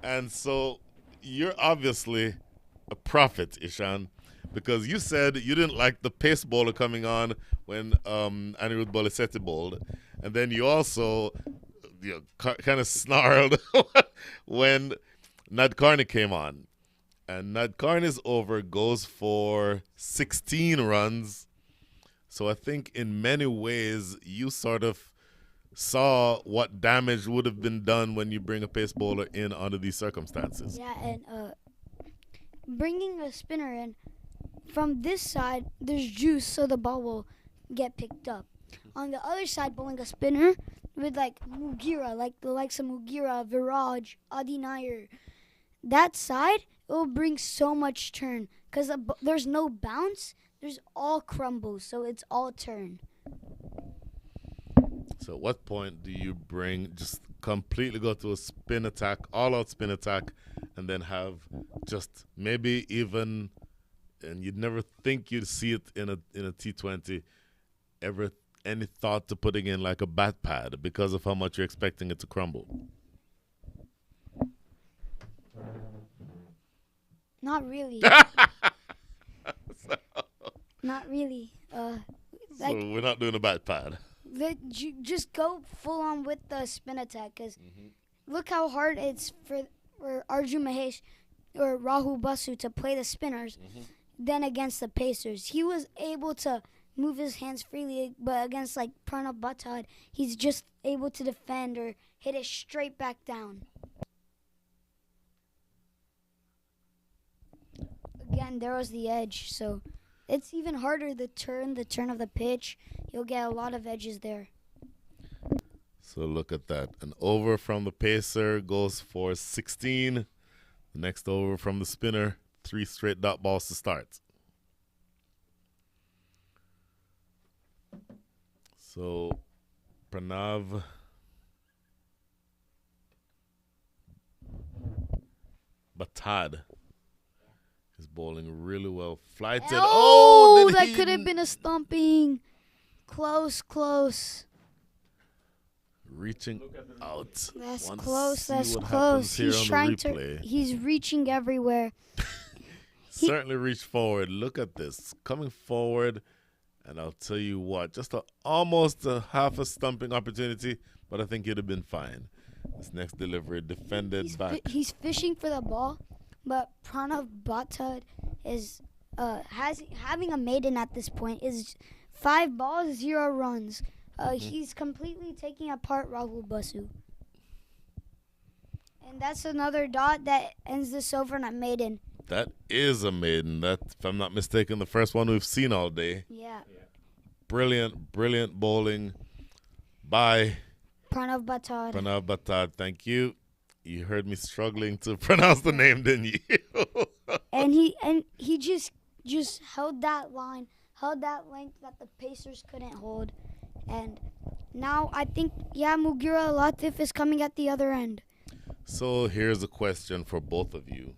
And so you're obviously a prophet, Ishan, because you said you didn't like the pace bowler coming on when Anirudh Bolaseti bowled. And then you also kind of snarled when Nadkarni came on. And Nadkarni's over goes for 16 runs. So I think in many ways you sort of saw what damage would have been done when you bring a pace bowler in under these circumstances. Yeah, and bringing a spinner in from this side, there's juice, so the ball will get picked up. On the other side, bowling a spinner with like Mugira, like the likes of Mugira, Viraj, Adi Nair, that side it will bring so much turn because there's no bounce. There's all crumbles, so it's all turn. So at what point do you just completely go to a spin attack, all out spin attack, and then have just maybe even, and you'd never think you'd see it in a T20, ever any thought to putting in like a bat pad because of how much you're expecting it to crumble? Not really. Not really. So we're not doing a bat pad. Just go full on with the spin attack because look how hard it's for Arjun Mahesh or Rahul Basu to play the spinners than against the Pacers. He was able to move his hands freely, but against like Pranav Batad, he's just able to defend or hit it straight back down. Again, there was the edge, so it's even harder the turn of the pitch. You'll get a lot of edges there. So look at that. An over from the pacer goes for 16. The next over from the spinner, 3 straight dot balls to start. So Pranav Batad is bowling really well. Flighted. Oh, that could have been a stumping. Close. Reaching out. That's Want to close. see That's what close. happens here He's on trying the to. replay. He's reaching everywhere. Certainly reach forward. Look at this. Coming forward. And I'll tell you what, just almost a half a stumping opportunity, but I think he'd have been fine. This next delivery defended back. He's fishing for the ball, but Pranav Batad is having a maiden at this point. Is 5 balls, 0 runs. He's completely taking apart Rahul Basu. And that's another dot that ends this over on a maiden. That is a maiden. That, if I'm not mistaken, the first one we've seen all day. Yeah. Brilliant bowling by Pranav Batad. Thank you. You heard me struggling to pronounce the name, didn't you? and he just held that line, held that length that the Pacers couldn't hold. And now I think, Mugira Latif is coming at the other end. So here's a question for both of you.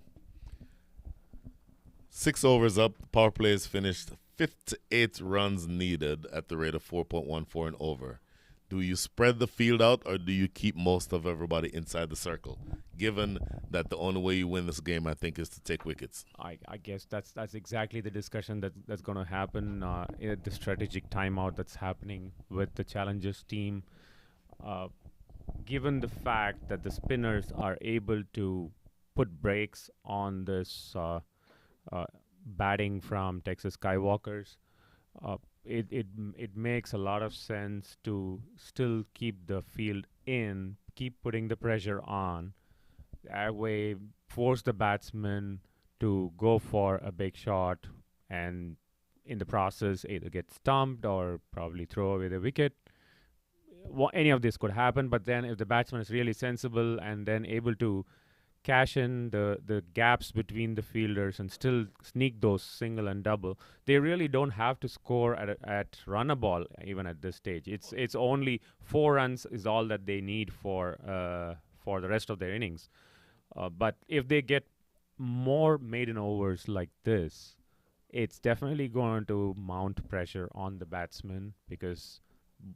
6 overs up, power play is finished. 58 runs needed at the rate of 4.14 and over. Do you spread the field out or do you keep most of everybody inside the circle? Given that the only way you win this game, I think, is to take wickets. I guess that's exactly the discussion that's going to happen in the strategic timeout that's happening with the challengers team. Given the fact that the spinners are able to put brakes on this batting from Texas Skywalkers, it makes a lot of sense to still keep the field in, keep putting the pressure on. That way, force the batsman to go for a big shot and in the process either get stumped or probably throw away the wicket. Any of this could happen, but then if the batsman is really sensible and then able to cash in the gaps between the fielders and still sneak those single and double, they really don't have to score at run a ball even at this stage. It's only 4 runs is all that they need for the rest of their innings. But if they get more maiden overs like this, it's definitely going to mount pressure on the batsman, because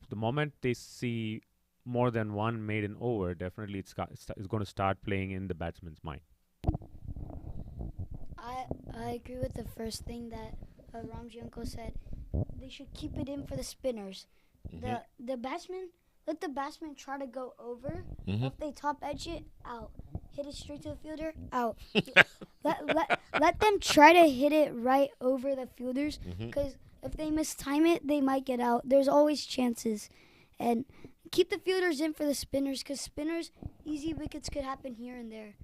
the moment they see more than one maiden over, definitely it's going to start playing in the batsman's mind. I agree with the first thing that Ramji Uncle said. They should keep it in for the spinners. The batsman, let the batsman try to go over. If they top edge it, out. Hit it straight to the fielder, out. let them try to hit it right over the fielders, because if they mistime it, they might get out. There's always chances. And keep the fielders in for the spinners, because spinners, easy wickets could happen here and there.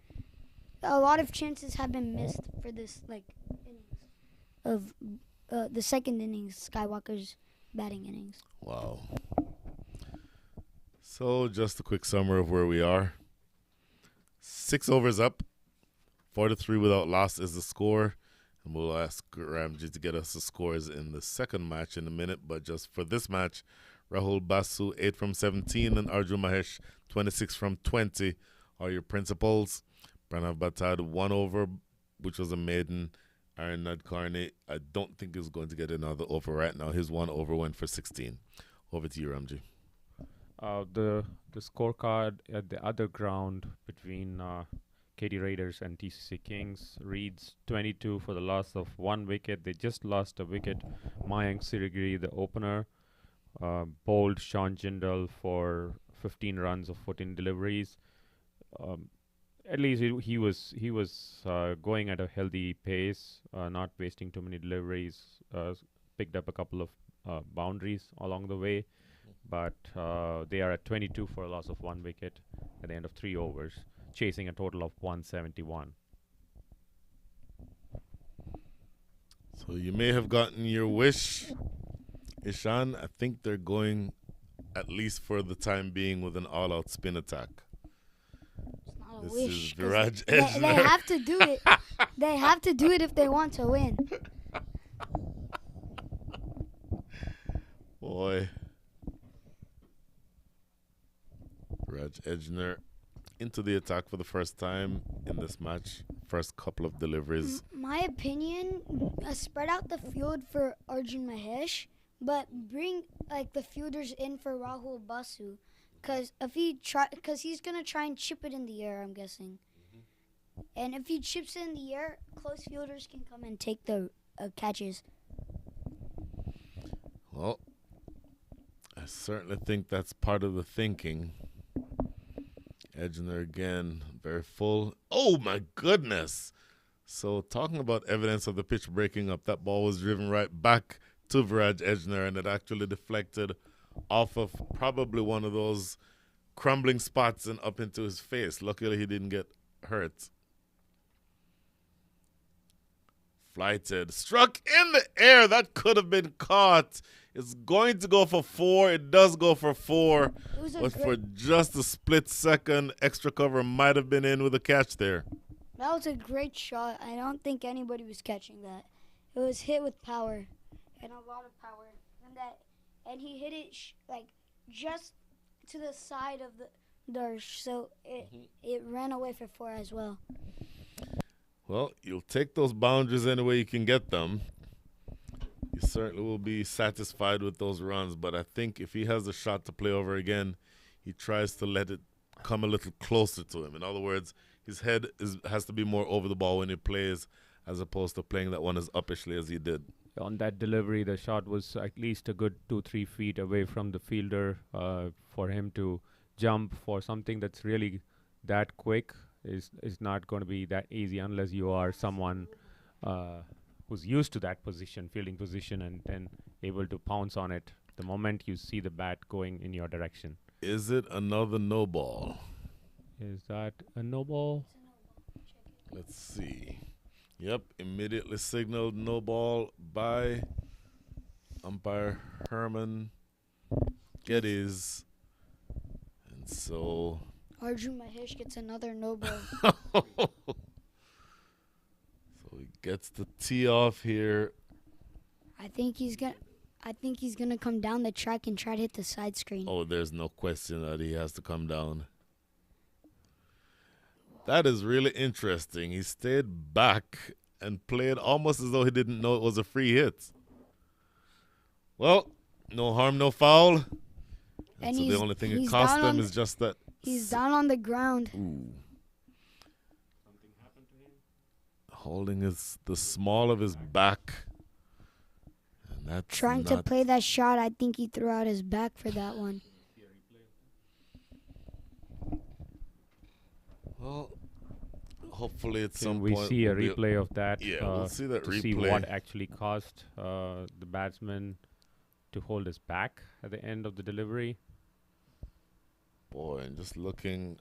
A lot of chances have been missed for this innings of the second innings, Skywalker's batting innings. Wow. So just a quick summary of where we are. 6 overs up, 4-3 without loss is the score. And we'll ask Ramji to get us the scores in the second match in a minute. But just for this match, Rahul Basu 8 from 17 and Arjun Mahesh 26 from 20 are your principals. Pranav Batad 1 over, which was a maiden. Aaron Nadkarni, I don't think is going to get another over right now. His 1 over went for 16. Over to you, Ramji. The scorecard at the other ground between KD Raiders and TCC Kings reads 22 for the loss of 1 wicket. They just lost a wicket. Mayank Sirigiri, the opener, bowled Sean Jindal for 15 runs of 14 deliveries. At least he was going at a healthy pace, not wasting too many deliveries. Picked up a couple of boundaries along the way, but they are at 22 for a loss of 1 wicket at the end of 3 overs, chasing a total of 171. So you may have gotten your wish, Ishan. I think they're going, at least for the time being, with an all-out spin attack. This Wish, is Viraj they Edgener. have to do it. They have to do it if they want to win. Boy. Viraj Edgener into the attack for the first time in this match. First couple of deliveries. My opinion, spread out the field for Arjun Mahesh, but bring the fielders in for Rahul Basu. Because he's going to try and chip it in the air, I'm guessing. And if he chips it in the air, close fielders can come and take the catches. Well, I certainly think that's part of the thinking. Edgener again, very full. Oh, my goodness. So talking about evidence of the pitch breaking up, that ball was driven right back to Viraj Edgener, and it actually deflected off of probably one of those crumbling spots and up into his face. Luckily, he didn't get hurt. Flighted. Struck in the air. That could have been caught. It's going to go for 4. It does go for 4. But for just a split second, extra cover might have been in with a catch there. That was a great shot. I don't think anybody was catching that. It was hit with power, and a lot of power. And he hit it just to the side of the Darsh, so it ran away for 4 as well. Well, you'll take those boundaries any way you can get them. You certainly will be satisfied with those runs, but I think if he has a shot to play over again, he tries to let it come a little closer to him. In other words, his head has to be more over the ball when he plays, as opposed to playing that one as uppishly as he did. On that delivery, the shot was at least a good 2-3 feet away from the fielder. For him to jump for something that's really that quick is not going to be that easy unless you are someone who's used to that position, fielding position, and then able to pounce on it the moment you see the bat going in your direction. Is it another no ball? Is that a no ball? Let's see. Yep, immediately signaled no ball by umpire Herman Geddes. And so Arjun Mahesh gets another no ball. so he gets the tee off here. I think he's gonna come down the track and try to hit the side screen. Oh, there's no question that he has to come down. That is really interesting. He stayed back and played almost as though he didn't know it was a free hit. Well, no harm, no foul. And so the only thing it cost them is just that. He's down on the ground. Ooh. Holding the small of his back. And that's trying to play that shot. I think he threw out his back for that one. Well, hopefully at Can some we point see a replay of that? Yeah, we'll see that to replay. see what actually caused the batsman to hold his back at the end of the delivery. Boy, and just looking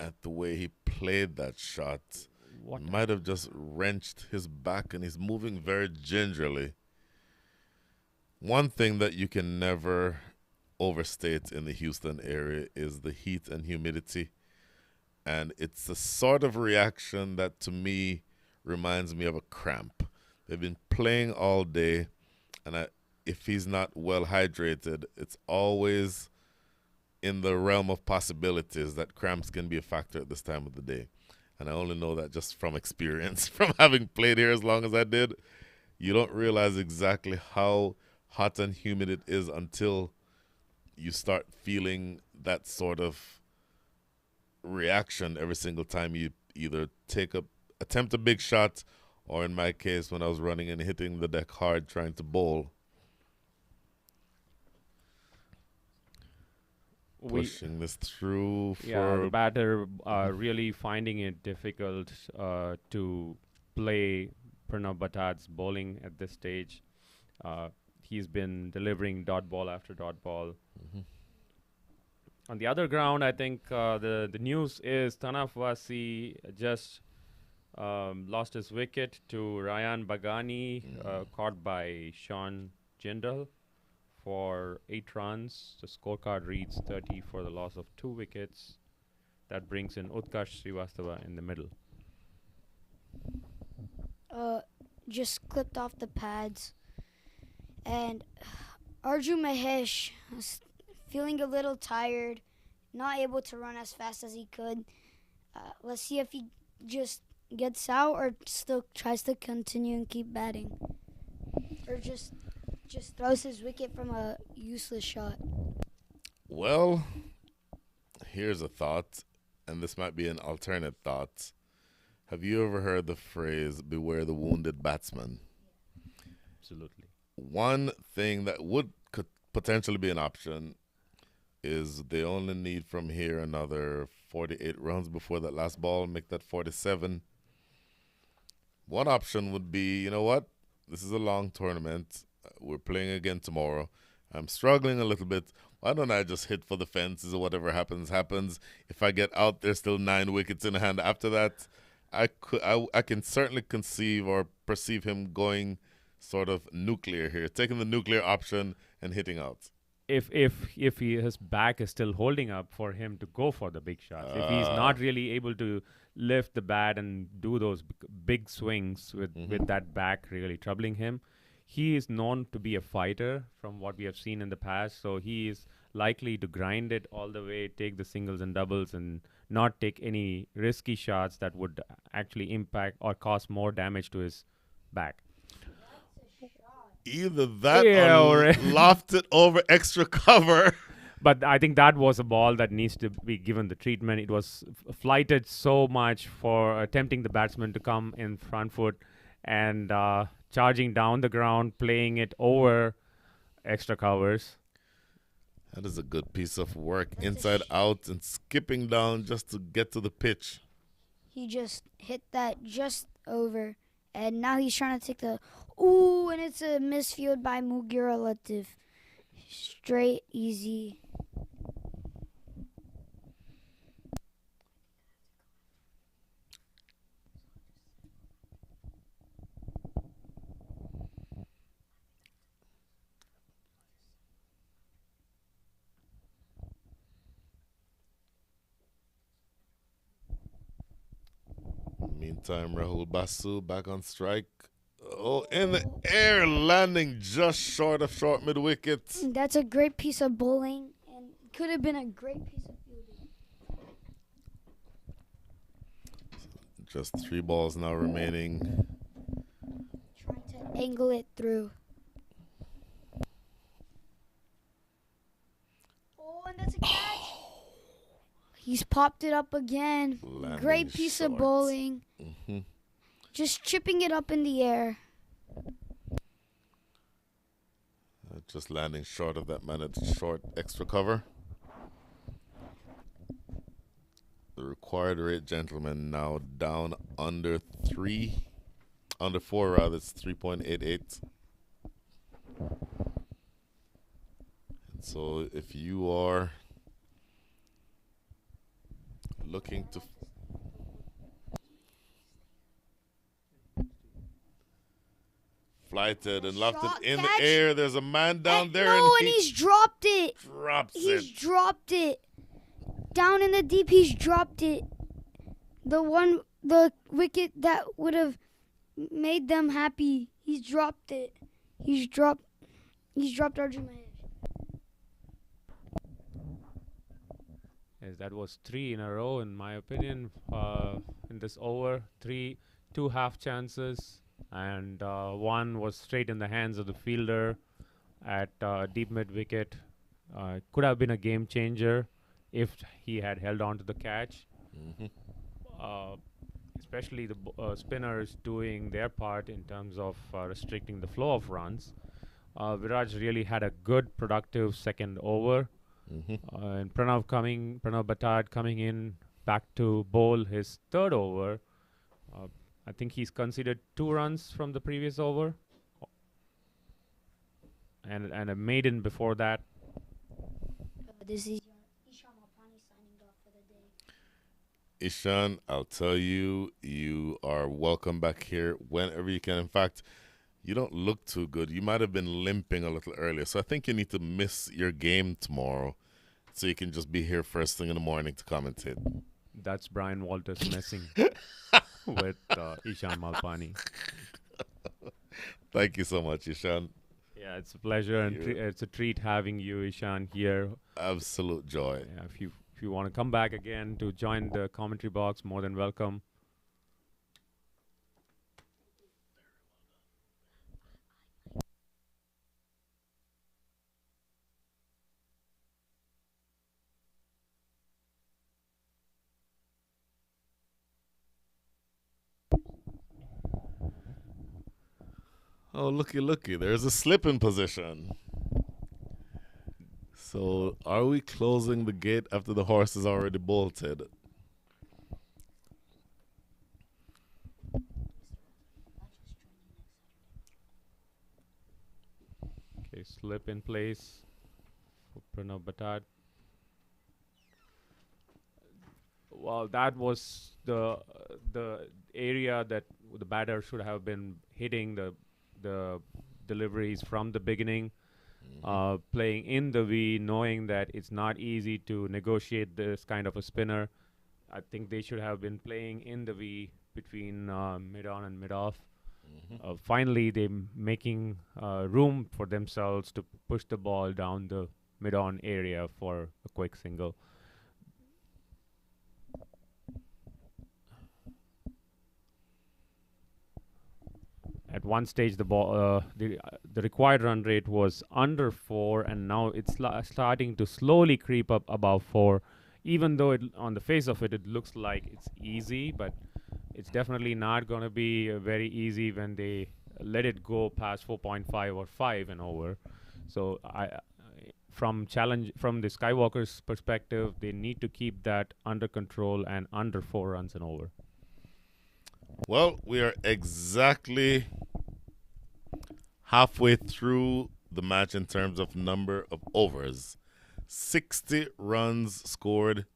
at the way he played that shot, might have just wrenched his back, and he's moving very gingerly. One thing that you can never overstate in the Houston area is the heat and humidity. And it's a sort of reaction that to me reminds me of a cramp. They've been playing all day, and if he's not well hydrated, it's always in the realm of possibilities that cramps can be a factor at this time of the day. And I only know that just from experience, from having played here as long as I did. You don't realize exactly how hot and humid it is until you start feeling that sort of reaction every single time you either attempt a big shot, or in my case, when I was running and hitting the deck hard trying to bowl. Pushing this through for the batter really finding it difficult to play Pranav Batad's bowling at this stage. He's been delivering dot ball after dot ball. Mm-hmm. On the other ground, I think the news is Tanaf Wasi just lost his wicket to Ryan Bagani, caught by Sean Jindal for 8 runs. The scorecard reads 30 for the loss of 2 wickets. That brings in Utkarsh Srivastava in the middle. Just clipped off the pads. And Arju Mahesh was feeling a little tired, not able to run as fast as he could. Let's see if he just gets out or still tries to continue and keep batting. Or just throws his wicket from a useless shot. Well, here's a thought, and this might be an alternate thought. Have you ever heard the phrase, beware the wounded batsman? Absolutely. One thing that could potentially be an option is they only need from here another 48 runs before that last ball, make that 47. One option would be, you know what? This is a long tournament. We're playing again tomorrow. I'm struggling a little bit. Why don't I just hit for the fences, or whatever happens, happens. If I get out, there's still 9 wickets in hand. After that, I can certainly conceive or perceive him going sort of nuclear here, taking the nuclear option and hitting out. If his back is still holding up for him to go for the big shots, if he's not really able to lift the bat and do those big swings with that back really troubling him, he is known to be a fighter from what we have seen in the past. So he is likely to grind it all the way, take the singles and doubles, and not take any risky shots that would actually impact or cause more damage to his back. Either that or loft it over extra cover. But I think that was a ball that needs to be given the treatment. It was flighted so much for attempting the batsman to come in front foot and charging down the ground, playing it over extra covers. That is a good piece of work, inside out and skipping down just to get to the pitch. He just hit that just over, and now he's trying to take the... Ooh, and it's a misfield by Mughira Latif. Straight, easy. Meantime, Rahul Basu back on strike. Oh, in the air, landing just short of short mid wicket. That's a great piece of bowling, and could have been a great piece of fielding. Just 3 balls now remaining. Trying to angle it through. Oh, and that's a catch. He's popped it up again. Landing Great piece of short. bowling. Mm-hmm. Just chipping it up in the air. Just landing short of that man at short extra cover. The required rate, gentlemen, now down under 4 rather, it's 3.88. And so if you are looking to flighted and lofted Shot in catch. the air, there's a man down there No, and and he's dropped it. drops He's it. dropped it. Down in the deep, he's dropped it. The wicket that would have made them happy. He's dropped it. He's dropped Arjun Mahesh. Yes, that was 3 in a row, in my opinion, in this over. 2 half chances, and one was straight in the hands of the fielder at deep mid wicket. Could have been a game changer if he had held on to the catch. Mm-hmm. Especially the spinners doing their part in terms of restricting the flow of runs. Viraj really had a good, productive second over. Mm-hmm. And Pranav Batad coming in back to bowl his third over. I think he's conceded 2 runs from the previous over, and a maiden before that. This is Ishan Alpani signing off for the day. Ishan, I'll tell you, you are welcome back here whenever you can. In fact, you don't look too good. You might have been limping a little earlier. So I think you need to miss your game tomorrow so you can just be here first thing in the morning to commentate. That's Brian Walters messing with Ishan Malpani. Thank you so much, Ishan. Yeah, it's a pleasure and it's a treat having you, Ishan, here. Absolute joy. Yeah, if you want to come back again to join the commentary box, more than welcome. Oh, looky. There's a slip in position. So, are we closing the gate after the horse is already bolted? Okay, slip in place for Pranav Batad. Well, that was the area that the batter should have been hitting the deliveries from the beginning. Playing in the V, knowing that it's not easy to negotiate this kind of a spinner. I think they should have been playing in the V between mid-on and mid-off. Finally, they're making room for themselves to push the ball down the mid-on area for a quick single. At one stage, the ball, the required run rate was under 4, and now it's starting to slowly creep up above 4. Even though on the face of it, it looks like it's easy, but it's definitely not going to be very easy when they let it go past 4.5 or 5 and over. So from the Skywalkers' perspective, they need to keep that under control and under 4 runs and over. Well, we are exactly halfway through the match in terms of number of overs. 60 runs scored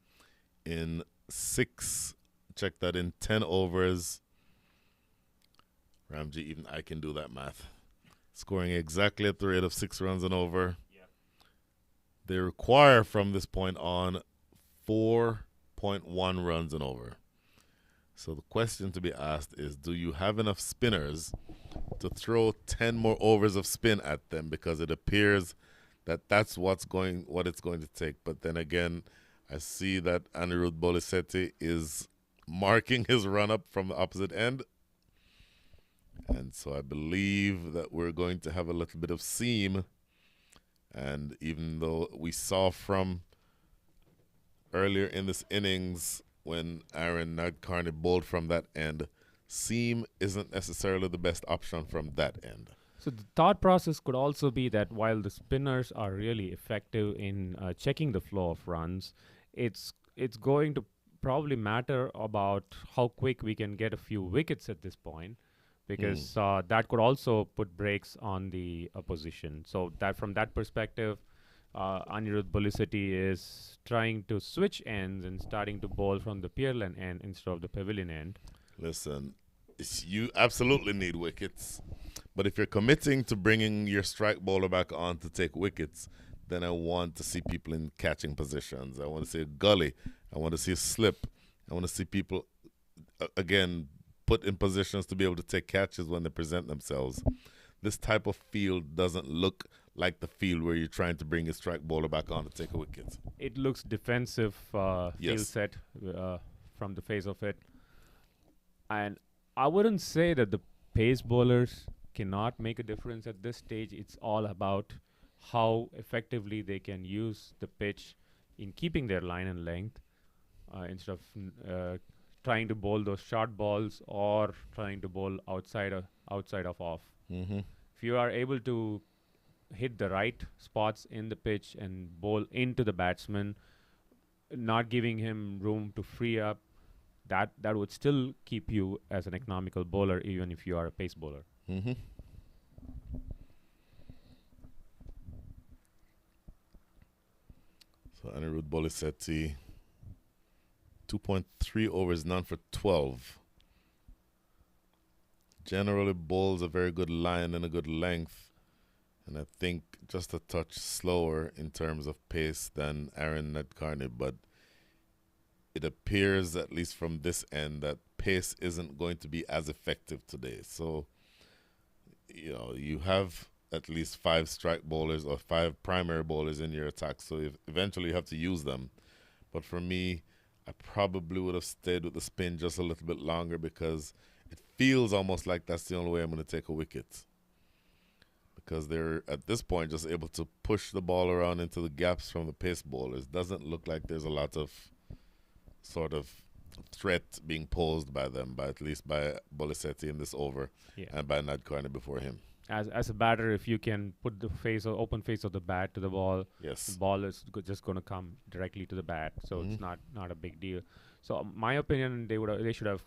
in 10 overs. Ramji, even I can do that math. Scoring exactly at the rate of 6 runs and over. Yep. They require from this point on 4.1 runs and over. So the question to be asked is, do you have enough spinners to throw 10 more overs of spin at them? Because it appears that that's what it's going to take. But then again, I see that Anirudh Boliseti is marking his run up from the opposite end. And so I believe that we're going to have a little bit of seam. And even though we saw from earlier in this innings when Aaron Nadkarni bowled from that end, seam isn't necessarily the best option from that end. So the thought process could also be that while the spinners are really effective in checking the flow of runs, it's going to probably matter about how quick we can get a few wickets at this point, because that could also put brakes on the opposition. So that from that perspective, Anirudh Boliceti is trying to switch ends and starting to bowl from the Pearland end instead of the Pavilion end. Listen, you absolutely need wickets. But if you're committing to bringing your strike bowler back on to take wickets, then I want to see people in catching positions. I want to see a gully. I want to see a slip. I want to see people, again, put in positions to be able to take catches when they present themselves. This type of field doesn't look like the field where you're trying to bring a strike bowler back on to take a wicket. It looks defensive field Yes. set from the face of it. And I wouldn't say that the pace bowlers cannot make a difference at this stage. It's all about how effectively they can use the pitch in keeping their line and length instead of trying to bowl those short balls or trying to bowl outside of off. Mm-hmm. If you are able to hit the right spots in the pitch and bowl into the batsman, not giving him room to free up, that would still keep you as an economical bowler, even if you are a pace bowler. Mm-hmm. So Anirudh Boliceti, 2.3 overs, none for 12. Generally bowls a very good line and a good length, and I think just a touch slower in terms of pace than Aaron Nadkarni, but it appears, at least from this end, that pace isn't going to be as effective today. So, you have at least 5 strike bowlers or 5 primary bowlers in your attack, so eventually you have to use them. But for me, I probably would have stayed with the spin just a little bit longer because it feels almost like that's the only way I'm going to take a wicket. Because they're, at this point, just able to push the ball around into the gaps from the pace bowlers. Doesn't look like there's a lot of sort of threat being posed by them, by at least by Boliceti in this over, and by Nadkarni before him. As a batter, if you can put the open face of the bat to the ball, Yes. the ball is just going to come directly to the bat, so it's not a big deal. So my opinion, they should have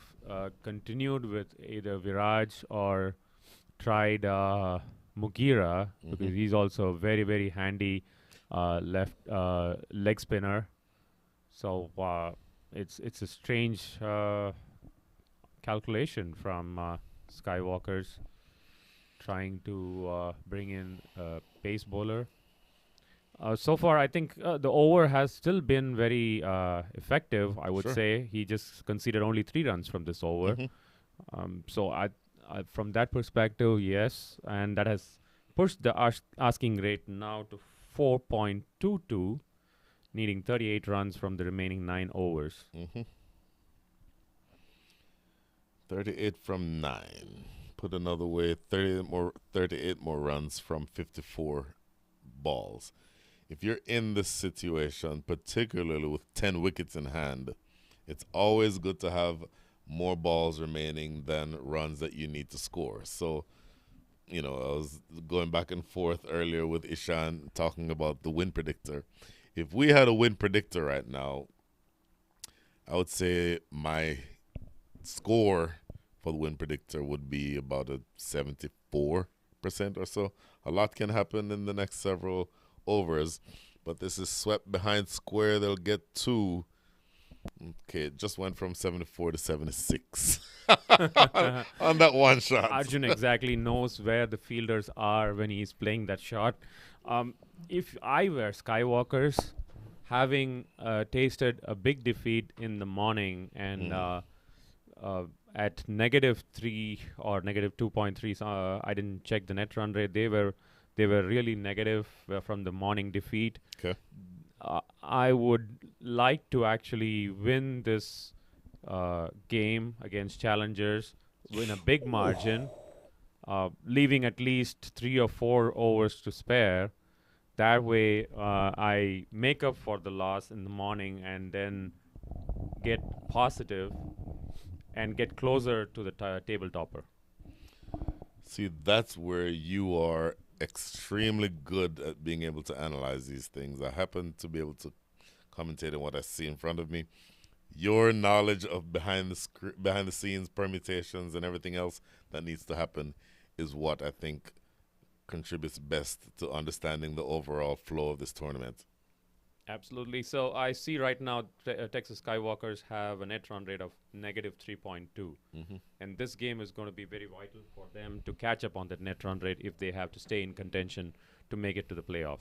continued with either Viraj or tried Mugira, because he's also a very, very handy left leg spinner. So it's a strange calculation from Skywalkers trying to bring in a pace bowler. So far, I think the over has still been very effective, I would say. He just conceded only 3 runs from this over. So I from that perspective, yes. And that has pushed the asking rate now to 4.22, needing 38 runs from the remaining 9 overs. 38 from 9. Put another way, 38 more runs from 54 balls. If you're in this situation, particularly with 10 wickets in hand, it's always good to have more balls remaining than runs that you need to score. So, I was going back and forth earlier with Ishan talking about the win predictor. If we had a win predictor right now, I would say my score for the win predictor would be about a 74% or so. A lot can happen in the next several overs, but this is swept behind square. They'll get 2. Okay, it just went from 74 to 76 on that one shot. Arjun exactly knows where the fielders are when he's playing that shot. If I were Skywalkers, having tasted a big defeat in the morning and at -3 or -2.3, I didn't check the net run rate. They were really negative from the morning defeat. Okay. I would like to actually win this game against challengers, win a big margin, leaving at least 3 or 4 overs to spare. That way, I make up for the loss in the morning and then get positive and get closer to the table topper. See, that's where you are extremely good at being able to analyze these things. I happen to be able to commentate on what I see in front of me. Your knowledge of behind the scenes permutations and everything else that needs to happen is what I think contributes best to understanding the overall flow of this tournament. Absolutely. So I see right now Texas Skywalkers have a net run rate of negative 3.2. And this game is going to be very vital for them to catch up on that net run rate if they have to stay in contention to make it to the playoff.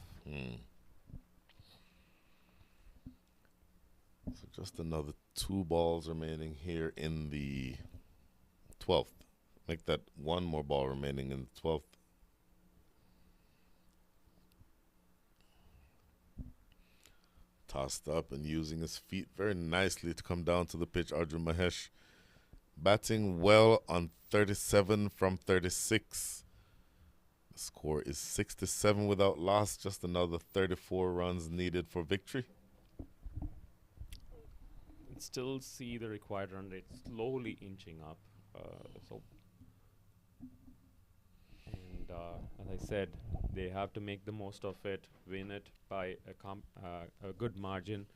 So just another 2 balls remaining here in the 12th. Make that 1 more ball remaining in the 12th. Tossed up and using his feet very nicely to come down to the pitch. Arjun Mahesh batting well on 37 from 36. The score is 67 without loss. Just another 34 runs needed for victory. Still see the required run rate slowly inching up. And as I said, they have to make the most of it, win it by a good margin,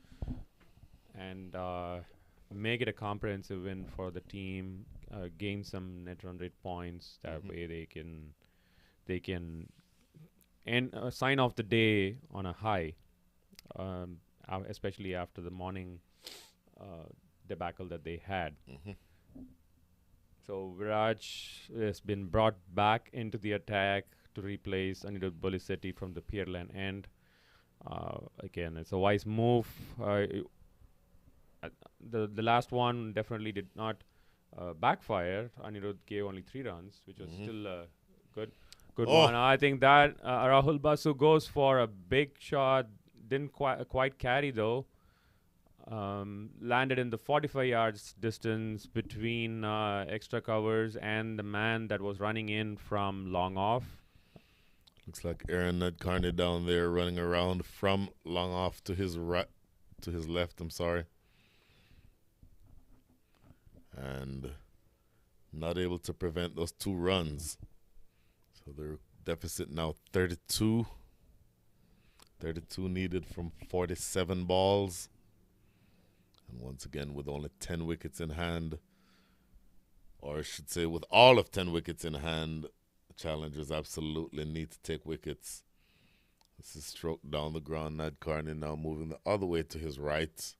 and make it a comprehensive win for the team. Gain some net run rate points. That way they can end sign off the day on a high, especially after the morning debacle that they had. So Viraj has been brought back into the attack to replace Anirudh Bolisetti from the Pearland end. Again, it's a wise move. The last one definitely did not backfire. Anirudh gave only 3 runs, which was still a good one. I think that Rahul Basu goes for a big shot. Didn't quite carry though. Landed in the 45 yards distance between extra covers and the man that was running in from long off. Looks like Aaron Nadkarni down there running around from long off to his right, to his left. I'm sorry, and not able to prevent those 2 runs. So their deficit now 32. 32 needed from 47 balls. And once again, with only 10 wickets in hand, or I should say with all of 10 wickets in hand, the challengers absolutely need to take wickets. This is stroked down the ground. Nadkarni now moving the other way to his right.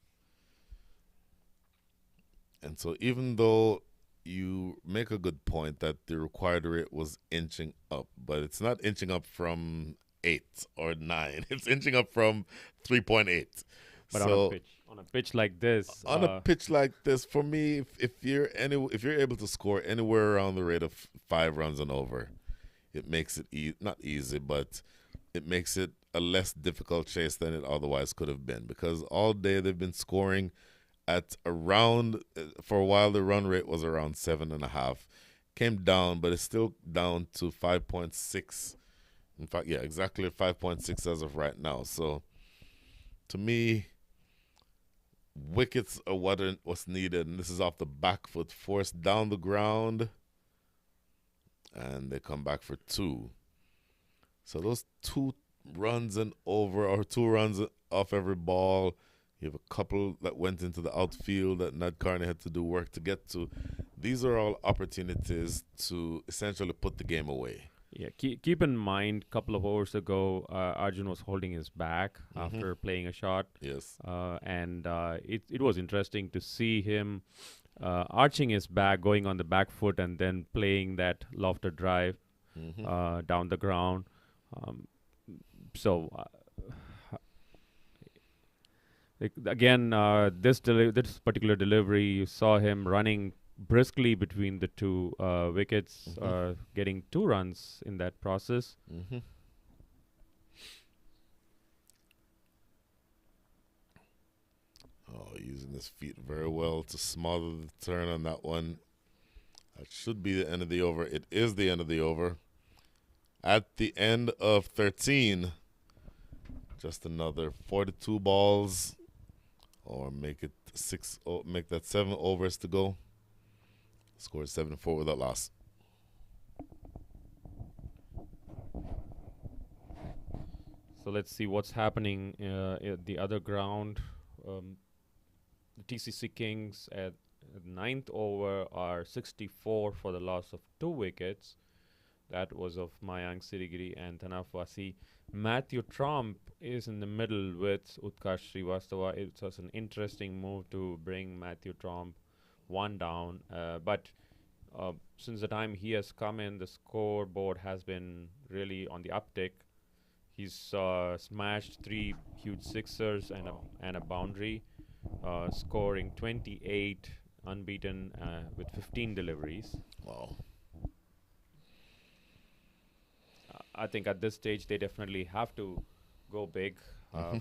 And so even though you make a good point that the required rate was inching up, but it's not inching up from 8 or 9. It's inching up from 3.8. But so on a pitch like this, a pitch like this, for me, if you're able to score anywhere around the rate of 5 runs and over, it makes it not easy, but it makes it a less difficult chase than it otherwise could have been. Because all day they've been scoring at around, for a while the run rate was around 7.5, came down, but it's still down to 5.6. In fact, yeah, exactly 5.6 as of right now. So to me, wickets are what's needed, and this is off the back foot, forced down the ground, and they come back for 2. So those 2 runs and over, or 2 runs off every ball. You have a couple that went into the outfield that Nadkarni had to do work to get to. These are all opportunities to essentially put the game away. Yeah, keep in mind, a couple of overs ago, Arjun was holding his back after playing a shot. Yes. And it was interesting to see him arching his back, going on the back foot, and then playing that lofted drive down the ground. Again, this particular delivery, you saw him running briskly between the 2 wickets, getting 2 runs in that process. Oh, Using his feet very well to smother the turn on that one. That should be the end of the over. It is the end of the over. At the end of 13, just another 42 balls, or make it make that 7 overs to go. Score 7-4 without loss. So let's see what's happening at the other ground. The TCC Kings at ninth over are 64 for the loss of 2 wickets. That was of Mayank Sirigiri and Tanafwasi. Matthew Trump is in the middle with Utkarsh Srivastava. It was an interesting move to bring Matthew Trump 1 down. But since the time he has come in, the scoreboard has been really on the uptick. He's smashed 3 huge sixers and a boundary, scoring 28 unbeaten with 15 deliveries. Wow. I think at this stage they definitely have to go big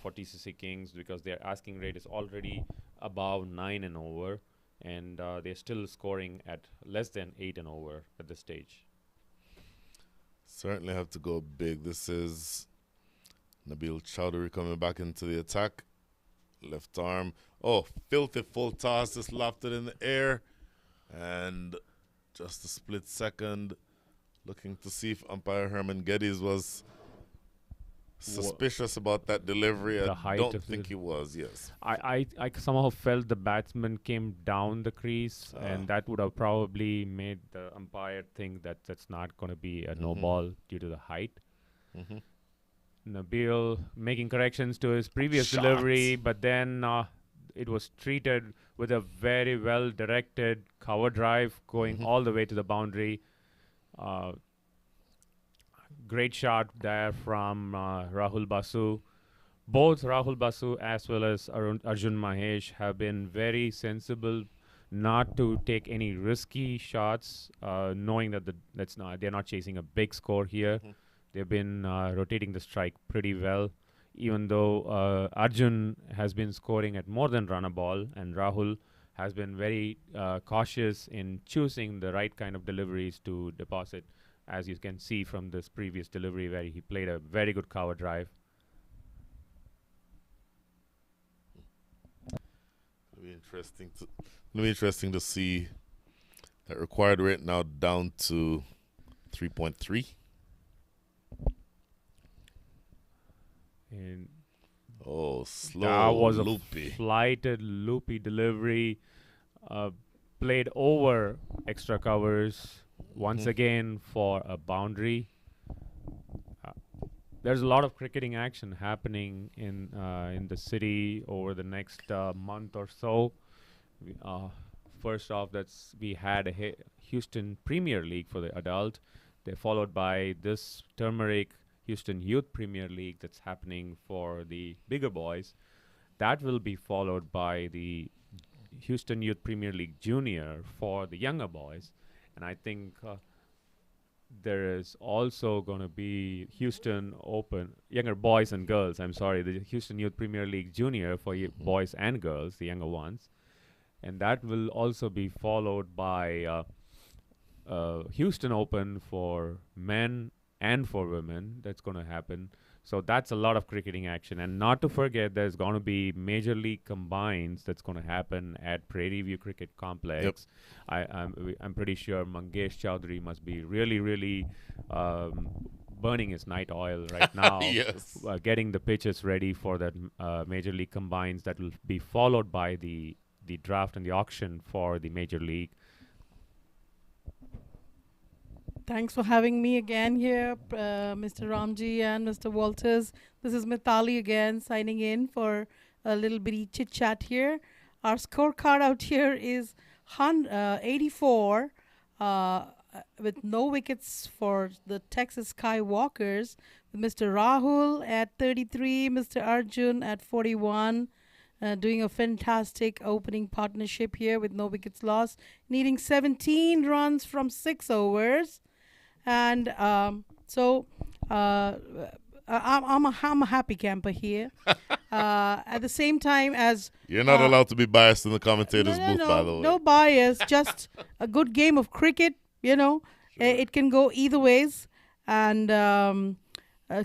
for TCC Kings, because their asking rate is already above 9 and over, and they're still scoring at less than 8 and over at this stage. Certainly have to go big. This is Nabil Chowdhury coming back into the attack. Left arm. Oh, filthy full toss. Just lofted in the air. And just a split second, looking to see if umpire Herman Geddes was suspicious about that delivery. The I height don't of think the- he was, yes. I somehow felt the batsman came down the crease, and that would have probably made the umpire think that that's not going to be a no ball due to the height. Mm-hmm. Nabil making corrections to his previous Shots. delivery, but then it was treated with a very well directed cover drive going all the way to the boundary. Great shot there from Rahul Basu. Both Rahul Basu as well as Arjun Mahesh have been very sensible not to take any risky shots, knowing that they're not chasing a big score here. They've been rotating the strike pretty well, even though Arjun has been scoring at more than run a ball, and Rahul has been very cautious in choosing the right kind of deliveries to deposit, as you can see from this previous delivery where he played a very good cover drive. It'll be interesting to see that required rate now down to 3.3. And Oh, slow, that was a loopy. flighted, loopy delivery. Played over extra covers once again for a boundary. There's a lot of cricketing action happening in the city over the next month or so. First off, we had a Houston Premier League for the adult. They're followed by this Turmeric Houston Youth Premier League that's happening for the bigger boys. That will be followed by the Houston Youth Premier League Junior for the younger boys. And I think there is also going to be Houston Open, younger boys and girls, the Houston Youth Premier League Junior for boys and girls, the younger ones. And that will also be followed by Houston Open for men and for women. That's going to happen. So that's a lot of cricketing action. And not to forget, there's going to be Major League Combines that's going to happen at Prairie View Cricket Complex. I'm pretty sure Mangesh Chowdhury must be really, really burning his night oil right now. Yes. Getting the pitches ready for that Major League Combines that will be followed by the draft and the auction for the Major League. Thanks for having me again here, Mr. Ramji and Mr. Walters. This is Mithali again, signing in for a little bitty chit-chat here. Our scorecard out here is 84 with no wickets for the Texas Skywalkers, with Mr. Rahul at 33, Mr. Arjun at 41, doing a fantastic opening partnership here with no wickets lost, needing 17 runs from 6 overs. And I'm a happy camper here. At the same time as You're not allowed to be biased in the no, commentator's no, booth, no, by the way. no bias, just a good game of cricket. You know, it can go either ways. And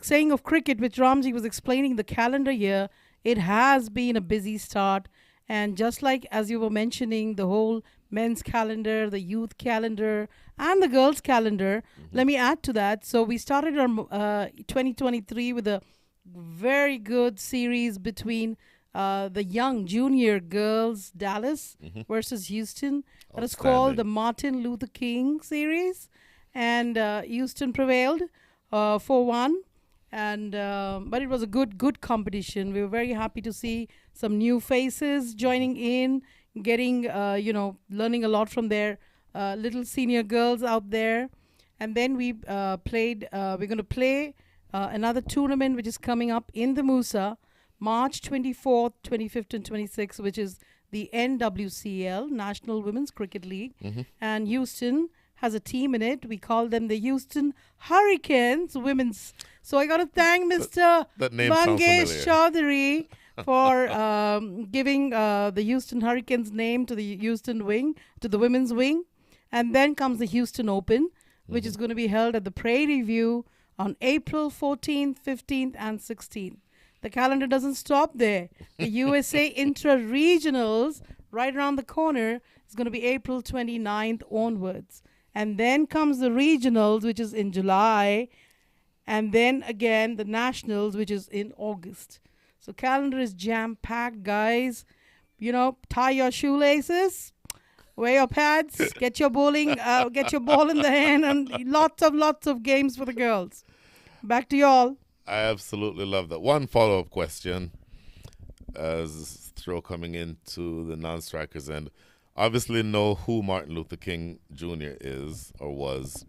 saying of cricket, which Ramji was explaining the calendar year, it has been a busy start. And just like as you were mentioning, the whole men's calendar, the youth calendar, and the girls' calendar, let me add to that. So we started our 2023 with a very good series between the young junior girls, Dallas versus Houston. That is called the Martin Luther King series. And Houston prevailed 4-1. And but it was a good competition. We were very happy to see some new faces joining in, getting learning a lot from their little senior girls out there. And then we played. We're going to play another tournament which is coming up in the Musa, March 24th, 25th, and 26th, which is the NWCL, National Women's Cricket League, and Houston has a team in it. We call them the Houston Hurricanes Women's. So I got to thank Mr. That name sounds Mangesh familiar. Chaudhary for giving the Houston Hurricanes name to the Houston wing, to the women's wing. And then comes the Houston Open, which is going to be held at the Prairie View on April 14th, 15th, and 16th. The calendar doesn't stop there. The USA Intra-Regionals, right around the corner, is going to be April 29th onwards. And then comes the regionals, which is in July. And then again, the nationals, which is in August. So calendar is jam-packed, guys. You know, tie your shoelaces, wear your pads, get your ball in the hand, and lots of games for the girls. Back to y'all. I absolutely love that. One follow-up question as throw coming into the non-strikers end. Obviously know who Martin Luther King Jr. is or was.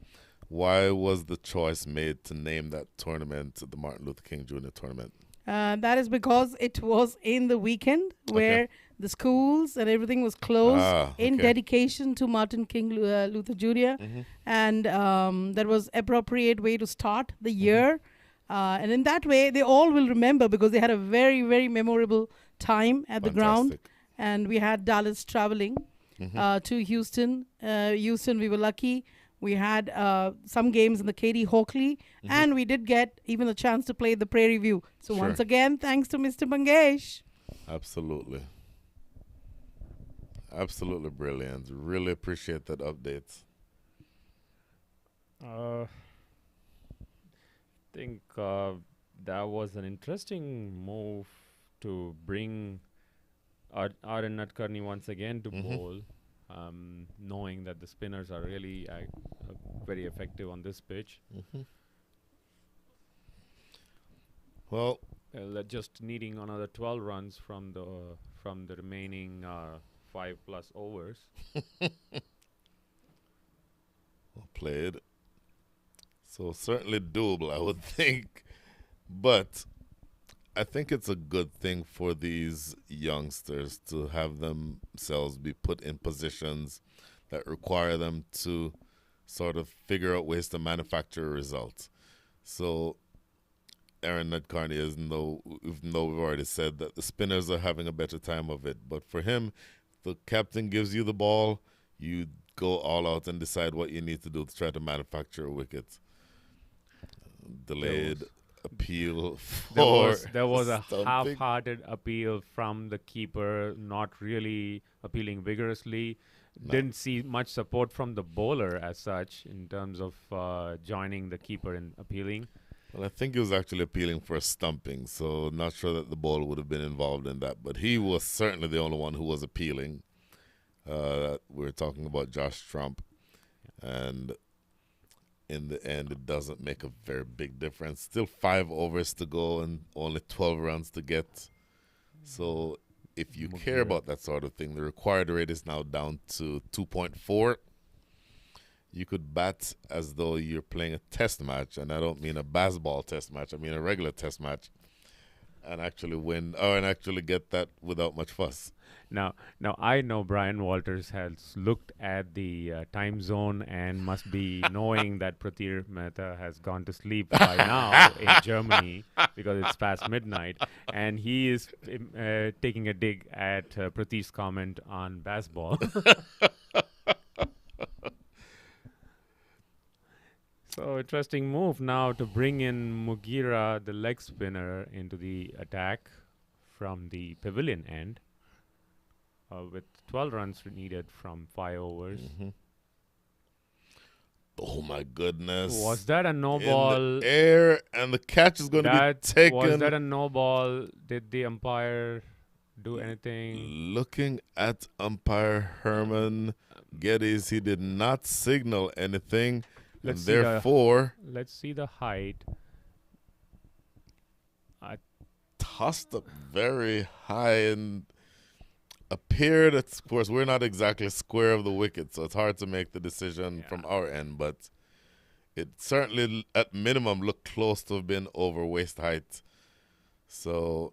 Why was the choice made to name that tournament the Martin Luther King Jr. tournament? That is because it was in the weekend where the schools and everything was closed in dedication to Martin King Luther Jr. And that was appropriate way to start the year. And in that way, they all will remember because they had a very, very memorable time at the ground. And we had Dallas traveling to Houston. Houston, we were lucky. We had some games in the Katie Hockley, and we did get even a chance to play the Prairie View. So once again, thanks to Mr. Mangesh. Absolutely. Absolutely brilliant. Really appreciate that update. I think that was an interesting move to bring Aaron Nadkarni once again to bowl. Knowing that the spinners are really very effective on this pitch. Well, just needing another 12 runs from the remaining 5+ overs. Well played. So certainly doable, I would think. But I think it's a good thing for these youngsters to have themselves be put in positions that require them to sort of figure out ways to manufacture results. So Aaron Nadkarni, even though we've already said that the spinners are having a better time of it, but for him, the captain gives you the ball, you go all out and decide what you need to do to try to manufacture a wicket. Delayed appeal there was a stumping. half-hearted appeal from the keeper, not really appealing vigorously. Didn't see much support from the bowler as such in terms of joining the keeper in appealing. Well, I think he was actually appealing for a stumping, so not sure that the bowler would have been involved in that. But he was certainly the only one who was appealing. We're talking about Josh Trump, and in the end, it doesn't make a very big difference. Still 5 overs to go and only 12 runs to get. So if you care about that sort of thing, the required rate is now down to 2.4. You could bat as though you're playing a test match, and I don't mean a basketball test match. I mean a regular test match. and actually win or and actually get that without much fuss. Now I know Brian Walters has looked at the time zone and must be knowing that Pratir Mehta has gone to sleep by now in Germany because it's past midnight, and he is taking a dig at Pratir's comment on baseball. So interesting move now to bring in Mugira, the leg spinner, into the attack from the pavilion end. With 12 runs needed from 5 overs. Mhm. Oh my goodness! Was that a no In ball? the air, and the catch is going to be Was taken. that a no ball? Did the umpire do anything? Looking at umpire Herman Geddes, he did not signal anything, and Let's see the- therefore Let's see the height. tossed up very high and appeared. Of course, we're not exactly square of the wicket, so it's hard to make the decision from our end. But it certainly, at minimum, looked close to have been over waist height. So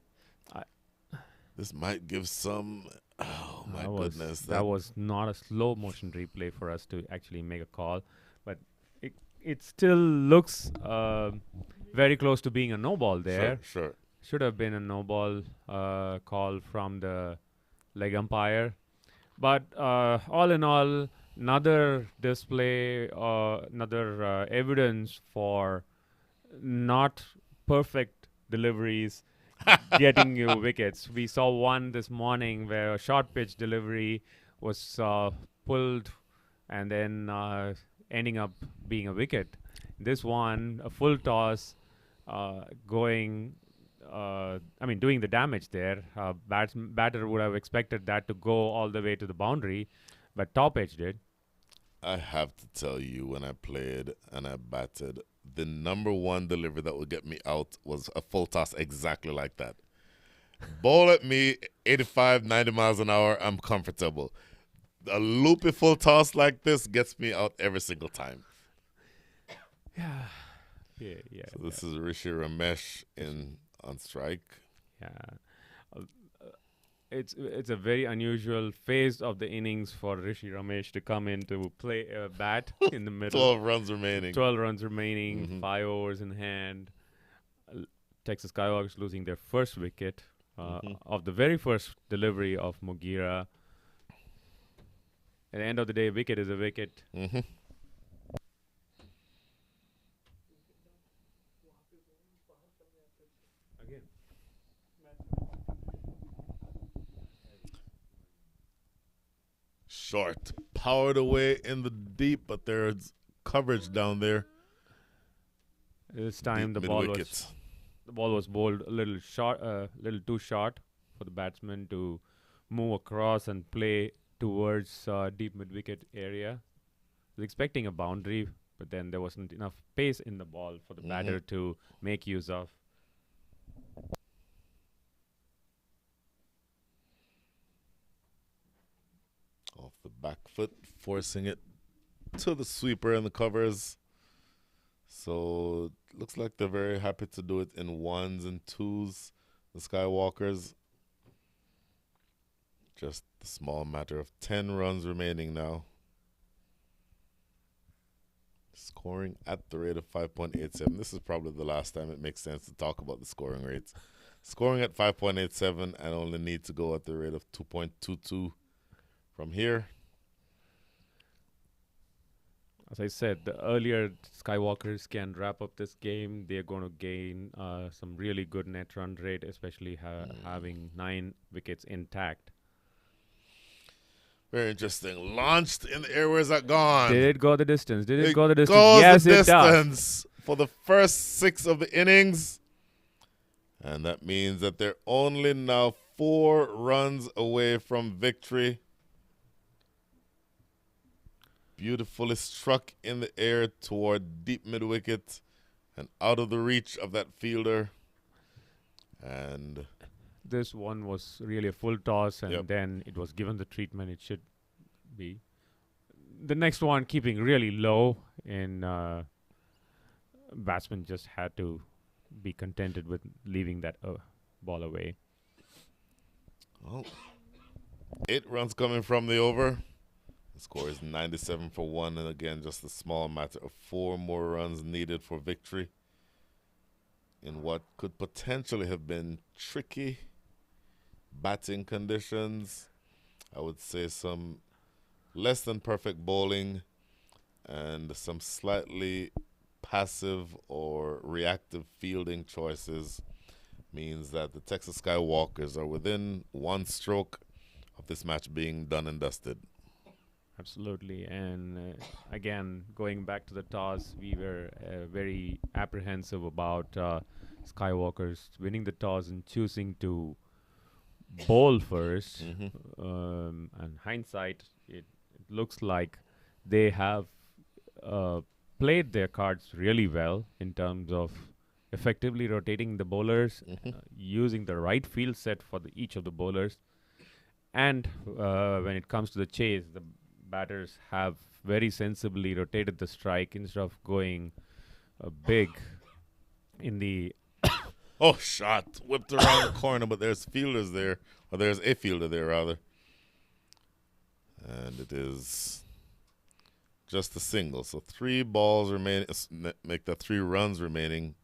this might give some. Oh my goodness! That was not a slow motion replay for us to actually make a call, but it still looks very close to being a no ball there. Sure. Should have been a no ball call from the leg umpire. But all in all, another display, another evidence for not perfect deliveries getting you wickets. We saw one this morning where a short pitch delivery was pulled and then ending up being a wicket. This one, a full toss, doing the damage there. Batter would have expected that to go all the way to the boundary, but top edge did. I have to tell you, when I played and I batted, the number one delivery that would get me out was a full toss exactly like that. Ball at me, 85, 90 miles an hour, I'm comfortable. A loopy full toss like this gets me out every single time. Yeah. So this is Rishi Ramesh on strike. Yeah. It's a very unusual phase of the innings for Rishi Ramesh to come in to play bat in the middle. 12 runs remaining. 12 runs remaining, 5 overs in hand. Texas Skywalkers losing their first wicket of the very first delivery of Mugira. At the end of the day, a wicket is a wicket. Mm-hmm. Short, powered away in the deep, but there's coverage down there. This time Deep the ball was bowled a little short, little too short for the batsman to move across and play towards deep mid wicket area. I was expecting a boundary, but then there wasn't enough pace in the ball for the batter to make use of. Off the back foot, forcing it to the sweeper and the covers. So looks like they're very happy to do it in ones and twos, the Skywalkers. Just a small matter of 10 runs remaining now. Scoring at the rate of 5.87. This is probably the last time it makes sense to talk about the scoring rates. Scoring at 5.87 and only need to go at the rate of 2.22 from here. As I said, the earlier Skywalkers can wrap up this game, they're going to gain some really good net run rate, especially having 9 wickets intact. Very interesting. Launched in the air. Where's that gone? Did it go the distance? Did it go the Goes distance? Yes, the it does. distance for the first 6 of the innings. And that means that they're only now 4 runs away from victory. Beautifully struck in the air toward deep mid-wicket and out of the reach of that fielder. And this one was really a full toss, and then it was given the treatment it should be. The next one, keeping really low, and batsman just had to be contented with leaving that ball away. Well, 8 runs coming from the over. The score is 97 for 1, and again, just a small matter of 4 more runs needed for victory in what could potentially have been tricky batting conditions. I would say some less than perfect bowling and some slightly passive or reactive fielding choices means that the Texas Skywalkers are within one stroke of this match being done and dusted. Absolutely. And again, going back to the toss, we were very apprehensive about Skywalkers winning the toss and choosing to bowl first. And hindsight, it looks like they have played their cards really well in terms of effectively rotating the bowlers, using the right field set for each of the bowlers. And when it comes to the chase, the batters have very sensibly rotated the strike instead of going big in the Oh, shot. Whipped around the corner, but there's fielders there. Or there's a fielder there, rather. And it is just a single. So 3 balls remain. Make that 3 runs remaining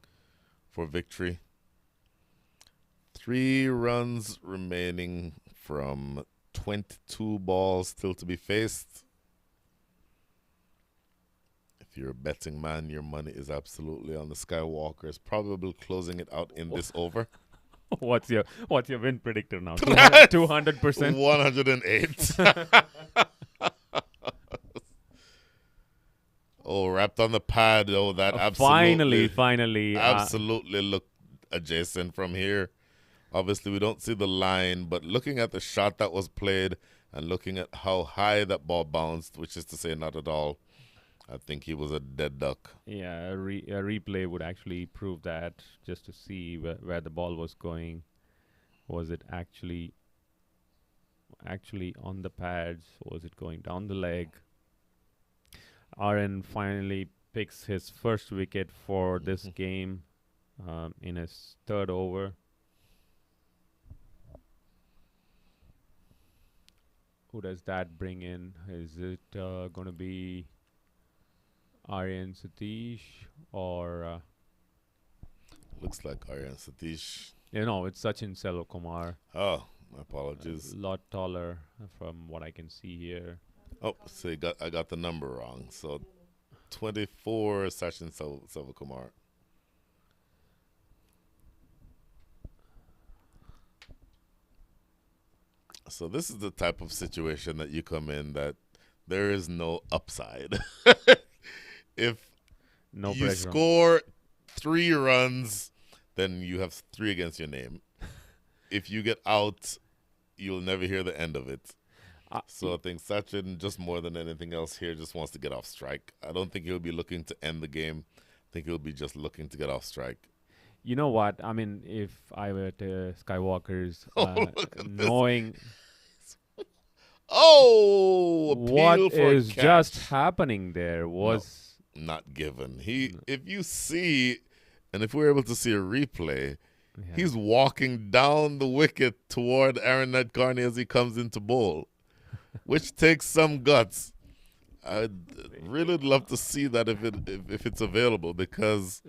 for victory. 3 runs remaining from 22 balls still to be faced. If you're a betting man, your money is absolutely on the Skywalkers, probably closing it out in this over. what's your win predictor now? 200%. 108. Oh, wrapped on the pad. Oh, that absolutely, finally, absolutely looked adjacent from here. Obviously, we don't see the line, but looking at the shot that was played and looking at how high that ball bounced, which is to say not at all, I think he was a dead duck. Yeah, a replay would actually prove that, just to see where the ball was going. Was it actually on the pads? Was it going down the leg? RN finally picks his first wicket for this game in his 3rd over. Who does that bring in? Is it going to be Aryan Satish or... Looks like Aryan Satish. It's Sachin Selvakumar. Oh, my apologies. A lot taller from what I can see here. Oh, so I got the number wrong. So 24 Sachin Selvakumar. So this is the type of situation that you come in that there is no upside. If No you pressure. score 3 runs, then you have 3 against your name. If you get out, you'll never hear the end of it. So I think Sachin, just more than anything else here, just wants to get off strike. I don't think he'll be looking to end the game. I think he'll be just looking to get off strike. You know what? I mean, if I were to Skywalkers, look at knowing Oh, what appeal for is catch. just happening there was Not given. If you see, and if we're able to see a replay, he's walking down the wicket toward Aaron Nadkarni as he comes into bowl, which takes some guts. I'd really love to see that if it's available, because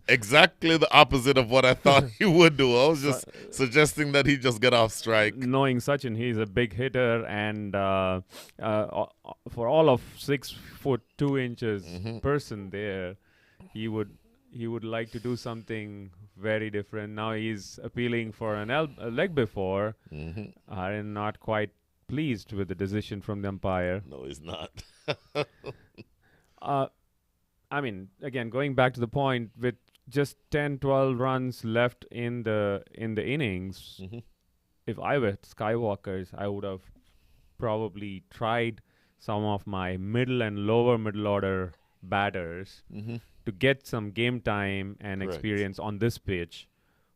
exactly the opposite of what I thought he would do. I was just suggesting that he just get off strike. knowing Sachin, he's a big hitter, and for all of 6'2" person there, he would like to do something very different. Now he's appealing for a leg before, and not quite pleased with the decision from the umpire. No, he's not. I mean, again, going back to the point, with just 10-12 runs left in the innings, if I were Skywalkers, I would have probably tried some of my middle and lower middle order batters to get some game time and Correct. experience on this pitch.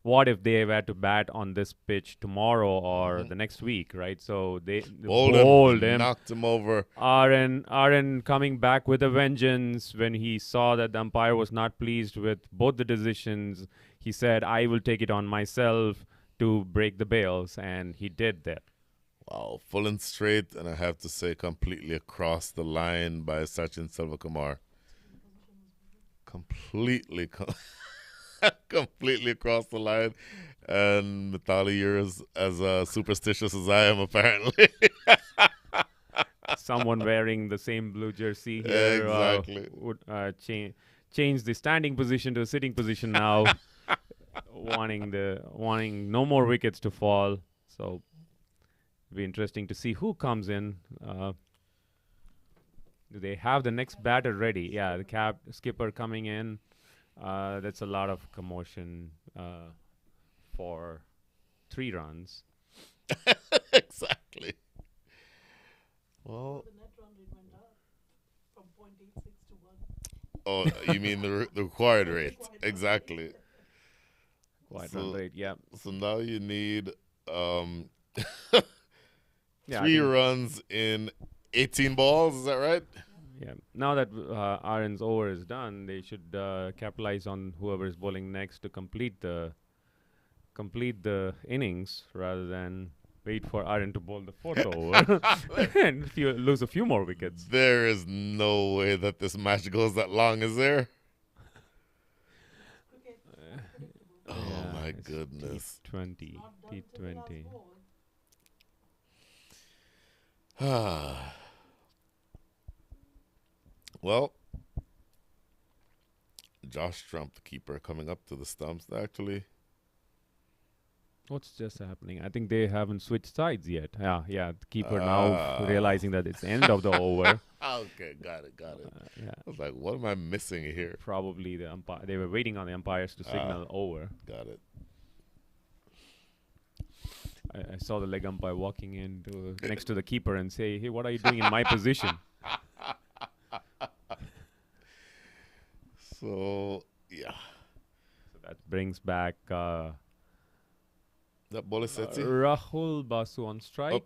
What if they were to bat on this pitch tomorrow or the next week, right? So they bowled him. Knocked him over. RN coming back with a vengeance when he saw that the umpire was not pleased with both the decisions. he said, "I will take it on myself to break the bails," and he did that. Wow, full and straight, and I have to say, completely across the line by Sachin Selvakumar. Completely, completely across the line. And Mitali, you're as superstitious as I am, apparently. Someone wearing the same blue jersey here Exactly. would change the standing position to a sitting position now, wanting no more wickets to fall. So it'll be interesting to see who comes in. Do they have the next batter ready? Yeah, the skipper coming in. That's a lot of commotion for 3 runs. Exactly. Well, The net run rate went up from 0.86 to 1. oh, you mean the required rate? Exactly. Quite So- run rate, yeah. So now you need Yeah, I 3 think- runs in 18 balls. Is that right? Yeah. Now that Aaron's over is done, they should capitalize on whoever is bowling next to complete the innings rather than wait for Aaron to bowl the 4th over and lose a few more wickets. There is no way that this match goes that long, is there? Oh my it's goodness. T20. T20. Well, Josh Trump, the keeper, coming up to the stumps. Actually, What's just happening? I think they haven't switched sides yet. Yeah. The keeper now realizing that it's end of the over. okay, got it. Yeah. I was like, what am I missing here? Probably the umpire. They were waiting on the umpires to signal over. Got it. I saw the leg umpire walking in next to the keeper and say, "Hey, what are you doing in my position?" So yeah, So that brings back that ball is set. Rahul Basu on strike.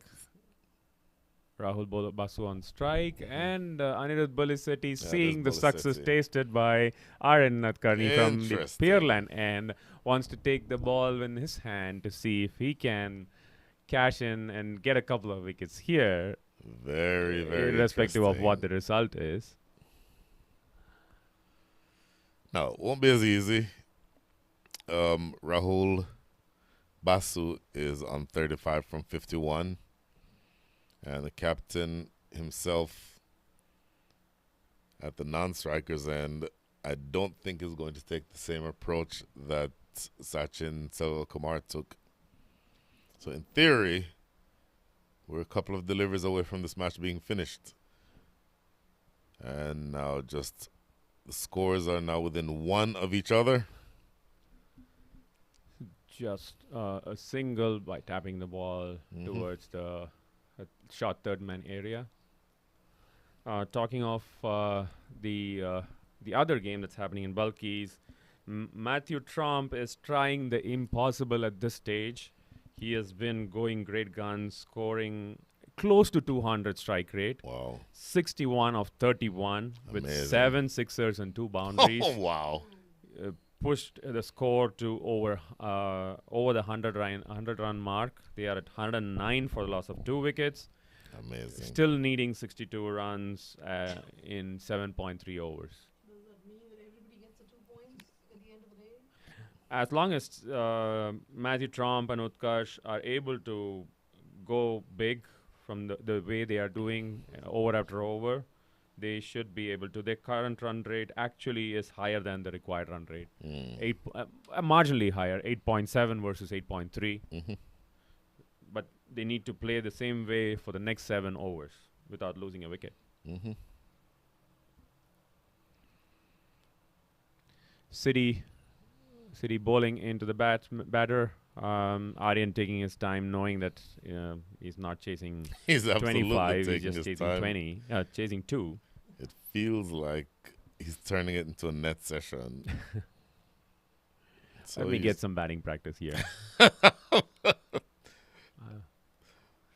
Oh. Basu on strike, and Anirudh Bolisetti Yeah, seeing the there's success Bolisetti. tasted by Aaron Nadkarni from the Interesting. Pearland and wants to take the ball in his hand to see if he can cash in and get a couple of wickets here, Very, very irrespective of what the interesting. result is. No, it won't be as easy. Rahul Basu is on 35 from 51. And the captain himself at the non-strikers end, I don't think is going to take the same approach that Sachin Selvakumar took. So in theory, we're a couple of deliveries away from this match being finished. And now just the scores are now within 1 of each other. Just a single by tapping the ball towards the short third man area. Talking of the other game that's happening in Bulkies, Matthew Trump is trying the impossible at this stage. He has been going great guns, scoring close to 200 strike rate, Wow. 61 of 31 with Amazing. 7 sixers and 2 boundaries. Oh, wow. Pushed the score to over the 100 run mark. They are at 109 for the loss of 2 wickets. Amazing. Still needing 62 runs in 7.3 overs. Does that mean that everybody gets the 2 points at the end of the day? As long as Matthew Trump and Utkarsh are able to go big from the way they are doing over after over, they should be able to. Their current run rate actually is higher than the required run rate. Marginally higher, 8.7 versus 8.3. Mhm. But they need to play the same way for the next 7 overs without losing a wicket. Mhm. City bowling into the batter. Aryan taking his time, knowing that he's not chasing He's absolutely 25, he's taking just his chasing time. 20, chasing 2. It feels like he's turning it into a net session. So Let me he's- get some batting practice here. Of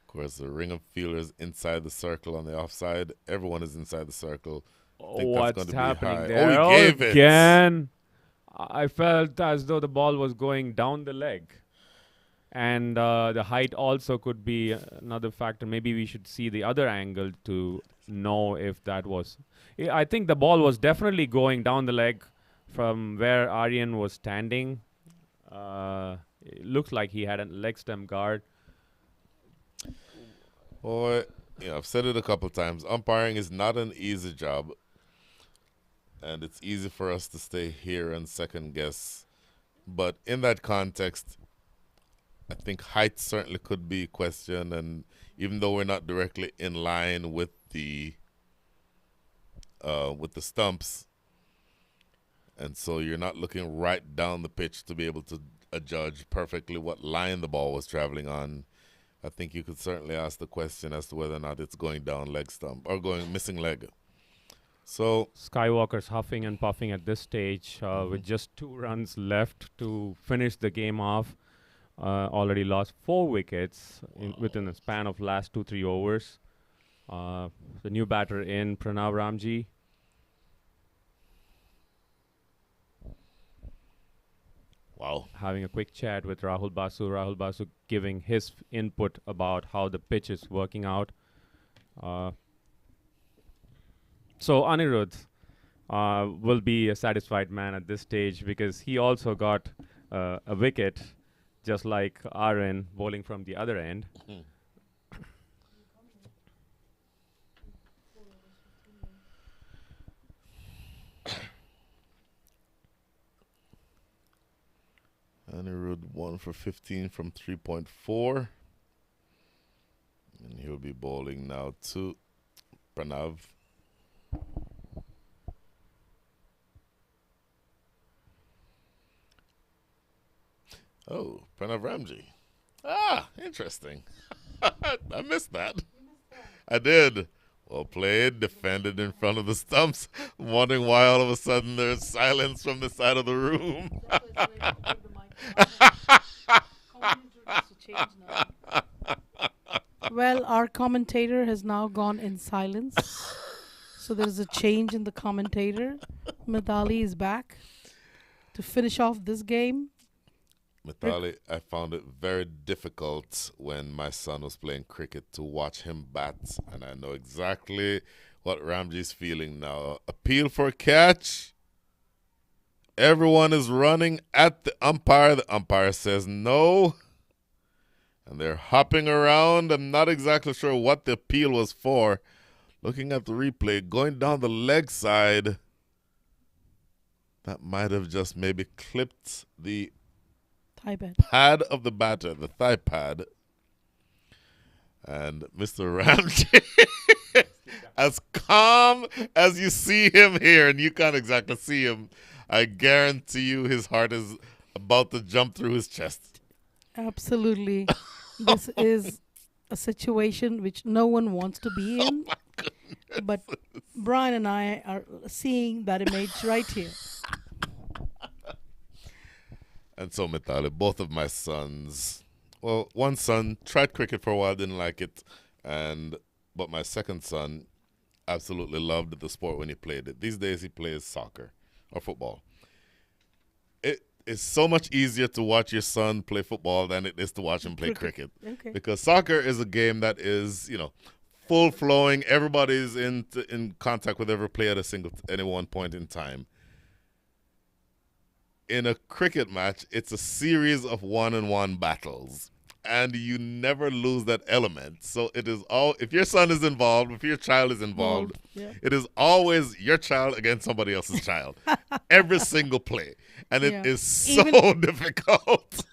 course, the ring of fielders inside the circle on the offside. Everyone is inside the circle. Think that's What's going to be happening high. there? Oh, he gave it. Again. I felt as though the ball was going down the leg. And the height also could be another factor. Maybe we should see the other angle to know if that was. I think the ball was definitely going down the leg from where Aryan was standing. It looks like he had a leg stem guard. Boy, I've said it a couple times. Umpiring is not an easy job, and it's easy for us to stay here and second guess. But in that context, I think height certainly could be questioned, and even though we're not directly in line with the stumps, and so you're not looking right down the pitch to be able to judge perfectly what line the ball was traveling on. I think you could certainly ask the question as to whether or not it's going down leg stump or going missing leg. So Skywalkers huffing and puffing at this stage with just 2 runs left to finish the game off. Already lost 4 wickets within a span of last 2-3 overs. The new batter in, Pranav Ramji. wow. Having a quick chat with Rahul Basu. Rahul Basu giving his input about how the pitch is working out. So Anirudh will be a satisfied man at this stage because he also got a wicket, just like Aaron bowling from the other end. Anirudh 1 for 15 from 3.4. And he'll be bowling now to Pranav. Oh, Pranav Ramji. Ah, interesting. I missed that. I did. Well played, defended in front of the stumps. I'm wondering why all of a sudden there's silence from the side of the room. Well, our commentator has now gone in silence. So there's a change in the commentator. Mithali is back to finish off this game. Mithali, I found it very difficult when my son was playing cricket to watch him bat, and I know exactly what Ramji's feeling now. Appeal for a catch. Everyone is running at the umpire. The umpire says no. And they're hopping around. I'm not exactly sure what the appeal was for. Looking at the replay, going down the leg side, that might have just maybe clipped the Thigh pad. pad of the batter, the thigh pad. And Mr. Ramji, as calm as you see him here, and you can't exactly see him, I guarantee you his heart is about to jump through his chest. Absolutely. This is a situation which no one wants to be in. But Brian and I are seeing that image right here. And so, Mithali, both of my sons, well, one son tried cricket for a while, didn't like it, but my second son absolutely loved the sport when he played it. These days he plays soccer or football. It is so much easier to watch your son play football than it is to watch him play cricket. Okay. Because soccer is a game that is, full flowing. Everybody's in contact with every player at any one point in time. In a cricket match, it's a series of one-on-one battles, and you never lose that element. So it is if your son is involved, if your child is involved, it is always your child against somebody else's child. Every single play. And it is so difficult.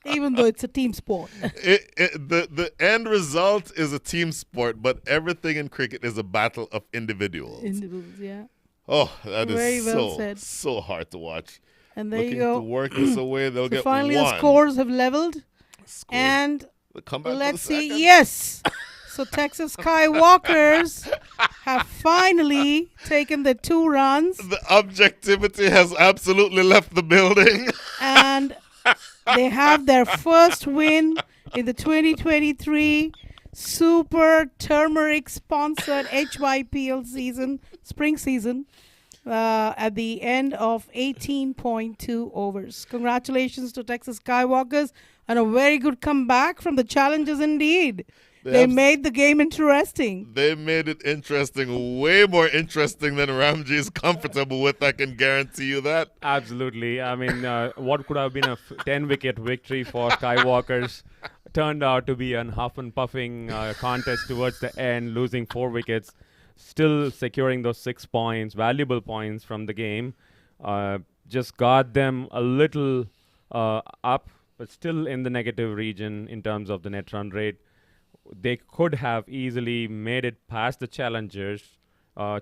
Even though it's a team sport. The end result is a team sport, but everything in cricket is a battle of individuals. Oh, that Very is well said. so hard to watch. And there Looking you go. to work this away, they'll get finally one. the scores have leveled. Score. And They'll come back let's for the see. second. Yes. So Texas Skywalkers have finally taken the 2 runs. The objectivity has absolutely left the building. And they have their first win in the 2023 Super Turmeric sponsored HYPL season, spring season. at the end of 18.2 overs. Congratulations to Texas Skywalkers and a very good comeback from the challengers indeed. They made the game interesting. They made it interesting, way more interesting than Ramji is comfortable with. I can guarantee you that. Absolutely. I mean, what could have been a 10-wicket victory for Skywalkers turned out to be a huff and puffing contest towards the end, losing 4 wickets, still securing those 6 points, valuable points from the game. Just got them a little up, but still in the negative region in terms of the net run rate. They could have easily made it past the challengers.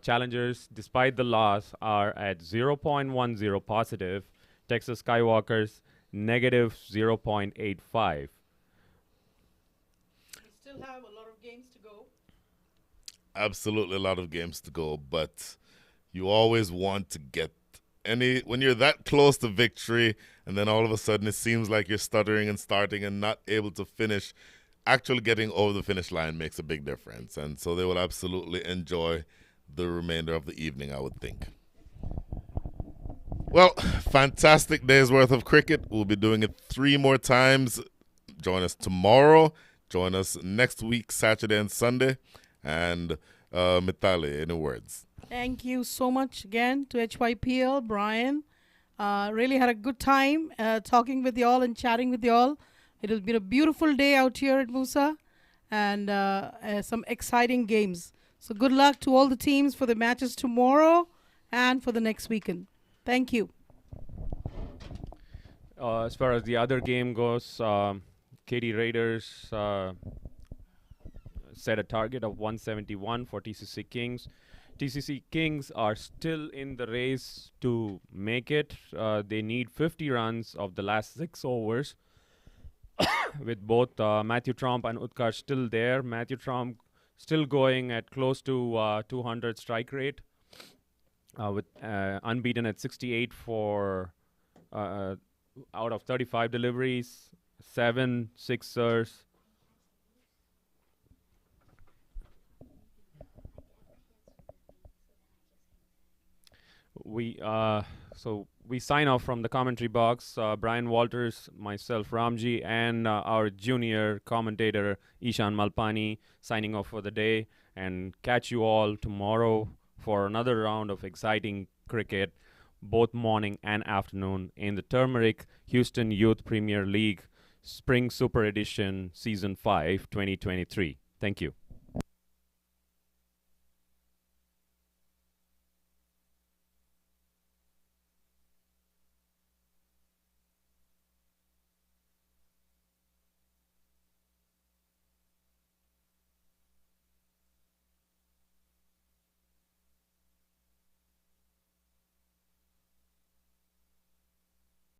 Challengers, despite the loss, are at 0.10 positive. Texas Skywalkers, negative 0.85. We still have a lot of games to go. Absolutely a lot of games to go, but you always want to get when you're that close to victory and then all of a sudden it seems like you're stuttering and starting and not able to finish. Actually getting over the finish line makes a big difference, and so they will absolutely enjoy the remainder of the evening, I would think. Well, fantastic day's worth of cricket. We'll be doing it 3 more times. Join us tomorrow. Join us next week, Saturday and Sunday. And Mitali, any words? Thank you so much again to HYPL, Brian. Really had a good time talking with y'all and chatting with y'all. It has been a beautiful day out here at Musa and some exciting games. So good luck to all the teams for the matches tomorrow and for the next weekend. Thank you. As far as the other game goes, KD Raiders set a target of 171 for TCC Kings. TCC Kings are still in the race to make it. They need 50 runs of the last 6 overs. With both Matthew Tromp and Utkarsh still there. Matthew Tromp still going at close to 200 strike rate, with unbeaten at 68 for out of 35 deliveries, 7 sixers. We sign off from the commentary box. Brian Walters, myself, Ramji, and our junior commentator, Ishan Malpani, signing off for the day. And catch you all tomorrow for another round of exciting cricket, both morning and afternoon, in the Turmeric Houston Youth Premier League Spring Super Edition Season 5, 2023. Thank you.